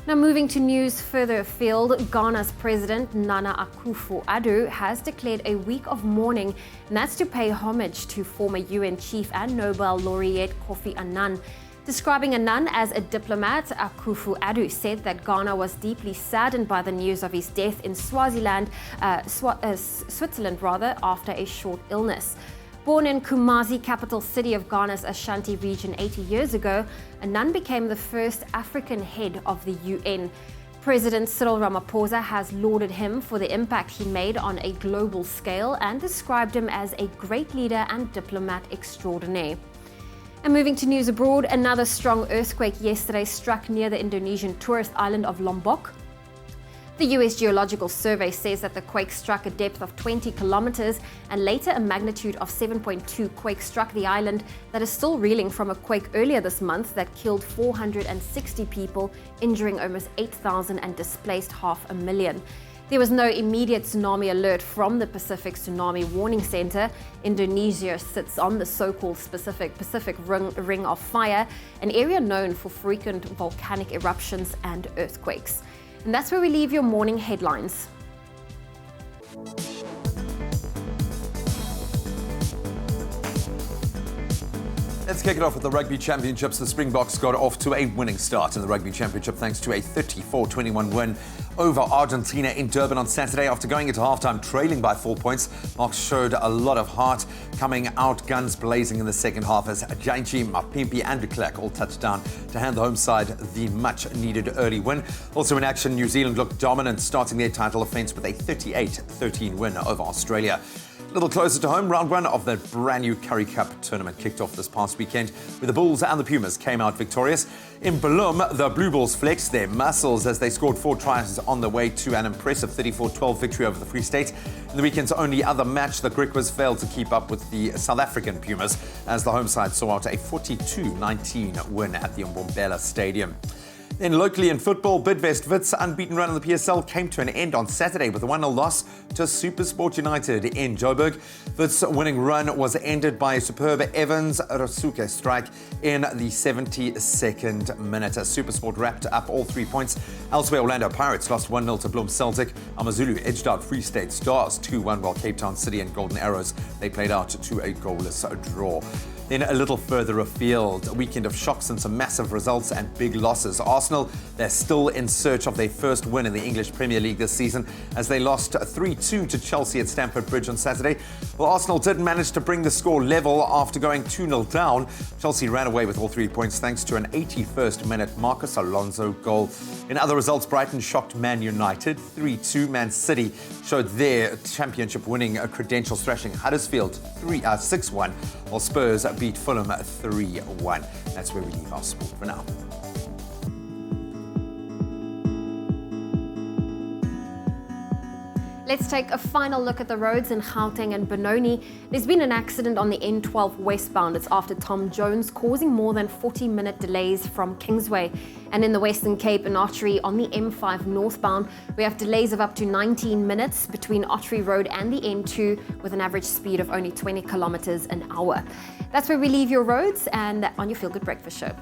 Now, moving to news further afield, Ghana's President Nana Akufo-Addo has declared a week of mourning, and that's to pay homage to former UN chief and Nobel laureate Kofi Annan. Describing Annan as a diplomat, Akufo-Addo said that Ghana was deeply saddened by the news of his death in Switzerland, after a short illness. Born in Kumasi, capital city of Ghana's Ashanti region 80 years ago, Annan became the first African head of the UN. President Cyril Ramaphosa has lauded him for the impact he made on a global scale and described him as a great leader and diplomat extraordinaire. And moving to news abroad, another strong earthquake yesterday struck near the Indonesian tourist island of Lombok. The US Geological Survey says that the quake struck a depth of 20 kilometers, and later a magnitude of 7.2 quake struck the island that is still reeling from a quake earlier this month that killed 460 people, injuring almost 8,000 and displaced 500,000. There was no immediate tsunami alert from the Pacific Tsunami Warning Center. Indonesia sits on the so-called Pacific Ring of Fire, an area known for frequent volcanic eruptions and earthquakes. And that's where we leave your morning headlines. Let's kick it off with the Rugby Championships. The Springboks got off to a winning start in the Rugby Championship thanks to a 34-21 win over Argentina in Durban on Saturday. After going into halftime trailing by 4 points, Boks showed a lot of heart, coming out guns blazing in the second half as Jaintjie, Mapimpi and de Klerk all touched down to hand the home side the much-needed early win. Also in action, New Zealand looked dominant, starting their title offence with a 38-13 win over Australia. A little closer to home, round one of the brand new Currie Cup tournament kicked off this past weekend, where the Bulls and the Pumas came out victorious. In Bloem, the Blue Bulls flexed their muscles as they scored 4 tries on the way to an impressive 34-12 victory over the Free State. In the weekend's only other match, the Griquas failed to keep up with the South African Pumas as the home side saw out a 42-19 win at the Mbombela Stadium. Then locally in football, Bidvest Wits' unbeaten run in the PSL came to an end on Saturday with a 1-0 loss to SuperSport United in Joburg. Wits' winning run was ended by a superb Evans Rasuke strike in the 72nd minute. SuperSport wrapped up all 3 points. Elsewhere, Orlando Pirates lost 1-0 to Bloem Celtic. Amazulu edged out Free State Stars 2-1, while Cape Town City and Golden Arrows, they played out to a goalless draw. Then a little further afield, a weekend of shocks and some massive results and big losses. Arsenal, they're still in search of their first win in the English Premier League this season as they lost 3-2 to Chelsea at Stamford Bridge on Saturday. Well, Arsenal did manage to bring the score level after going 2-0 down. Chelsea ran away with all 3 points thanks to an 81st minute Marcus Alonso goal. In other results, Brighton shocked Man United 3-2. Man City showed their championship winning credentials, thrashing Huddersfield 6-1, while Spurs beat Fulham 3-1. That's where we leave our sport for now. Let's take a final look at the roads in Gauteng and Benoni. There's been an accident on the N12 westbound. It's after Tom Jones, causing more than 40-minute delays from Kingsway. And in the Western Cape and Ottery on the M5 northbound, we have delays of up to 19 minutes between Ottery Road and the N2 with an average speed of only 20 kilometers an hour. That's where we leave your roads and on your Feel Good Breakfast Show.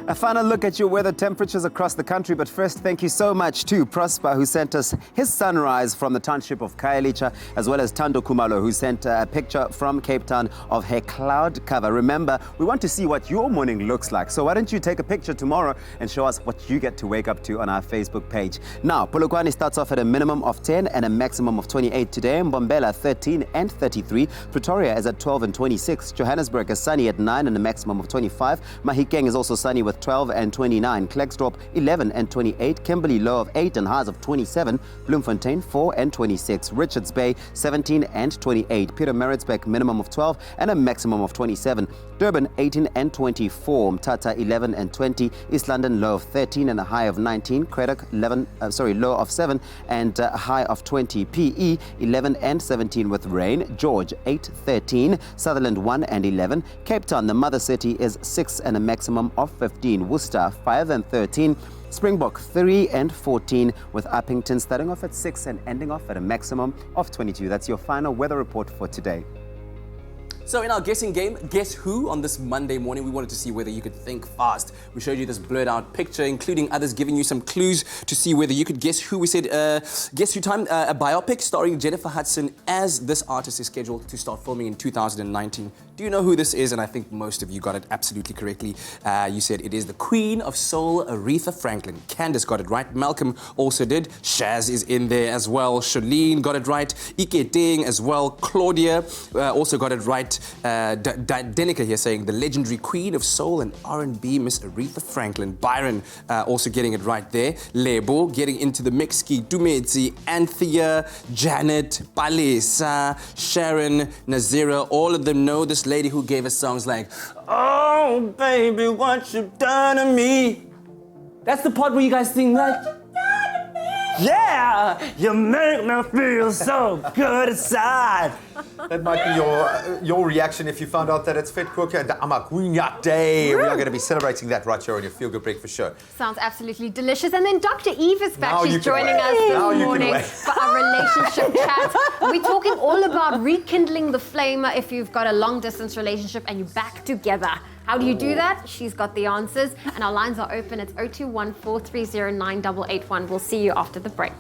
A final look at your weather temperatures across the country, but first, thank you so much to Prosper, who sent us his sunrise from the township of Khayelitsha, as well as Tando Kumalo, who sent a picture from Cape Town of her cloud cover. Remember, we want to see what your morning looks like, so why don't you take a picture tomorrow and show us what you get to wake up to on our Facebook page. Now, Polokwane starts off at a minimum of 10 and a maximum of 28 today. Mbombela 13 and 33. Pretoria is at 12 and 26. Johannesburg is sunny at 9 and a maximum of 25. Mahikeng is also sunny with with 12 and 29. Klerksdorp 11 and 28. Kimberley low of 8 and highs of 27. Bloemfontein 4 and 26. Richards Bay 17 and 28. Pietermaritzburg minimum of 12 and a maximum of 27. Durban 18 and 24. Mthatha 11 and 20. East London low of 13 and a high of 19. Craddock low of 7 and a high of 20. PE 11 and 17 with rain. George 8, 13. Sutherland 1 and 11. Cape Town, the mother city, is 6 and a maximum of 15. Worcester 5 and 13. Springbok 3 and 14 with Uppington starting off at 6 and ending off at a maximum of 22. That's your final weather report for today. So in our guessing game, Guess Who, on this Monday morning, we wanted to see whether you could think fast. We showed you this blurred out picture, including others giving you some clues to see whether you could guess who. We said, Guess Who time, a biopic starring Jennifer Hudson, as this artist is scheduled to start filming in 2019. Do you know who this is? And I think most of you got it absolutely correctly. You said it is the Queen of Soul, Aretha Franklin. Candace got it right. Malcolm also did. Shaz is in there as well. Shalene got it right. Ike Ding as well. Claudia also got it right. Denica here saying the legendary Queen of Soul and R&B, Miss Aretha Franklin. Byron also getting it right there. Lebo getting into the mix. Ki Dumedzi, Anthea, Janet, Palisa, Sharon, Nazira, all of them know this lady who gave us songs like, oh baby, what you done to me. That's the part where you guys sing like, yeah, you make me feel so good inside. That might be your reaction if you found out that it's Vetkoke and Amakwinyak Day. We are going to be celebrating that right here on your Feel Good Breakfast show. Sounds absolutely delicious. And then Dr. Eve is back. Now She's joining us this morning for our relationship chat. We're talking all about rekindling the flame if you've got a long-distance relationship and you're back together. How do you do that? She's got the answers. And our lines are open. It's 021 430 9881. We'll see you after the break.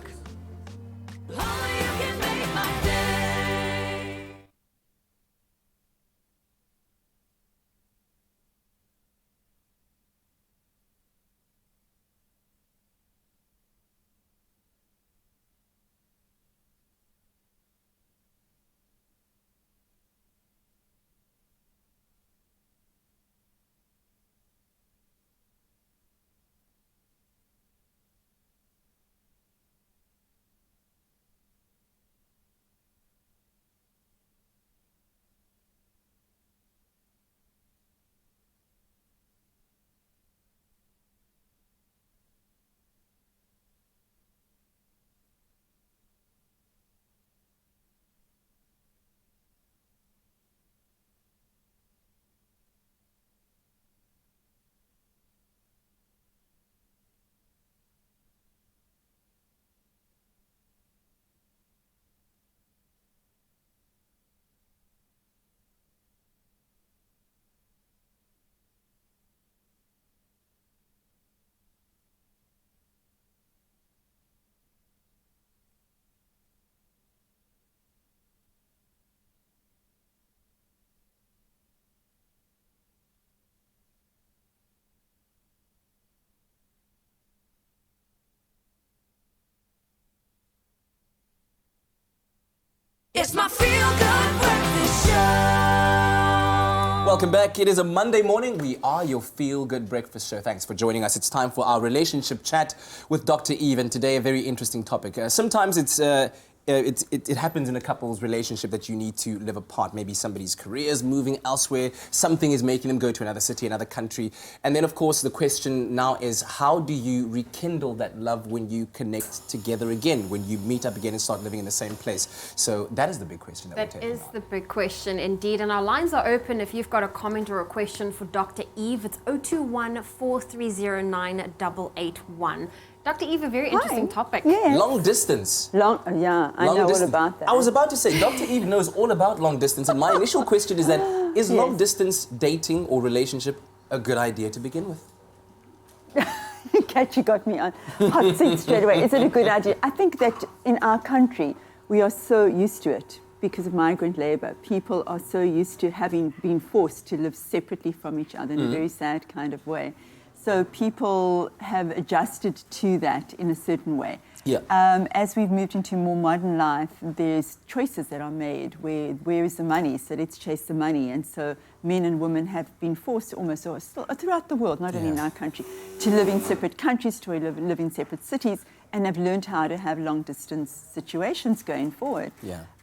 It's my Feel Good Breakfast Show. Welcome back. It is a Monday morning. We are your Feel Good Breakfast Show. Thanks for joining us. It's time for our relationship chat with Dr. Eve, and today a very interesting topic. Sometimes it happens in a couple's relationship that you need to live apart. Maybe somebody's career is moving elsewhere, something is making them go to another city, another country. And then, of course, the question now is, how do you rekindle that love when you connect together again, when you meet up again and start living in the same place? So that is the big question that we're taking. That is the big question indeed. And our lines are open. If you've got a comment or a question for Dr. Eve, it's 021 430 9881. Dr. Eve, a very interesting topic. Yes. Long distance. I know all about that. I was about to say, Dr. Eve knows all about long distance, and my initial question is that, is long distance dating or relationship a good idea to begin with? Kat, you got me on hot seat straight away. Is it a good idea? I think that in our country, we are so used to it because of migrant labor. People are so used to having been forced to live separately from each other in a very sad kind of way. So people have adjusted to that in a certain way. As we've moved into more modern life, there's choices that are made. Where is the money? So let's chase the money. And so men and women have been forced almost, or still throughout the world, not only in our country, to live in separate countries, to live in separate cities, and have learned how to have long-distance situations going forward.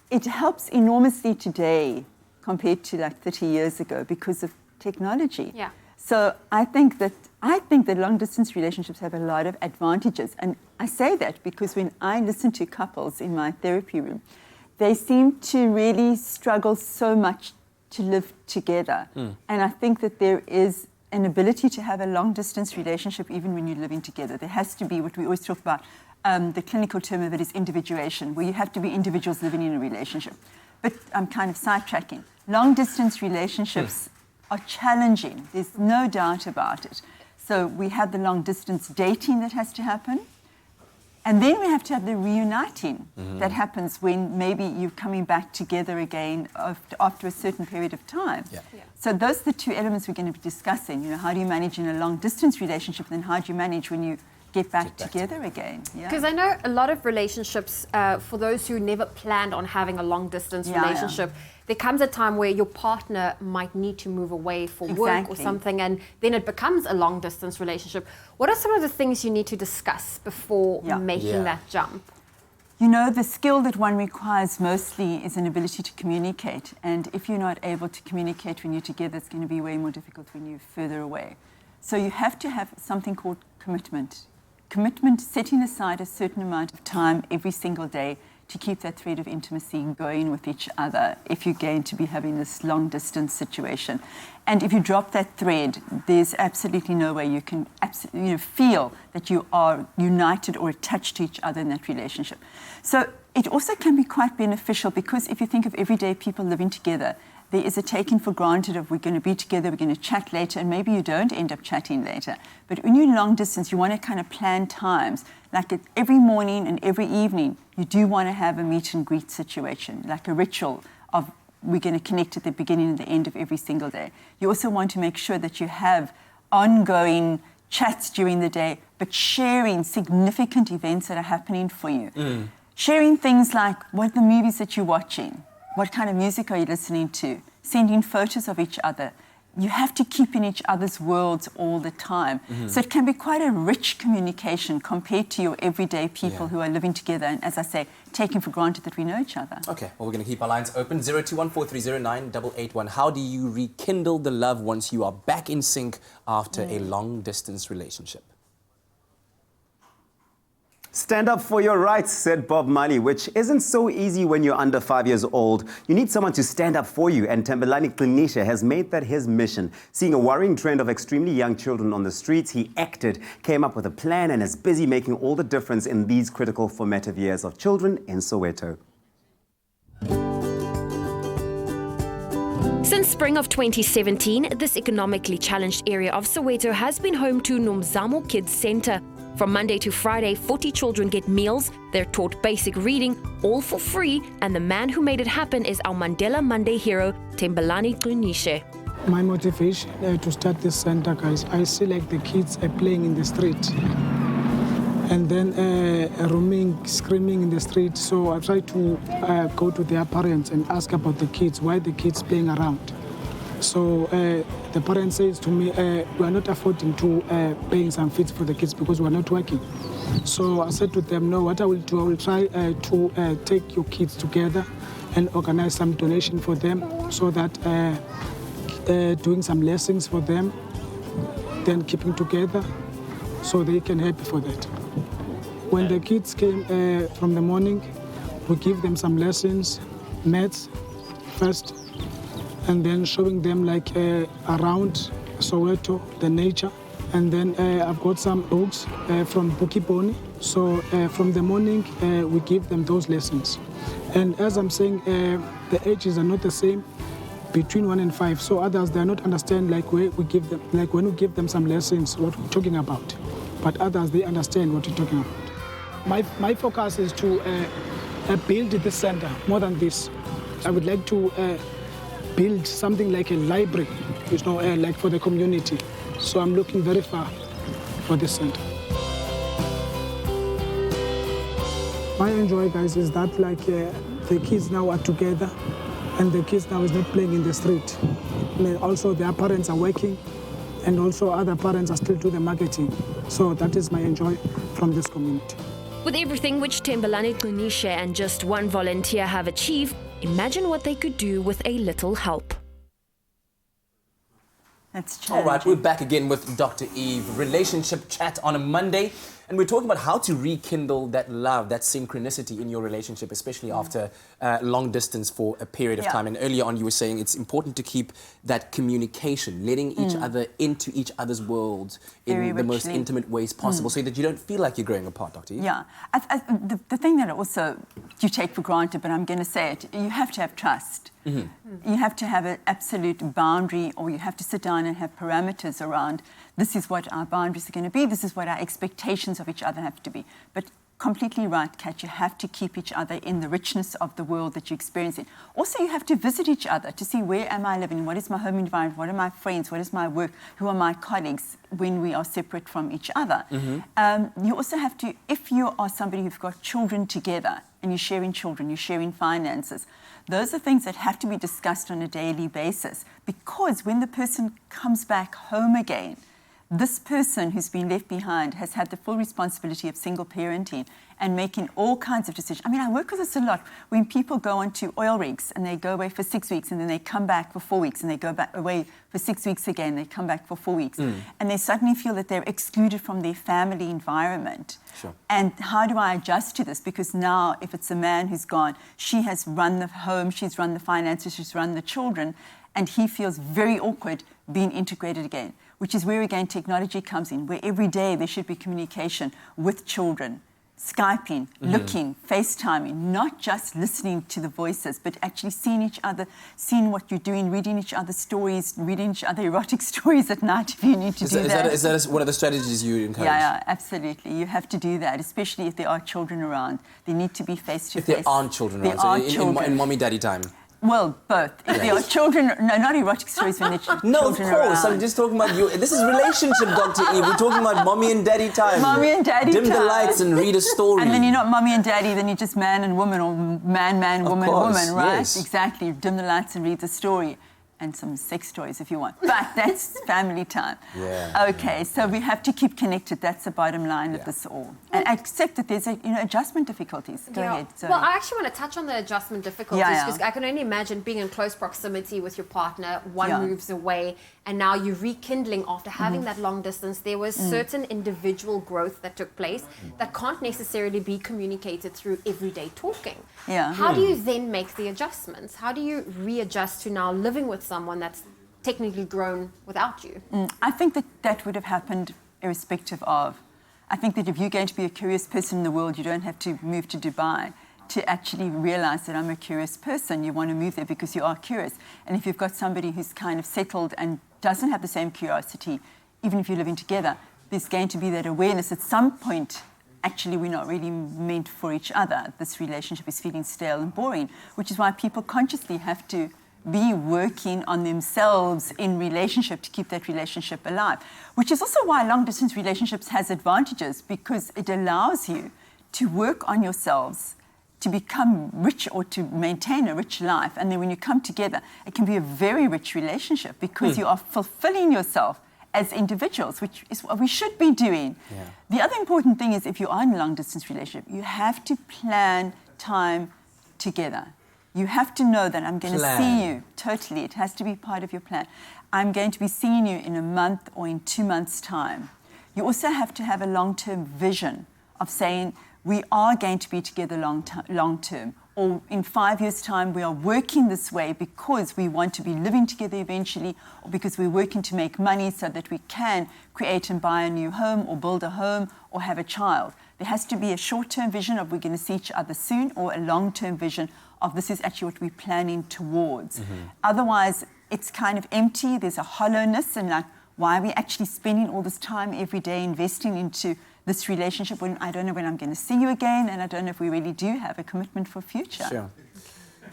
It helps enormously today compared to like 30 years ago because of technology. So I think that long-distance relationships have a lot of advantages. And I say that because when I listen to couples in my therapy room, they seem to really struggle so much to live together. And I think that there is an ability to have a long-distance relationship even when you're living together. There has to be what we always talk about, the clinical term of it is individuation, where you have to be individuals living in a relationship. But I'm kind of sidetracking. Long-distance relationships are challenging. There's no doubt about it. So we have the long-distance dating that has to happen. And then we have to have the reuniting that happens when maybe you're coming back together again after a certain period of time. So those are the two elements we're going to be discussing. You know, how do you manage in a long-distance relationship, and then how do you manage when you get back together again? Because I know a lot of relationships, for those who never planned on having a long-distance relationship, there comes a time where your partner might need to move away for work or something, and then it becomes a long-distance relationship. What are some of the things you need to discuss before making that jump? You know, the skill that one requires mostly is an ability to communicate. And if you're not able to communicate when you're together, it's going to be way more difficult when you're further away. So you have to have something called commitment. Commitment, setting aside a certain amount of time every single day to keep that thread of intimacy going with each other if you're going to be having this long-distance situation. And if you drop that thread, there's absolutely no way you can feel that you are united or attached to each other in that relationship. So it also can be quite beneficial because if you think of everyday people living together, there is a taking for granted of we're going to be together, we're going to chat later, and maybe you don't end up chatting later. But when you're long distance, you want to kind of plan times. Like every morning and every evening, you do want to have a meet and greet situation, like a ritual of we're going to connect at the beginning and the end of every single day. You also want to make sure that you have ongoing chats during the day, but sharing significant events that are happening for you. Sharing things like what the movies that you're watching, what kind of music are you listening to? Sending photos of each other. You have to keep in each other's worlds all the time. So it can be quite a rich communication compared to your everyday people who are living together and, as I say, taking for granted that we know each other. Okay, well, we're going to keep our lines open. 0214309881. How do you rekindle the love once you are back in sync after a long-distance relationship? Stand up for your rights, said Bob Marley, which isn't so easy when you're under 5 years old. You need someone to stand up for you, and Thembelani Qinishe has made that his mission. Seeing a worrying trend of extremely young children on the streets, he acted, came up with a plan, and is busy making all the difference in these critical formative years of children in Soweto. Since spring of 2017, this economically challenged area of Soweto has been home to Nomzamo Kids Centre. From Monday to Friday, 40 children get meals, they're taught basic reading, all for free, and the man who made it happen is our Mandela Monday hero, Thembelani Qinishe. My motivation to start this center, guys, I see like the kids are playing in the street and then roaming, screaming in the street. So I try to go to their parents and ask about the kids, why the kids playing around. So the parent says to me, we are not affording to paying some fees for the kids because we are not working. So I said to them, no, what I will do, I will try to take your kids together and organize some donation for them so that doing some lessons for them, then keeping together so they can help for that. When the kids came from the morning, we give them some lessons, maths first, and then showing them like around Soweto, the nature. And then I've got some books from Bukiboni. So from the morning, we give them those lessons. And as I'm saying, the ages are not the same between 1 and 5. So others, they are not understand like we give them, like when we give them some lessons, what we're talking about. But others, they understand what we're talking about. My focus is to build this center more than this. I would like to build something like a library, like for the community. So I'm looking very far for this center. my enjoy, guys, is that like the kids now are together, and the kids now is not playing in the street. Also, their parents are working, and also other parents are still doing the marketing. So that is my enjoy from this community. With everything which Tembelani Kunishe and just one volunteer have achieved, imagine what they could do with a little help. That's All right, we're back again with Dr. Eve. Relationship chat on a Monday. And we're talking about how to rekindle that love, that synchronicity in your relationship, especially after long distance for a period of time. And earlier on, you were saying it's important to keep that communication, letting each other into each other's worlds in the most intimate ways possible, so that you don't feel like you're growing apart, Dr. Eve. Yeah. The thing that also you take for granted, but I'm going to say it, you have to have trust. You have to have an absolute boundary, or you have to sit down and have parameters around, this is what our boundaries are going to be, this is what our expectations of each other have to be. But completely right, Kat, you have to keep each other in the richness of the world that you're experiencing. Also, you have to visit each other to see, where am I living, what is my home environment, what are my friends, what is my work, who are my colleagues when we are separate from each other. You also have to, if you are somebody who've got children together and you're sharing children, you're sharing finances, those are things that have to be discussed on a daily basis, because when the person comes back home again, this person who's been left behind has had the full responsibility of single parenting and making all kinds of decisions. I mean, I work with this a lot. When people go onto oil rigs and they go away for 6 weeks and then they come back for 4 weeks and they go back away for 6 weeks again, they come back for 4 weeks. And they suddenly feel that they're excluded from their family environment. Sure. And how do I adjust to this? Because now, if it's a man who's gone, she has run the home, she's run the finances, she's run the children, and he feels very awkward being integrated again, which is where, again, technology comes in, where every day there should be communication with children, Skyping, looking, FaceTiming, not just listening to the voices, but actually seeing each other, seeing what you're doing, reading each other's stories, reading each other erotic stories at night if you need to do that. Is that one of the strategies you encourage? Yeah, absolutely. You have to do that, especially if there are children around. They need to be face-to-face. If there aren't children around, in mommy-daddy time. Well, both. If there are children, no, not erotic stories when they're children No, of course. around. I'm just talking about you. This is relationship, Dr. Eve. We're talking about mommy and daddy time. Mommy and daddy Dim time. the lights and read a story. And then you're not mommy and daddy, then you're just man and woman, or man, woman, woman, right? Yes. Exactly. Dim the lights and read the story. And some sex toys if you want. But that's family time. Okay, so we have to keep connected. That's the bottom line of this all. And accept that there's adjustment difficulties. Go ahead. Zoe. Well, I actually want to touch on the adjustment difficulties, because I can only imagine being in close proximity with your partner, one moves away, and now you're rekindling after having that long distance. There was certain individual growth that took place that can't necessarily be communicated through everyday talking. How do you then make the adjustments? How do you readjust to now living with someone that's technically grown without you? I think that would have happened irrespective of. I think that if you're going to be a curious person in the world, you don't have to move to Dubai to actually realize that I'm a curious person. You want to move there because you are curious. And if you've got somebody who's kind of settled and doesn't have the same curiosity, even if you're living together, there's going to be that awareness at some point. Actually, we're not really meant for each other. This relationship is feeling stale and boring, which is why people consciously have to be working on themselves in relationship to keep that relationship alive, which is also why long-distance relationships has advantages, because it allows you to work on yourselves, to become rich or to maintain a rich life. And then when you come together, it can be a very rich relationship because you are fulfilling yourself as individuals, which is what we should be doing. The other important thing is, if you are in a long-distance relationship, you have to plan time together. You have to know that I'm going to see you. Totally. It has to be part of your plan. I'm going to be seeing you in a month or in 2 months' time. You also have to have a long-term vision of saying, we are going to be together long-term. Or in 5 years' time, we are working this way because we want to be living together eventually, or because we're working to make money so that we can create and buy a new home or build a home or have a child. There has to be a short-term vision of we're going to see each other soon, or a long-term vision of this is actually what we're planning towards. Otherwise, it's kind of empty. There's a hollowness, and like, why are we actually spending all this time every day investing into this relationship when I don't know when I'm going to see you again, and I don't know if we really do have a commitment for future. Sure.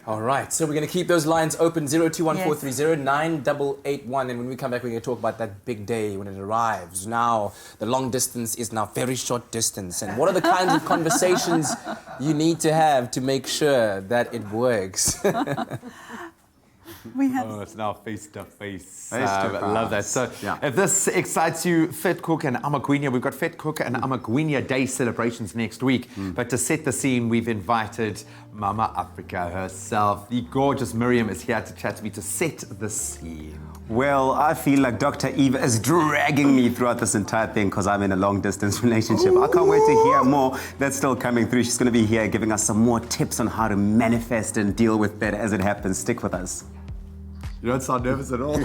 All right, so we're going to keep those lines open, 0214309881, and when we come back, we're going to talk about that big day when it arrives. Now, the long distance is now very short distance, and what are the kinds of conversations you need to have to make sure that it works? Oh, it's now face-to-face. I love that. So if this excites you, Fit Cook and Amagwinya, we've got Fit Cook and Amagwinya Day celebrations next week. But to set the scene, we've invited Mama Africa herself. The gorgeous Miriam is here to chat to me to set the scene. Well, I feel like Dr. Eva is dragging me throughout this entire thing because I'm in a long-distance relationship. I can't wait to hear more. That's still coming through. She's going to be here giving us some more tips on how to manifest and deal with that as it happens. Stick with us. You don't sound nervous at all.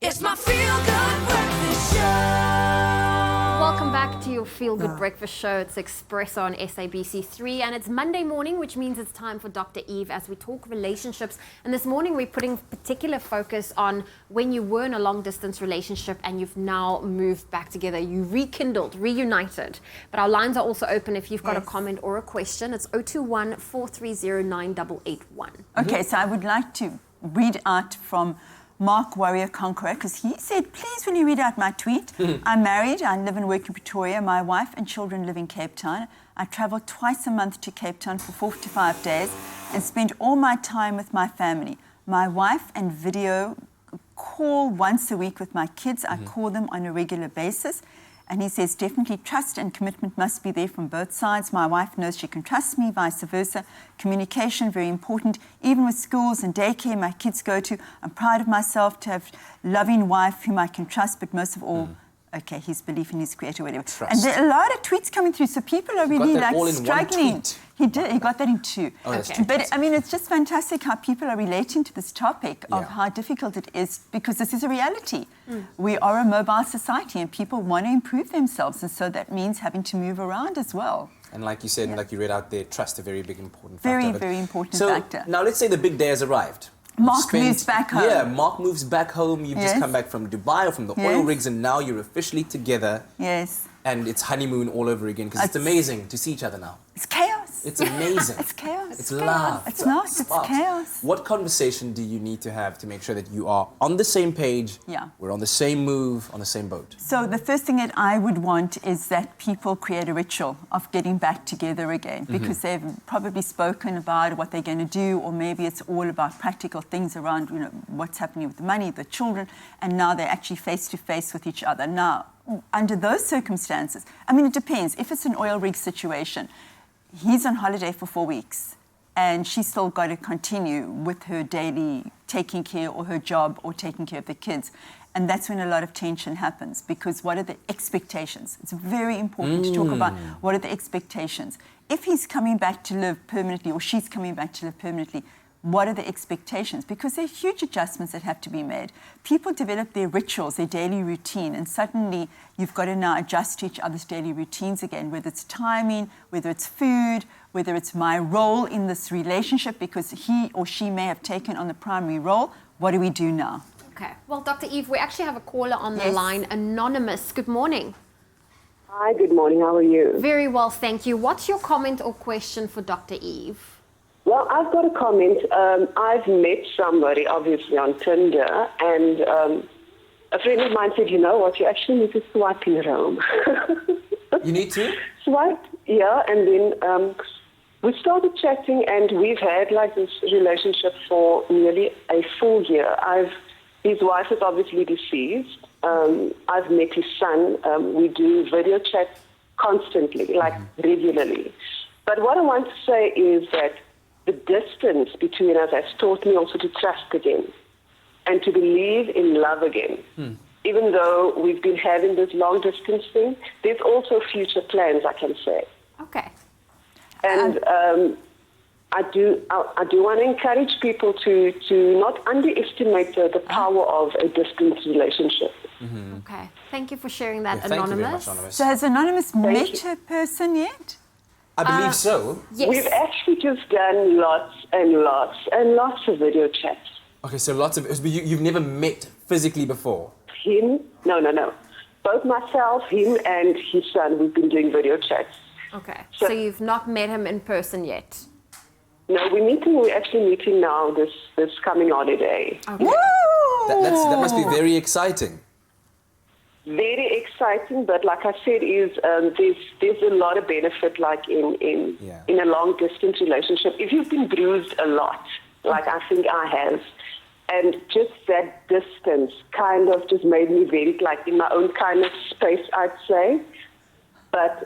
It's my feel-good breakfast show. Welcome back to your Feel Good Breakfast Show. It's Expresso on SABC3, and it's Monday morning, which means it's time for Dr. Eve as we talk relationships. And this morning we're putting particular focus on when you were in a long-distance relationship and you've now moved back together. You rekindled, reunited. But our lines are also open if you've got a comment or a question. It's 021-430-9881. Okay, so I would like to read out from Mark Warrior Conqueror, because he said, please, when you read out my tweet, I'm married, I live and work in Pretoria, my wife and children live in Cape Town. I travel twice a month to Cape Town for 4 to 5 days and spend all my time with my family. My wife and video call once a week with my kids. I call them on a regular basis. And he says, definitely trust and commitment must be there from both sides. My wife knows she can trust me, vice versa. Communication, very important. Even with schools and daycare my kids go to, I'm proud of myself to have a loving wife whom I can trust, but most of all, okay, his belief in his creator, whatever. Trust. And there are a lot of tweets coming through, so people are really like struggling. He did, he got that in 2. Oh, that's true. But I mean, it's just fantastic how people are relating to this topic of how difficult it is, because this is a reality. We are a mobile society and people want to improve themselves, and so that means having to move around as well. And like you said, like you read out there, trust, a very big important factor. Very important so factor. Now let's say the big day has arrived. Mark moves back home. Yeah, Mark moves back home. You've just come back from Dubai or from the oil rigs, and now you're officially together. Yes. And it's honeymoon all over again, because it's amazing to see each other now. It's chaos. It's amazing. It's chaos. It's love. It's not. It's chaos. What conversation do you need to have to make sure that you are on the same page? Yeah. We're on the same move, on the same boat. So the first thing that I would want is that people create a ritual of getting back together again, because they've probably spoken about what they're going to do, or maybe it's all about practical things around, you know, what's happening with the money, the children, and now they're actually face to face with each other. Now, under those circumstances, I mean, it depends. If it's an oil rig situation, he's on holiday for 4 weeks and she's still got to continue with her daily taking care, or her job, or taking care of the kids. And that's when a lot of tension happens, because what are the expectations? It's very important to talk about what are the expectations. If he's coming back to live permanently, or she's coming back to live permanently, what are the expectations? Because there are huge adjustments that have to be made. People develop their rituals, their daily routine, and suddenly you've got to now adjust to each other's daily routines again, whether it's timing, whether it's food, whether it's my role in this relationship, because he or she may have taken on the primary role. What do we do now? Okay. Well, Dr. Eve, we actually have a caller on the line, Anonymous. Good morning. Hi, good morning. How are you? Very well, thank you. What's your comment or question for Dr. Eve? Well, I've got a comment. I've met somebody, obviously, on Tinder, and a friend of mine said, you know what, you actually need to swipe in Rome. You need to? Swipe, yeah, and then we started chatting, and we've had like this relationship for nearly a full year. His wife is obviously deceased. I've met his son. We do video chat constantly, like regularly. But what I want to say is that the distance between us has taught me also to trust again and to believe in love again. Even though we've been having this long distance thing, there's also future plans, I can say. Okay. And I do want to encourage people to not underestimate the power of a distant relationship. Okay. Thank you for sharing that, Thank you very Anonymous. much, Anonymous. So has Anonymous met a person yet? I believe so. Yes. We've actually just done lots and lots and lots of video chats. Okay, so lots of... But you've never met physically before? Him? No. Both myself, him, and his son, we've been doing video chats. Okay. So you've not met him in person yet? No, we're actually meeting now this coming holiday. Okay. That must be very exciting. Very exciting, but like I said, there's a lot of benefit, like in a long distance relationship. If you've been bruised a lot, like I think I have, and just that distance kind of just made me very like in my own kind of space, I'd say. But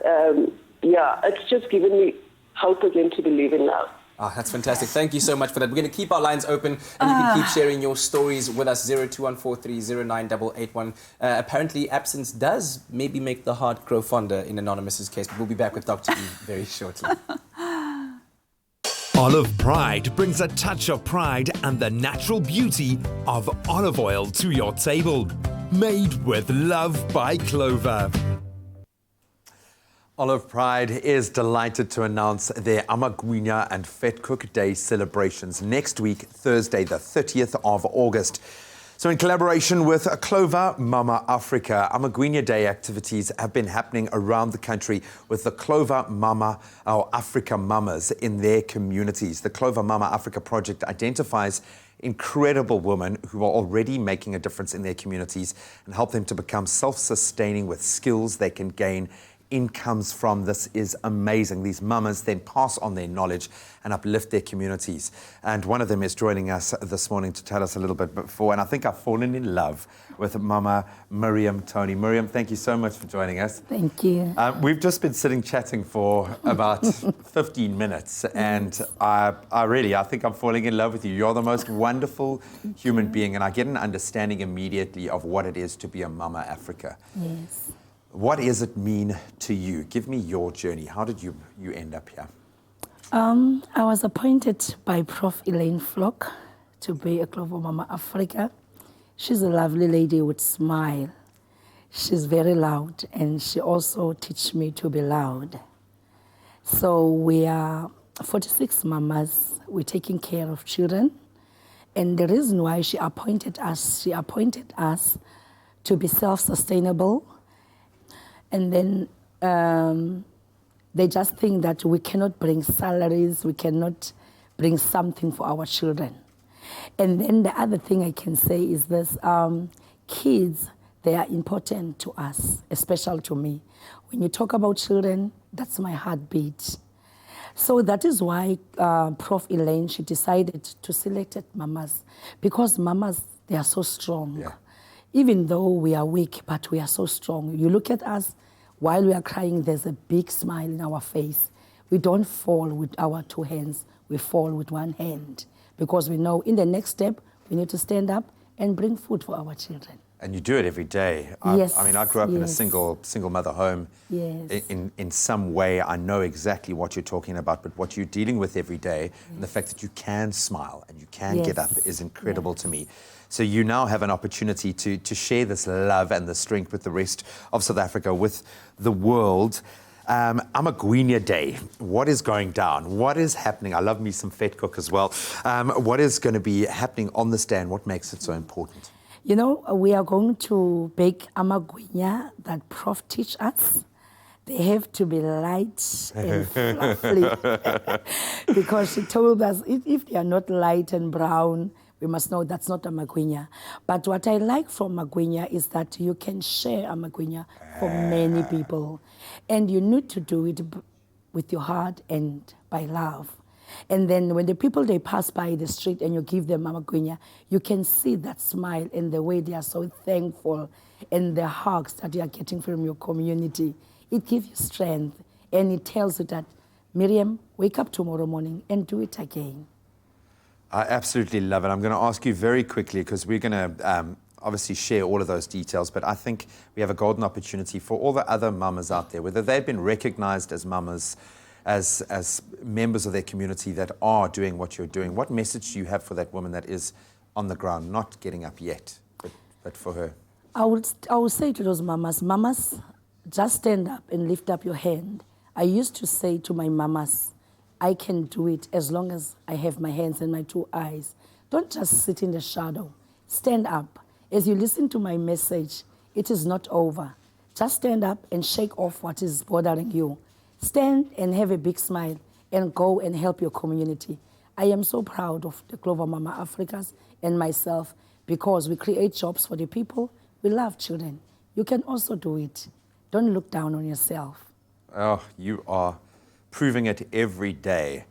it's just given me hope again to believe in love. Ah, that's fantastic. Thank you so much for that. We're going to keep our lines open, and you can keep sharing your stories with us, 0214309881. Apparently, absence does maybe make the heart grow fonder in Anonymous's case, but we'll be back with Dr. Eve very shortly. Olive Pride brings a touch of pride and the natural beauty of olive oil to your table. Made with love by Clover. Olive Pride is delighted to announce their Amagwinya and Vet Cook Day celebrations next week, Thursday, the 30th of August. So in collaboration with Clover Mama Africa, Amagwinya Day activities have been happening around the country with the Clover Mama or Africa Mamas in their communities. The Clover Mama Africa project identifies incredible women who are already making a difference in their communities and help them to become self-sustaining with skills they can gain incomes from. This is amazing. These mamas then pass on their knowledge and uplift their communities. And one of them is joining us this morning to tell us a little bit before. And I think I've fallen in love with Mama Miriam Tony. Miriam, thank you so much for joining us. Thank you. We've just been sitting chatting for about 15 minutes, and I think I'm falling in love with you. You're the most wonderful human being, and I get an understanding immediately of what it is to be a Mama Africa. Yes. What does it mean to you? Give me your journey. How did you end up here? I was appointed by Prof. Elaine Flock to be a Clover Mama Africa. She's a lovely lady with smile. She's very loud, and she also teaches me to be loud. So we are 46 mamas. We're taking care of children, And the reason why she appointed us to be self-sustainable. And then they just think that we cannot bring salaries, we cannot bring something for our children. And then the other thing I can say is this, kids, they are important to us, especially to me. When you talk about children, that's my heartbeat. So that is why Prof. Elaine, she decided to select mamas, because mamas, they are so strong. Yeah. Even though we are weak, but we are so strong. You look at us, while we are crying, there's a big smile in our face. We don't fall with our two hands, we fall with one hand, because we know in the next step, we need to stand up and bring food for our children. And you do it every day. Yes, I mean, I grew up in a single mother home. Yes. In some way, I know exactly what you're talking about, but what you're dealing with every day, and the fact that you can smile and you can get up is incredible to me. So you now have an opportunity to share this love and the strength with the rest of South Africa, with the world. Amagwinya Day, what is going down? What is happening? I love me some vet cook as well. What is going to be happening on this day, and what makes it so important? You know, we are going to bake amagwinya that Prof teach us. They have to be light and fluffy. Because she told us if they are not light and brown, we must know that's not amagwinya. But what I like from amagwinya is that you can share amagwinya for many people. And you need to do it with your heart and by love. And then when the people, they pass by the street and you give them amagwinya, you can see that smile and the way they are so thankful and the hugs that you are getting from your community. It gives you strength and it tells you that, Miriam, wake up tomorrow morning and do it again. I absolutely love it. I'm going to ask you very quickly, because we're going to obviously share all of those details, but I think we have a golden opportunity for all the other mamas out there, whether they've been recognized as mamas, as members of their community that are doing what you're doing. What message do you have for that woman that is on the ground, not getting up yet, but for her? I would say to those mamas, just stand up and lift up your hand. I used to say to my mamas, I can do it as long as I have my hands and my two eyes. Don't just sit in the shadow. Stand up. As you listen to my message, it is not over. Just stand up and shake off what is bothering you. Stand and have a big smile and go and help your community. I am so proud of the Clover Mama Africas and myself, because we create jobs for the people. We love children. You can also do it. Don't look down on yourself. Oh, you are proving it every day.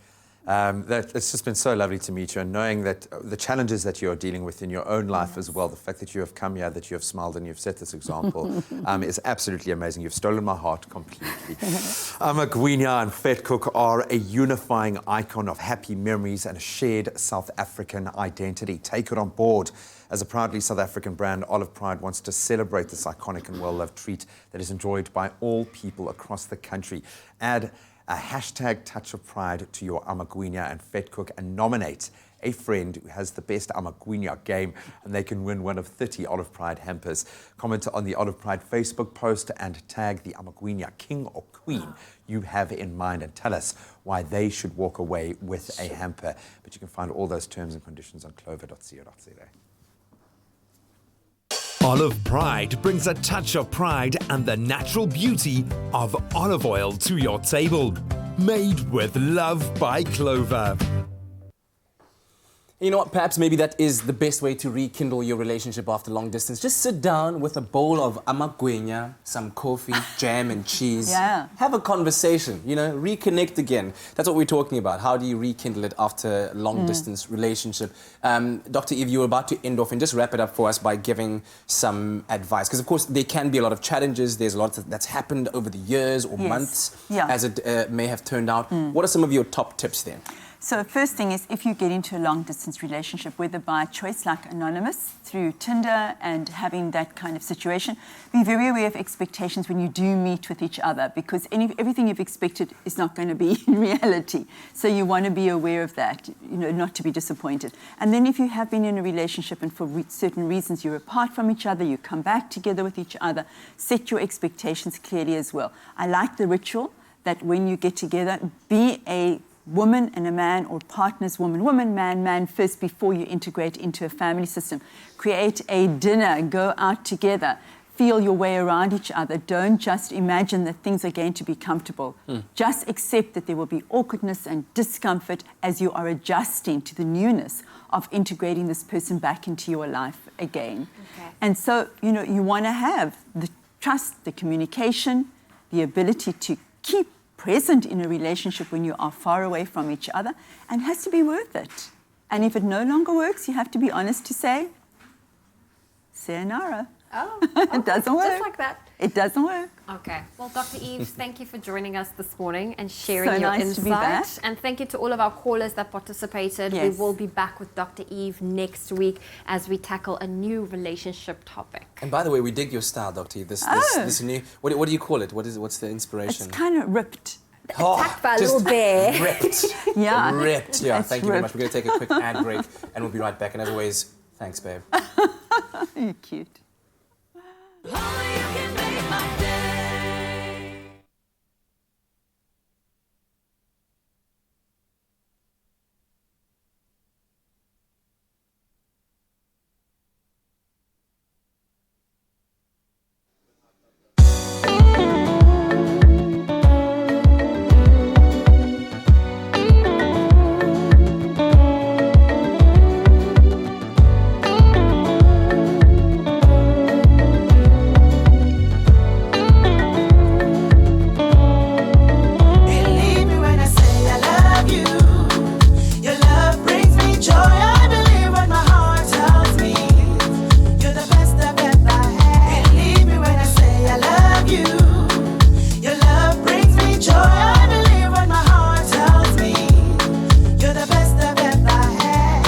It's just been so lovely to meet you, and knowing that the challenges that you're dealing with in your own life as well, the fact that you have come here, that you have smiled and you've set this example is absolutely amazing. You've stolen my heart completely. Amagwinya and Vet Cook are a unifying icon of happy memories and a shared South African identity. Take it on board. As a proudly South African brand, Olive Pride wants to celebrate this iconic and well-loved treat that is enjoyed by all people across the country. Add a hashtag Touch of Pride to your Amagwinya and Vet Cook and nominate a friend who has the best Amagwinya game, and they can win one of 30 Olive Pride hampers. Comment on the Olive Pride Facebook post and tag the Amagwinya king or queen you have in mind, and tell us why they should walk away with a hamper. But you can find all those terms and conditions on clover.co.za. Olive Pride brings a touch of pride and the natural beauty of olive oil to your table. Made with love by Clover. You know what, perhaps maybe that is the best way to rekindle your relationship after long distance. Just sit down with a bowl of amagwinya, some coffee, jam and cheese. Yeah. Have a conversation, reconnect again. That's what we're talking about. How do you rekindle it after a long distance relationship? Dr. Eve, you were about to end off and just wrap it up for us by giving some advice. Because of course there can be a lot of challenges. There's a lot that's happened over the years or months as it may have turned out. What are some of your top tips then? So first thing is, if you get into a long-distance relationship, whether by choice like anonymous, through Tinder and having that kind of situation, be very aware of expectations when you do meet with each other, because everything you've expected is not going to be in reality. So you want to be aware of that, not to be disappointed. And then if you have been in a relationship and for certain reasons you're apart from each other, you come back together with each other, set your expectations clearly as well. I like the ritual that when you get together, be a woman and a man, or partners, woman, woman, man, man first before you integrate into a family system. Create a dinner, go out together, feel your way around each other. Don't just imagine that things are going to be comfortable. Just accept that there will be awkwardness and discomfort as you are adjusting to the newness of integrating this person back into your life again. Okay. And so, you know, you want to have the trust, the communication, the ability to keep present in a relationship when you are far away from each other, and it has to be worth it. And if it no longer works, you have to be honest to say, sayonara. Oh, It doesn't work. Just like that. It doesn't work. Okay. Well, Dr. Eves, thank you for joining us this morning and sharing So your nice insight. to be back. And thank you to all of our callers that participated. Yes. We will be back with Dr. Eve next week as we tackle a new relationship topic. And by the way, we dig your style, Dr. Eve. This new, what do you call it? What's the inspiration? It's kind of ripped. Attacked by a just little bear. Ripped. Yeah. Ripped. Yeah, It's thank you very much. ripped. We're going to take a quick ad break and we'll be right back. And as always, thanks, babe. You're cute. Believe me when I say I love you. Your love brings me joy. I believe what my heart tells me. You're the best I've ever had. Believe me when I say I love you. Your love brings me joy. I believe what my heart tells me. You're the best I've ever had.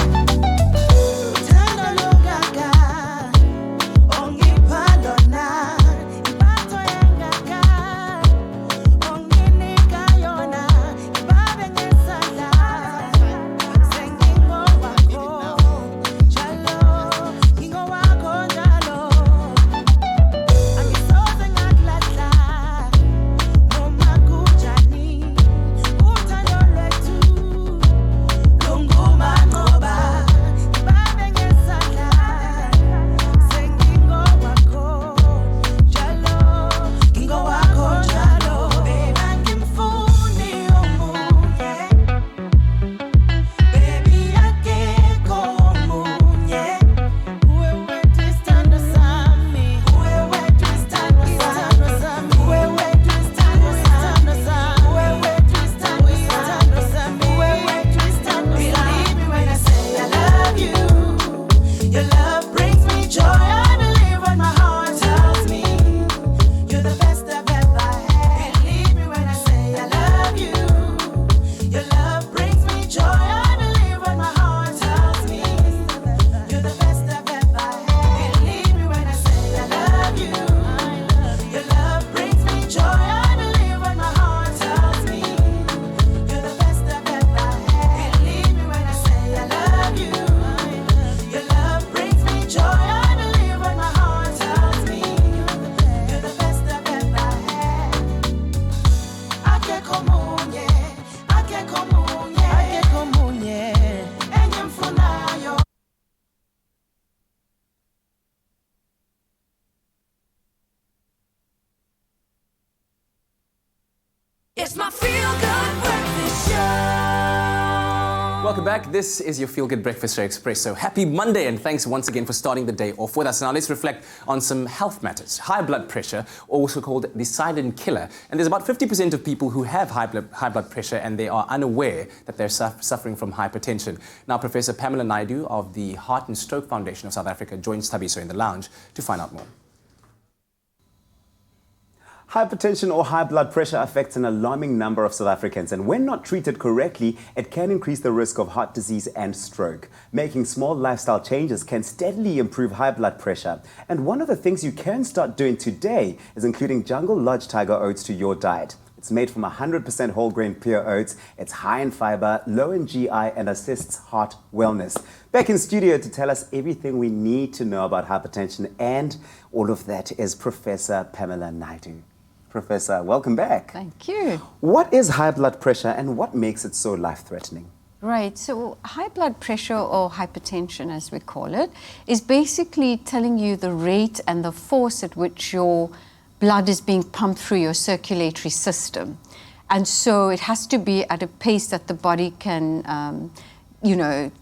Tanda logaga, ongipalona, ipato yangaka. Your love brings me joy. I believe what my heart tells me. You're the best I've ever had. Believe me when I say I love you. Your love brings me joy. I believe what my heart tells me. You're the best I've ever had. Believe me when I say I love you. Your love brings me joy. I believe what my heart tells me. You're the best I've ever had. Believe me when I say I love you. Your love brings me joy. I believe what my heart tells me. You're the best I've ever had. Akekho munye, akekho munye, akekho munye, engimfunayo. It's my feel-good breakfast show. Welcome back. This is your Feel Good Breakfast Show Expresso. Happy Monday, and thanks once again for starting the day off with us. Now let's reflect on some health matters. High blood pressure, also called the silent killer. And there's about 50% of people who have high blood pressure and they are unaware that they're suffering from hypertension. Now Professor Pamela Naidu of the Heart and Stroke Foundation of South Africa joins Tabiso in the lounge to find out more. Hypertension or high blood pressure affects an alarming number of South Africans, and when not treated correctly, it can increase the risk of heart disease and stroke. Making small lifestyle changes can steadily improve high blood pressure. And one of the things you can start doing today is including Jungle Lodge Tiger Oats to your diet. It's made from 100% whole grain pure oats. It's high in fiber, low in GI, and assists heart wellness. Back in studio to tell us everything we need to know about hypertension and all of that is Professor Pamela Naidu. Professor, welcome back. Thank you. What is high blood pressure and what makes it so life-threatening? Right, so high blood pressure, or hypertension as we call it, is basically telling you the rate and the force at which your blood is being pumped through your circulatory system. And so it has to be at a pace that the body can,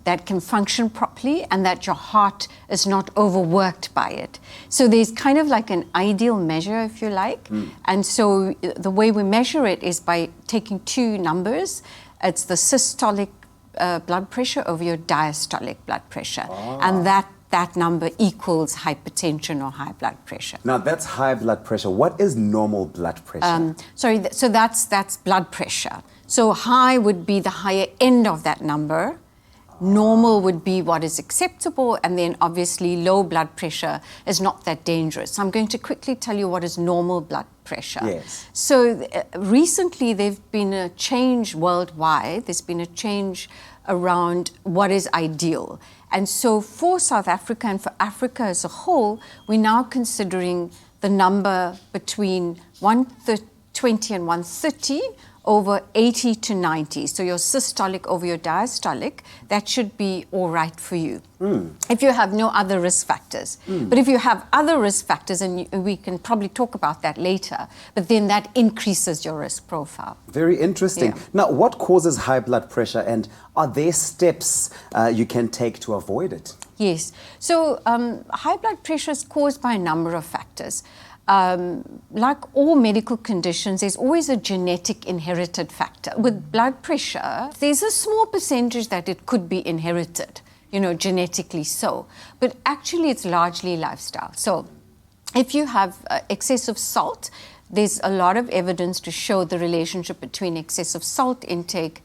that can function properly and that your heart is not overworked by it. So there's kind of like an ideal measure, if you like. And so the way we measure it is by taking two numbers. It's the systolic blood pressure over your diastolic blood pressure. And that number equals hypertension or high blood pressure. Now that's high blood pressure. What is normal blood pressure? So that's blood pressure. So high would be the higher end of that number. Normal would be what is acceptable, and then obviously low blood pressure is not that dangerous. So I'm going to quickly tell you what is normal blood pressure. Yes. So recently there's been a change worldwide. There's been a change around what is ideal. And so for South Africa and for Africa as a whole, we're now considering the number between 120 and 130 over 80 to 90. So your systolic over your diastolic, that should be all right for you. If you have no other risk factors. But if you have other risk factors, and we can probably talk about that later, but then that increases your risk profile. Very interesting. Yeah. Now, what causes high blood pressure, and are there steps you can take to avoid it? Yes. So high blood pressure is caused by a number of factors. Like all medical conditions, there's always a genetic inherited factor. With blood pressure, there's a small percentage that it could be inherited, genetically so. But actually, it's largely lifestyle. So if you have excessive salt, there's a lot of evidence to show the relationship between excessive salt intake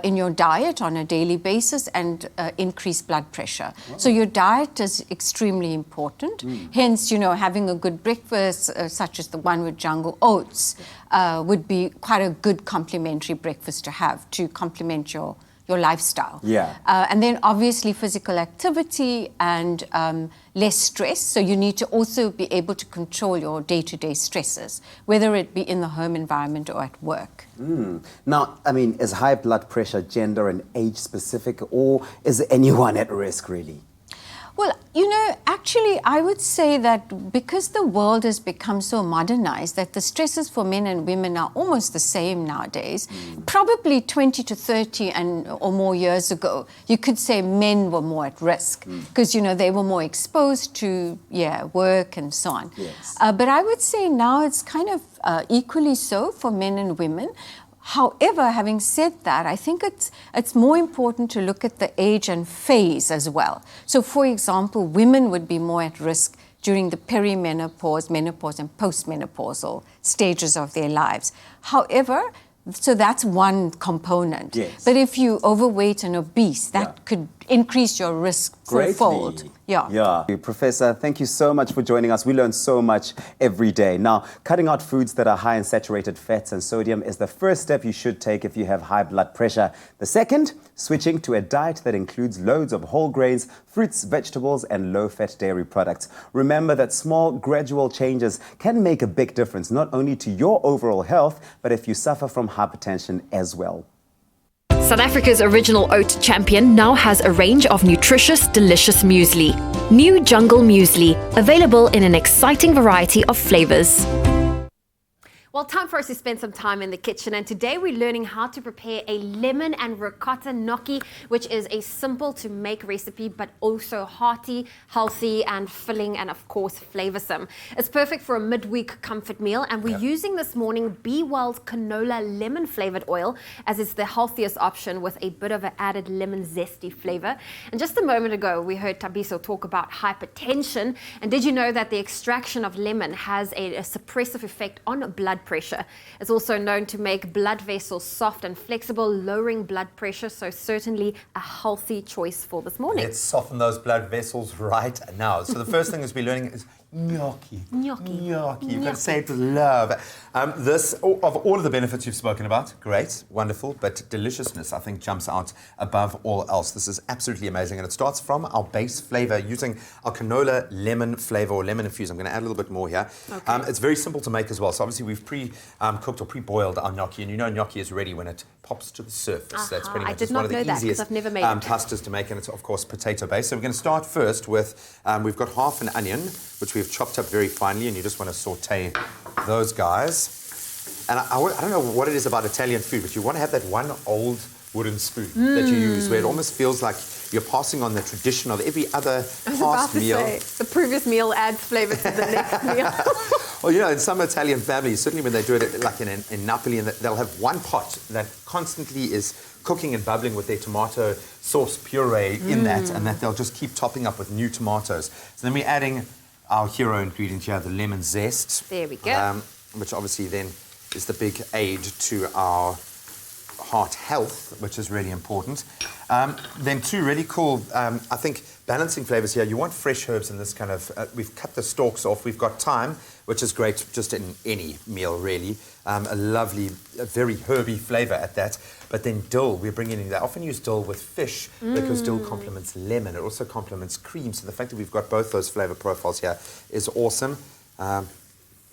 in your diet on a daily basis and increased blood pressure. So your diet is extremely important. Hence, having a good breakfast, such as the one with jungle oats, would be quite a good complementary breakfast to have to complement your lifestyle. Yeah. And then obviously physical activity and less stress. So you need to also be able to control your day-to-day stresses, whether it be in the home environment or at work. Now, is high blood pressure gender and age specific, or is anyone at risk really? Well, actually, I would say that because the world has become so modernized that the stresses for men and women are almost the same nowadays, probably 20 to 30 or more years ago, you could say men were more at risk because, they were more exposed to, work and so on. Yes. But I would say now it's kind of equally so for men and women. However, having said that, I think it's more important to look at the age and phase as well. So, for example, women would be more at risk during the perimenopause, menopause, and postmenopausal stages of their lives. However, so that's one component. Yes. But if you're overweight and obese, that could increase your risk fourfold. Greatly. Yeah. Professor, thank you so much for joining us. We learn so much every day. Now, cutting out foods that are high in saturated fats and sodium is the first step you should take if you have high blood pressure. The second, switching to a diet that includes loads of whole grains, fruits, vegetables, and low-fat dairy products. Remember that small, gradual changes can make a big difference, not only to your overall health, but if you suffer from hypertension as well. South Africa's original oat champion now has a range of nutritious, delicious muesli. New Jungle Muesli, available in an exciting variety of flavors. Well, time for us to spend some time in the kitchen, and today we're learning how to prepare a lemon and ricotta gnocchi, which is a simple to make recipe, but also hearty, healthy, and filling, and of course flavorsome. It's perfect for a midweek comfort meal, and we're using this morning Be Well's canola lemon flavored oil, as it's the healthiest option with a bit of an added lemon zesty flavor. And just a moment ago, we heard Tabiso talk about hypertension, and did you know that the extraction of lemon has a suppressive effect on blood pressure? It's also known to make blood vessels soft and flexible, lowering blood pressure, so certainly a healthy choice for this morning. Let's soften those blood vessels right now. So the first thing is we're learning is Gnocchi. Gnocchi. Gnocchi. You've got to say it with love. This, of all of the benefits you've spoken about, great, wonderful, but deliciousness, I think, jumps out above all else. This is absolutely amazing, and it starts from our base flavor using our canola lemon flavor or lemon infused. I'm going to add a little bit more here. Okay. It's very simple to make as well. So obviously we've pre-cooked or pre-boiled our gnocchi, and you know gnocchi is ready when it pops to the surface. That's pretty much one of the easiest I've never made it. pastas to make, and it's of course potato based. So we're going to start first with, we've got half an onion, which we've chopped up very finely, and you just want to saute those guys. And I don't know what it is about Italian food, but you want to have that one old wooden spoon that you use, where it almost feels like you're passing on the tradition of every other past meal. The previous meal adds flavour to the next meal. Well, you know, in some Italian families, certainly when they do it like in Napoli, and they'll have one pot that constantly is cooking and bubbling with their tomato sauce puree in that, and that they'll just keep topping up with new tomatoes. So then we're adding our hero ingredient here, the lemon zest. There we go. Which obviously then is the big aid to our heart health, which is really important. Then two really cool, I think, balancing flavors here. You want fresh herbs in this kind of, we've cut the stalks off. We've got thyme, which is great just in any meal, really. A lovely, very herby flavor at that. But then dill, we're bringing in, they often use dill with fish because dill complements lemon. It also complements cream. So the fact that we've got both those flavor profiles here is awesome.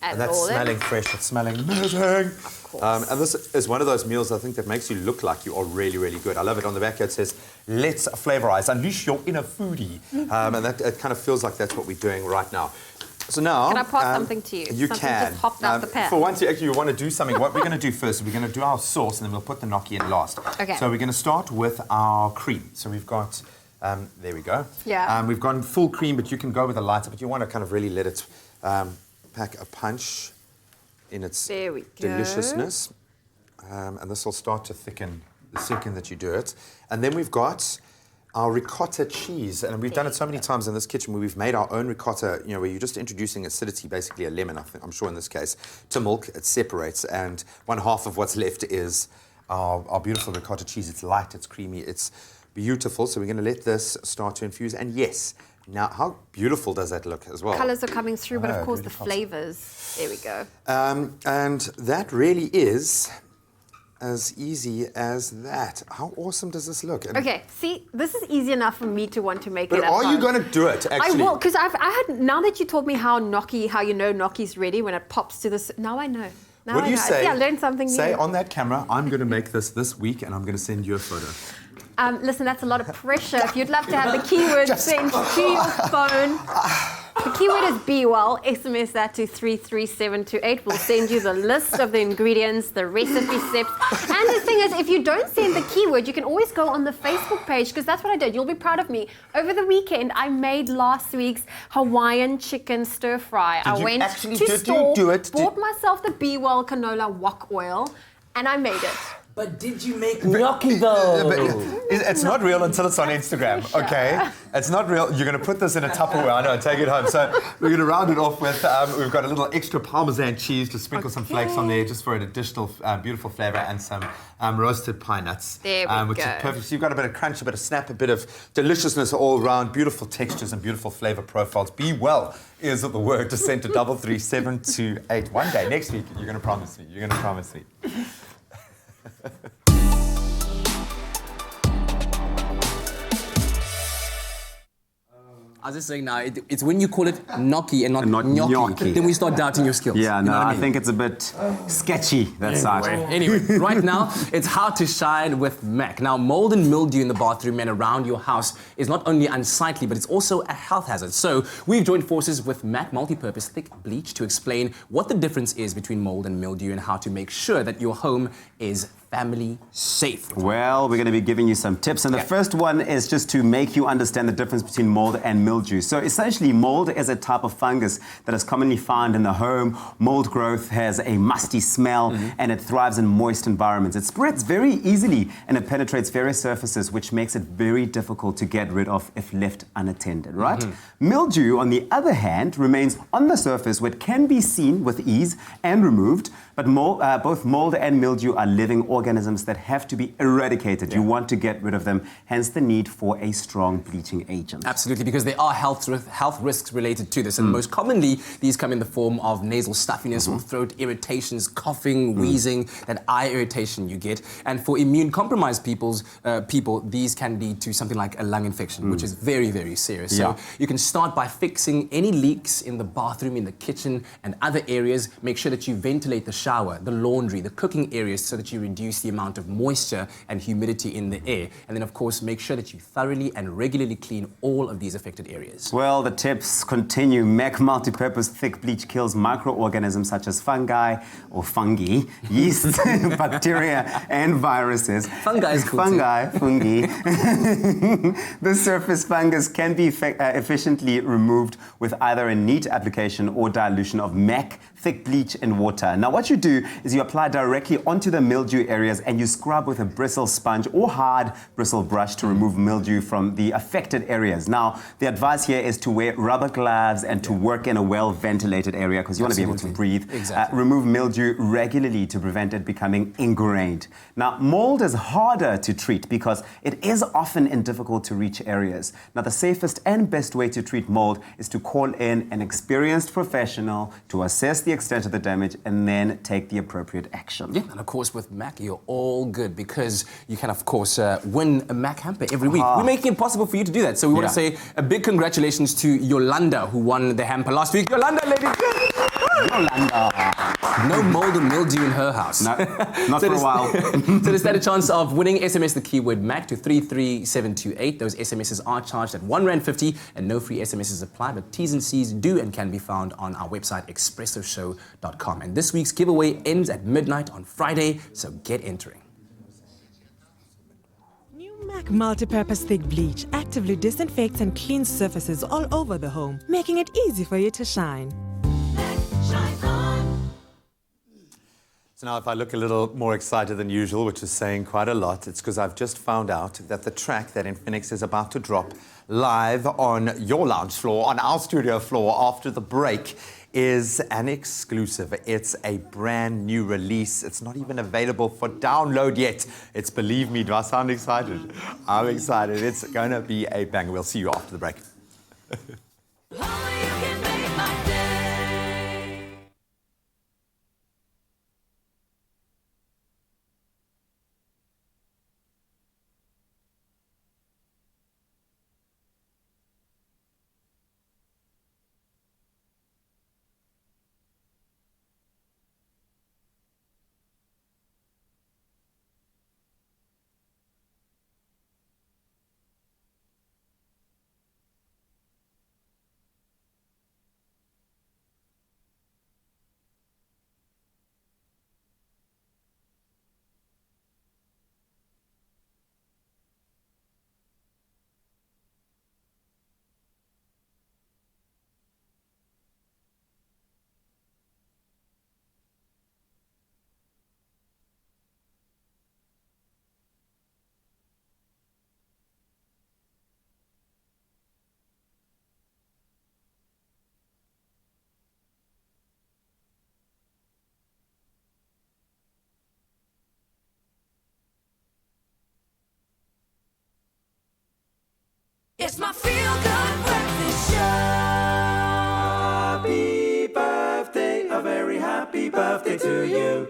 And that's smelling fresh, it's smelling amazing. Of course. And this is one of those meals, I think, that makes you look like you are really, really good. I love it. On the back here it says, let's flavorize, unleash your inner foodie. And that it kind of feels like that's what we're doing right now. So now... Can I pass something to you? You something can. Just popped out the pan. For once, you want to do something. What we're going to do first is we're going to do our sauce, and then we'll put the gnocchi in last. Okay. So we're going to start with our cream. So we've got... there we go. Yeah. We've gone full cream, but you can go with a lighter, but you want to kind of really let it pack a punch in its deliciousness. And this will start to thicken the second that you do it. And then we've got our ricotta cheese. And we've done it so many times in this kitchen where we've made our own ricotta, you know, where you're just introducing acidity, basically a lemon, I'm sure in this case, to milk. It separates, and one half of what's left is our beautiful ricotta cheese. It's light, it's creamy, it's beautiful. So we're going to let this start to infuse. And yes, now how beautiful does that look as well? Colours are coming through, but of course the flavours. There we go. And that really is as easy as that. How awesome does this look? And Okay, see, this is easy enough for me to want to make but it at are you home. going to do it, actually? I will, because now that you taught me how you know gnocchi's ready when it pops to this, now I know. Now What I do you know. say? See, I learned something new. Say on that camera, I'm going to make this week, and I'm going to send you a photo. Listen, that's a lot of pressure. If you'd love to have the keyword sent to your phone, the keyword is be well. SMS that to 33728. We'll send you the list of the ingredients, the recipe steps. And the thing is, if you don't send the keyword, you can always go on the Facebook page, because that's what I did. You'll be proud of me. Over the weekend, I made last week's Hawaiian chicken stir fry. I went to store, bought myself the Be Well canola wok oil, and I made it. But did you make gnocchi though? It's not real until it's on Instagram, okay? It's not real. You're going to put this in a Tupperware, I know, and take it home. So we're going to round it off with, we've got a little extra Parmesan cheese to sprinkle some flakes on there just for an additional beautiful flavour, and some roasted pine nuts. There we which go. is perfect. So you've got a bit of crunch, a bit of snap, a bit of deliciousness all around, beautiful textures and beautiful flavour profiles. Be well is the word to send to 33728. One day, next week, you're going to promise me. You're going to promise me. I was just saying now, it's when you call it gnocchi and not gnocchi, then we start doubting your skills. Yeah, you know no, what I mean? think it's a bit sketchy, that side. Anyway, right now, it's how to shine with Mac. Now, mold and mildew in the bathroom and around your house is not only unsightly, but it's also a health hazard. So we've joined forces with Mac Multipurpose Thick Bleach to explain what the difference is between mold and mildew and how to make sure that your home is family safe. Well, we're going to be giving you some tips, and the first one is just to make you understand the difference between mold and mildew. So essentially, mold is a type of fungus that is commonly found in the home. Mold growth has a musty smell, and it thrives in moist environments. It spreads very easily, and it penetrates various surfaces, which makes it very difficult to get rid of if left unattended, right? Mildew, on the other hand, remains on the surface where it can be seen with ease and removed, but both mold and mildew are living organisms microorganisms that have to be eradicated. You want to get rid of them, hence the need for a strong bleaching agent. Absolutely, because there are health risks related to this, and most commonly these come in the form of nasal stuffiness or throat irritations, coughing, wheezing, that eye irritation you get. And for immune-compromised people, these can lead to something like a lung infection, which is very, very serious. So you can start by fixing any leaks in the bathroom, in the kitchen, and other areas. Make sure that you ventilate the shower, the laundry, the cooking areas so that you reduce the amount of moisture and humidity in the air. And then, of course, make sure that you thoroughly and regularly clean all of these affected areas. Well, the tips continue. MEC multi-purpose thick bleach kills microorganisms such as fungi, yeast, bacteria, and viruses. Fungi is cool fungi. The surface fungus can be efficiently removed with either a neat application or dilution of MEC thick bleach in water. Now, what you do is you apply directly onto the mildew areas and you scrub with a bristle sponge or hard bristle brush to remove mildew from the affected areas. Now, the advice here is to wear rubber gloves and to work in a well-ventilated area because you want to be able to breathe. Exactly. Remove mildew regularly to prevent it becoming ingrained. Now, mold is harder to treat because it is often in difficult to reach areas. Now, the safest and best way to treat mold is to call in an experienced professional to assess the extent of the damage and then take the appropriate action. Yeah, and of course with Mac, you're all good because you can, of course, win a Mac hamper every week. We're making it possible for you to do that. So we want to say a big congratulations to Yolanda, who won the hamper last week. Yolanda, ladies! Yolanda. No mold or mildew in her house. No, not for a while. So there's that a chance of winning. SMS the keyword Mac to 33728. Those SMSs are charged at R1.50 and no free SMSs apply, but T's and C's do and can be found on our website, expressoshow.com. And this week's giveaway ends at midnight on Friday, so get entering. Mac multi-purpose thick bleach actively disinfects and cleans surfaces all over the home, making it easy for you to shine. So now if I look a little more excited than usual, which is saying quite a lot, it's because I've just found out that the track that Infinix is about to drop live on your lounge floor, on our studio floor after the break, is an exclusive. It's a brand new release. It's not even available for download yet. It's, believe me, do I sound excited? I'm excited. It's going to be a banger. We'll see you after the break. It's my feel-good breakfast show. Happy birthday, a very happy birthday to you.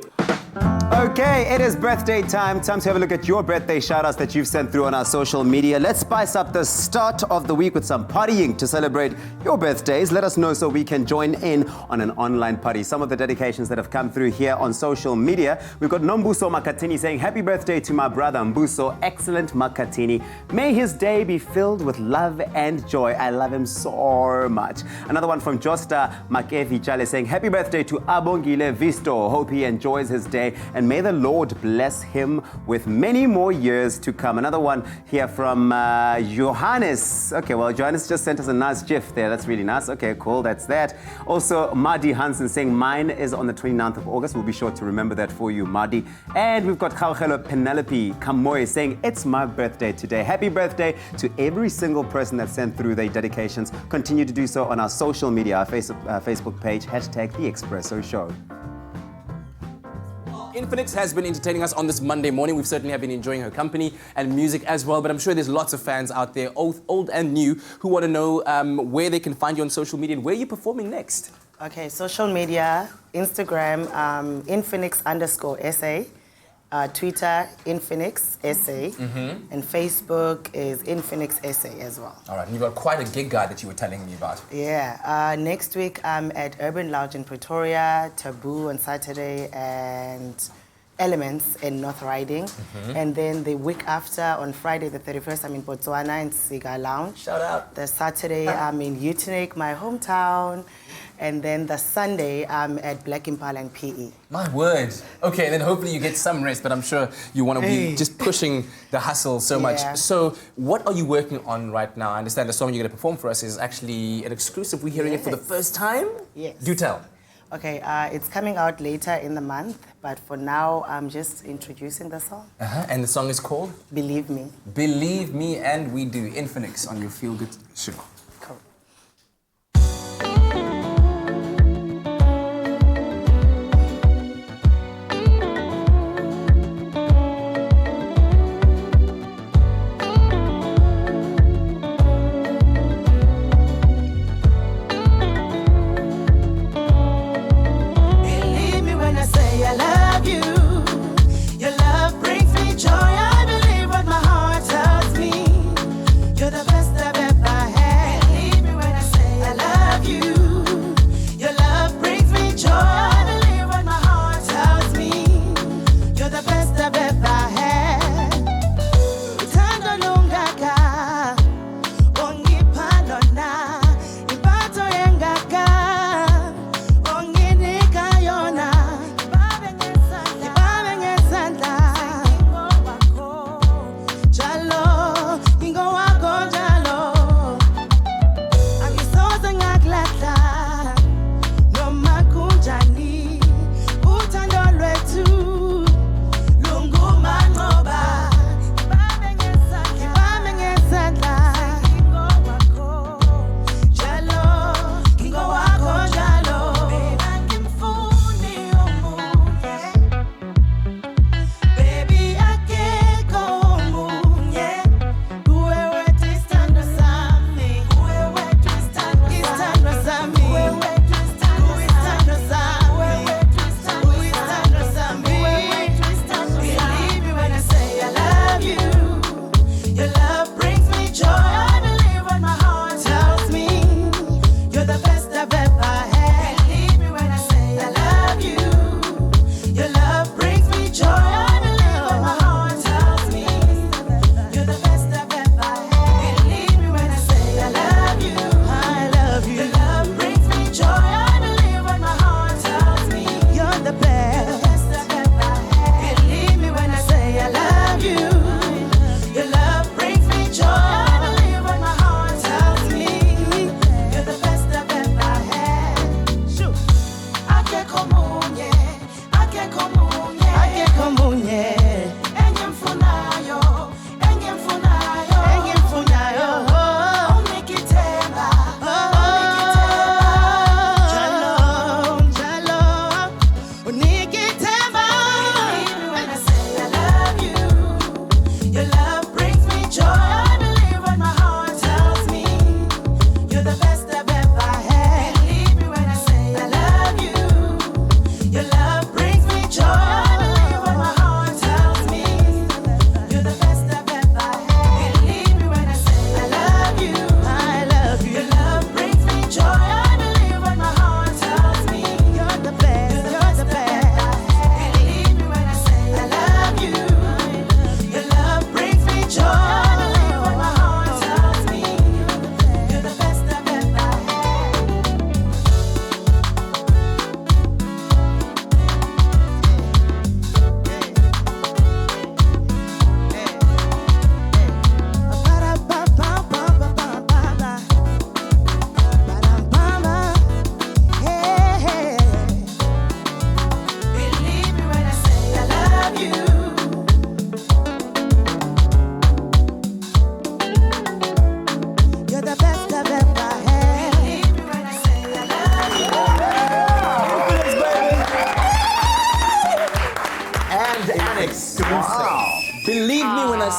Okay, it is birthday time. Time to have a look at your birthday shout-outs that you've sent through on our social media. Let's spice up the start of the week with some partying to celebrate your birthdays. Let us know so we can join in on an online party. Some of the dedications that have come through here on social media. We've got Nombuso Makatini saying, happy birthday to my brother Mbuso. Excellent Makatini. May his day be filled with love and joy. I love him so much. Another one from Josta Makevi Chale saying, happy birthday to Abongile Visto. Hope he enjoys his day and may the Lord bless him with many more years to come. Another one here from Johannes. Okay, well, Johannes just sent us a nice gif there. That's really nice. Okay, cool. That's that. Also, Madi Hansen saying mine is on the 29th of August. We'll be sure to remember that for you, Madi. And we've got Kaukelo Penelope Kamoy saying it's my birthday today. Happy birthday to every single person that sent through their dedications. Continue to do so on our social media, our Facebook page, #The Expresso Show. In Infinix has been entertaining us on this Monday morning. We've certainly have been enjoying her company and music as well, but I'm sure there's lots of fans out there, old and new, who want to know where they can find you on social media and where you're performing next. Okay, social media, Instagram, Infinix_SA. Twitter, Infinix SA, and Facebook is Infinix SA as well. All right, and you've got quite a gig guide that you were telling me about. Yeah, next week I'm at Urban Lounge in Pretoria, Taboo on Saturday, and Elements in North Riding. And then the week after, on Friday the 31st, I'm in Botswana in Siga Lounge. Shout out. The Saturday, I'm in Infinix, my hometown. And then the Sunday, I'm at Black Impala and PE. My word. Okay, then hopefully you get some rest, but I'm sure you want to be just pushing the hustle so much. So what are you working on right now? I understand the song you're going to perform for us is actually an exclusive. We're hearing it for the first time? Yes. Do tell. Okay, it's coming out later in the month, but for now, I'm just introducing the song. And the song is called? Believe Me. Believe Me, and we do. Infinix on your Feel Good show.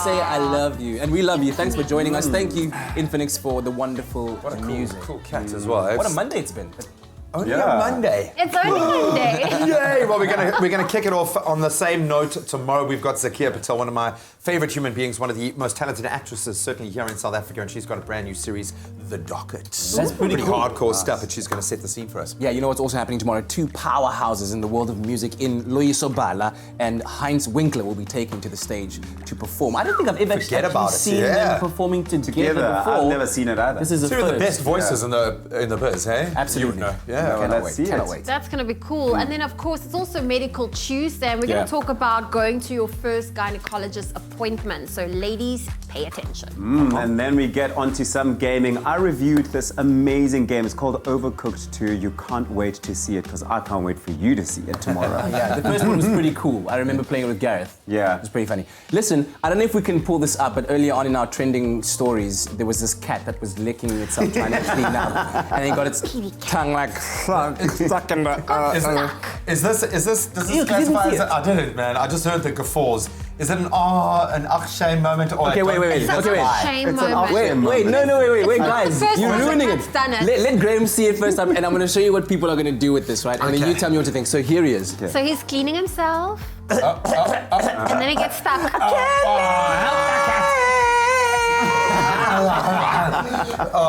say I love you. And we love you. Thanks for joining us. Thank you, Infinix, for the wonderful music. Cool cat as well. What a Monday it's been. Only on Monday. It's only Monday. Yay! Well, we're gonna kick it off on the same note. Tomorrow we've got Zakia Patel, one of my favourite human beings, one of the most talented actresses, certainly here in South Africa, and she's got a brand new series, The Docket. That's pretty cool. hardcore stuff, but she's gonna set the scene for us. Yeah, you know what's also happening tomorrow? Two powerhouses in the world of music in Loyiso Bala and Heinz Winkler will be taken to the stage to perform. I don't think I've ever actually seen them performing together before. I've never seen it either. This is two of the best voices in the biz, hey? Absolutely. You would know. Yeah. No, let's see it. Wait. That's going to be cool. And then, of course, it's also Medical Tuesday, and we're going to talk about going to your first gynecologist appointment. So, ladies, pay attention. And then we get onto some gaming. I reviewed this amazing game. It's called Overcooked 2. You can't wait to see it because I can't wait for you to see it tomorrow. Yeah, the first one was pretty cool. I remember playing it with Gareth. Yeah. It was pretty funny. Listen, I don't know if we can pull this up, but earlier on in our trending stories, there was this cat that was licking itself trying to clean up, and it got its tongue like stuck in the... Does this classify as I didn't, man. I just heard the guffaws. Is it an shame moment or Okay, wait. It's a shame moment. Wait, guys, First you're person ruining that's it. done it. Let Graham see it first, and I'm going to show you what people are going to do with this, right? And then you tell me what to think. So here he is. So he's cleaning himself, and then he gets stuck.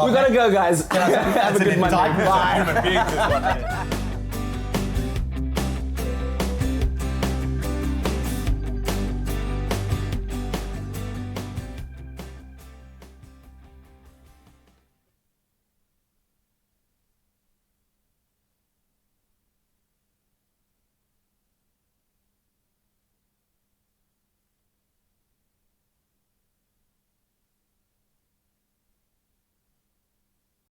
We gotta go, guys. Have a good Monday. Bye.